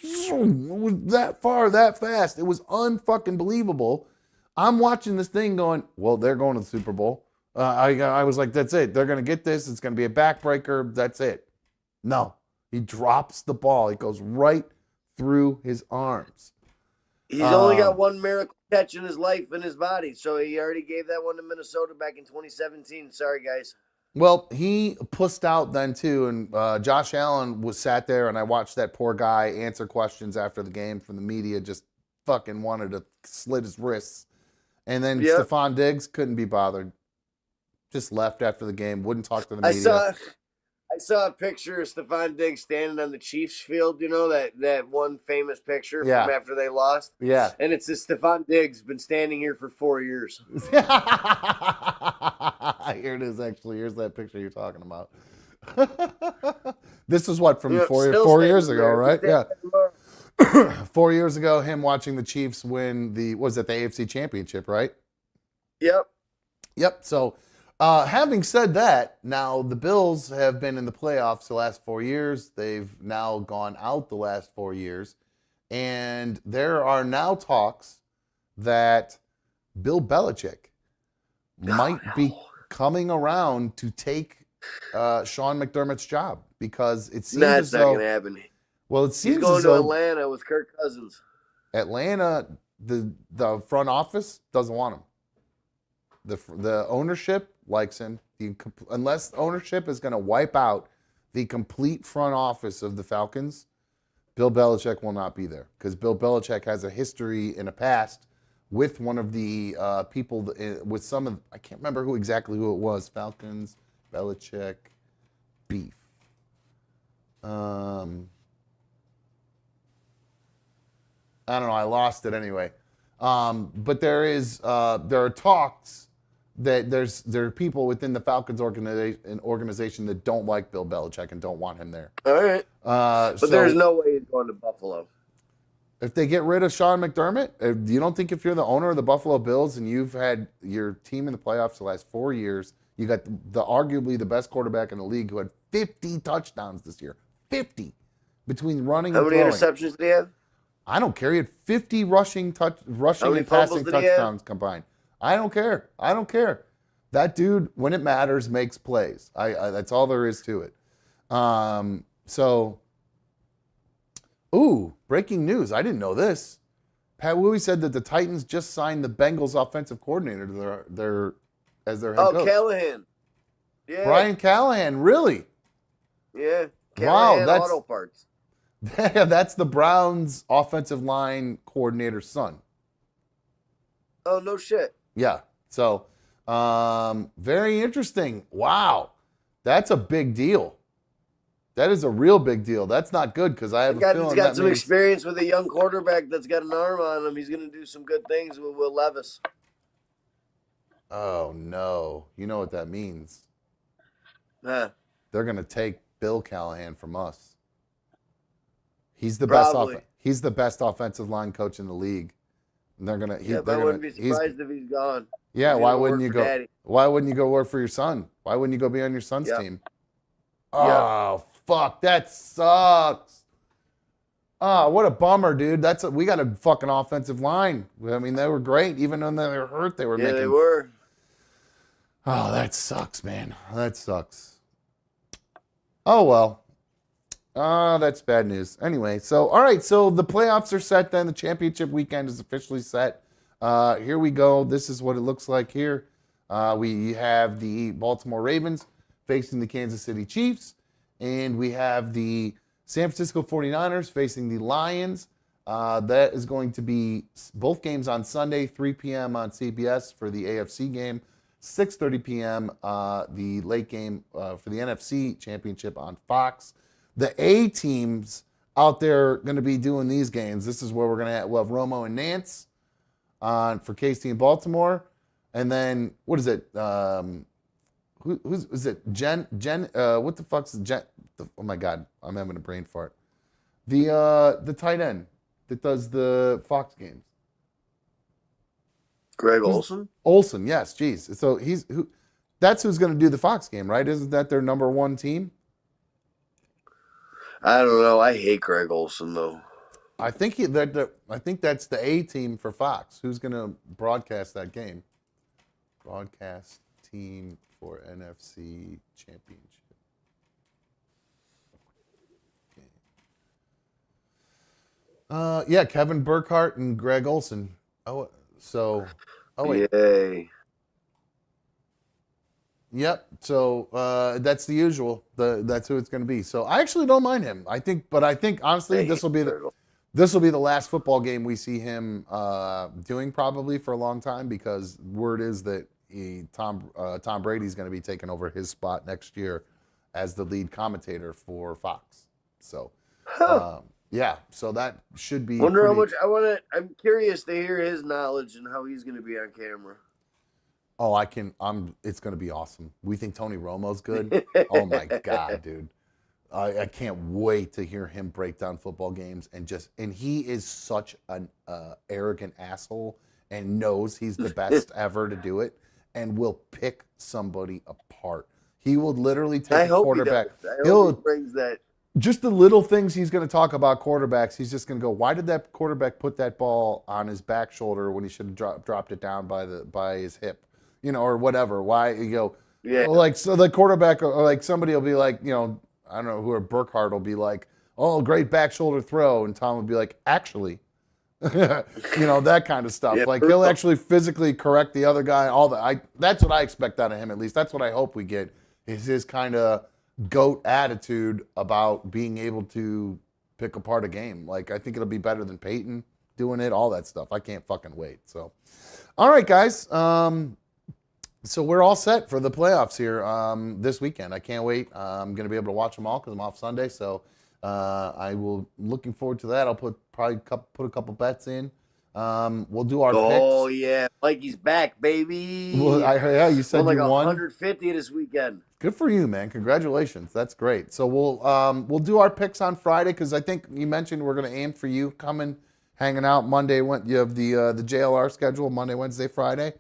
was that far, that fast. It was unfucking believable. I'm watching this thing going, well, they're going to the Super Bowl. I was like, that's it. They're going to get this. It's going to be a backbreaker. That's it. No. He drops the ball. It goes right through his arms. He's only got one miracle catch in his life in his body, so he already gave that one to Minnesota back in 2017. Sorry, guys. Well, he pussed out then too, and Josh Allen was sat there, and I watched that poor guy answer questions after the game from the media, just fucking wanted to slit his wrists. And then Stephon Diggs couldn't be bothered. Just left after the game, wouldn't talk to the media. I saw a picture of Stephon Diggs standing on the Chiefs field, you know, that one famous picture from after they lost? Yeah. And it says Stephon Diggs been standing here for 4 years. Here it is, actually. Here's that picture you're talking about. This is what, from 4 years ago, right? Yeah. 4 years ago, him watching the Chiefs win the AFC Championship, right? Yep. So, having said that, now the Bills have been in the playoffs the last 4 years. They've now gone out the last 4 years. And there are now talks that Bill Belichick might be coming around to take Sean McDermott's job, because it seems as though... That's not going to happen. Well, it seems he's going as to though Atlanta with Kirk Cousins. Atlanta, the front office doesn't want him. The ownership likes him. Unless ownership is going to wipe out the complete front office of the Falcons, Bill Belichick will not be there, because Bill Belichick has a history in the past with one of the people with some of, I can't remember who it was. Falcons, Belichick, beef. I don't know. I lost it anyway. But there are talks that there are people within the Falcons organization that don't like Bill Belichick and don't want him there. All right. But there's no way he's going to Buffalo. If they get rid of Sean McDermott, you don't think if you're the owner of the Buffalo Bills and you've had your team in the playoffs the last 4 years, you got arguably the best quarterback in the league who had 50 touchdowns this year. 50 between running and throwing. How many interceptions did he have? I don't care. He had 50 rushing and passing touchdowns combined. I don't care. That dude, when it matters, makes plays. That's all there is to it. Breaking news. I didn't know this. Pat Wooey said that the Titans just signed the Bengals offensive coordinator to as their head coach. Oh, Callahan. Yeah. Brian Callahan, really? Yeah. Callahan Auto Parts. That's the Browns offensive line coordinator's son. Oh, no shit. Yeah. So, very interesting. Wow. That's a big deal. That is a real big deal. That's not good, because I have a feeling he's got some experience with a young quarterback that's got an arm on him. He's going to do some good things with Will Levis. Oh, no. You know what that means. Huh. They're going to take Bill Callahan from us. He's the best offensive line coach in the league. And they're gonna. I wouldn't be surprised if he's gone. Yeah, why wouldn't you go? Daddy. Why wouldn't you go work for your son? Why wouldn't you go be on your son's team? Oh, fuck, that sucks. Oh, what a bummer, dude. We got a fucking offensive line. I mean, they were great. Even when they were hurt, they were making. Yeah, they were. Oh, that sucks, man. That sucks. Oh, well. That's bad news. Anyway, all right, so the playoffs are set then. The championship weekend is officially set. Here we go. This is what it looks like here. We have the Baltimore Ravens facing the Kansas City Chiefs, and we have the San Francisco 49ers facing the Lions. That is going to be both games on Sunday, 3 p.m. on CBS for the AFC game, 6:30 p.m. The late game for the NFC championship on Fox. The A teams out there going to be doing these games. This is where we'll have Romo and Nance for KC and Baltimore, and then what is it? Who's it? Jen? What the fuck's Jen? Oh my God, I'm having a brain fart. The tight end that does the Fox games. Greg Olsen. Olsen, yes. Geez, so that's who's going to do the Fox game, right? Isn't that their number one team? I don't know. I hate Greg Olsen, though. I think I think that's the A team for Fox. Who's going to broadcast that game? Broadcast team for NFC Championship. Yeah, Kevin Burkhardt and Greg Olson. Oh, so, oh wait. Yay. Yep. So that's the usual. That's who it's going to be. So I actually don't mind him. I think honestly this will be the last football game we see him doing probably for a long time, because word is that Tom Brady's going to be taking over his spot next year as the lead commentator for Fox. So. Yeah, so that should be. Wonder how much I'm curious to hear his knowledge and how he's going to be on camera. Oh, it's going to be awesome. We think Tony Romo's good. Oh my God, dude! I can't wait to hear him break down football games and he is such an arrogant asshole and knows he's the best ever to do it and will pick somebody apart. He will literally take a quarterback. I hope he brings that. Just the little things he's going to talk about quarterbacks. He's just going to go, why did that quarterback put that ball on his back shoulder when he should have dropped it down by his hip, or whatever? Why Yeah. Like, so the quarterback or like somebody will be like, I don't know who, Burkhardt will be like, oh, great back shoulder throw, and Tom would be like, actually, that kind of stuff. Yeah, like he'll actually physically correct the other guy. That's what I expect out of him. At least that's what I hope we get. Is his kind of GOAT attitude about being able to pick apart a game. Like, I think it'll be better than Peyton doing it, all that stuff. I can't fucking wait. So, all right, guys. So we're all set for the playoffs here this weekend. I can't wait. I'm going to be able to watch them all because I'm off Sunday. So looking forward to that. I'll put a couple bets in. We'll do our picks. Oh, yeah. Mikey's back, baby. Well, you said like you won. 150 this weekend. Good for you, man. Congratulations. That's great. So we'll do our picks on Friday, because I think you mentioned we're going to aim for you coming, hanging out Monday. You have the JLR schedule, Monday, Wednesday, Friday.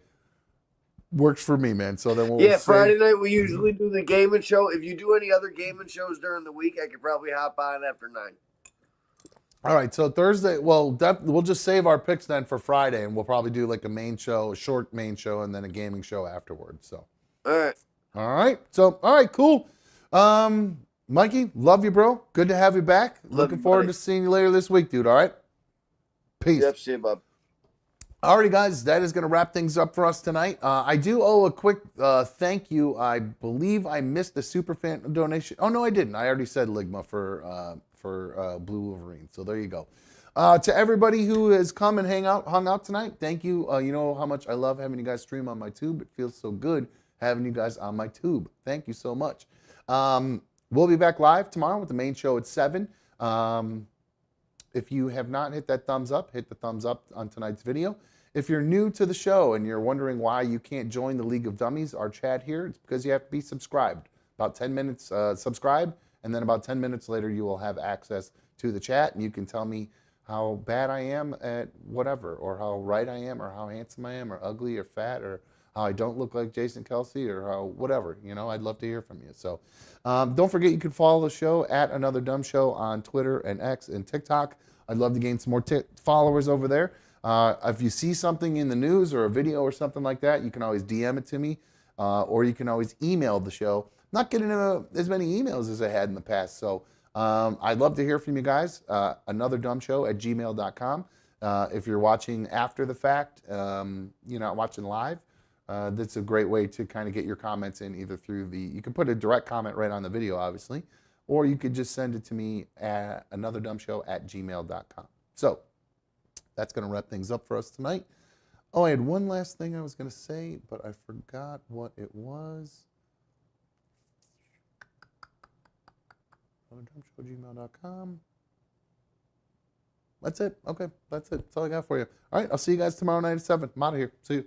Works for me, man. So then we'll Friday night we usually do the gaming show. If you do any other gaming shows during the week, I could probably hop on after 9. All right, so Thursday, we'll just save our picks then for Friday, and we'll probably do like a short main show, and then a gaming show afterwards. So, all right. So, all right, cool. Mikey, love you, bro. Good to have you back. Looking forward to seeing you later this week, dude. All right. Peace. Yep, see you, bub. Alrighty, guys, that is going to wrap things up for us tonight. I do owe a quick thank you. I believe I missed the superfan donation. Oh, no, I didn't. I already said Ligma for Blue Wolverine. So there you go. To everybody who has come and hung out tonight, thank you. You know how much I love having you guys stream on my tube. It feels so good having you guys on my tube. Thank you so much. We'll be back live tomorrow with the main show at 7. If you have not hit that thumbs up, hit the thumbs up on tonight's video. If you're new to the show and you're wondering why you can't join the League of Dummies, our chat here, it's because you have to be subscribed. About 10 minutes, subscribe, and then about 10 minutes later, you will have access to the chat, and you can tell me how bad I am at whatever, or how right I am, or how handsome I am, or ugly, or fat, or how I don't look like Jason Kelsey, or how whatever. I'd love to hear from you. So don't forget, you can follow the show at Another Dumb Show on Twitter and X and TikTok. I'd love to gain some more followers over there. If you see something in the news or a video or something like that, you can always DM it to me, or you can always email the show. I'm not getting as many emails as I had in the past, so I'd love to hear from you guys. anotherdumbshow@gmail.com. If you're watching after the fact, you're not watching live, that's a great way to kind of get your comments in, either through you can put a direct comment right on the video, obviously, or you could just send it to me at anotherdumbshow@gmail.com. So that's going to wrap things up for us tonight. Oh, I had one last thing I was going to say, but I forgot what it was. anotherdumbshow@gmail.com. That's it. Okay, that's it. That's all I got for you. All right, I'll see you guys tomorrow night at 7. I'm out of here. See you.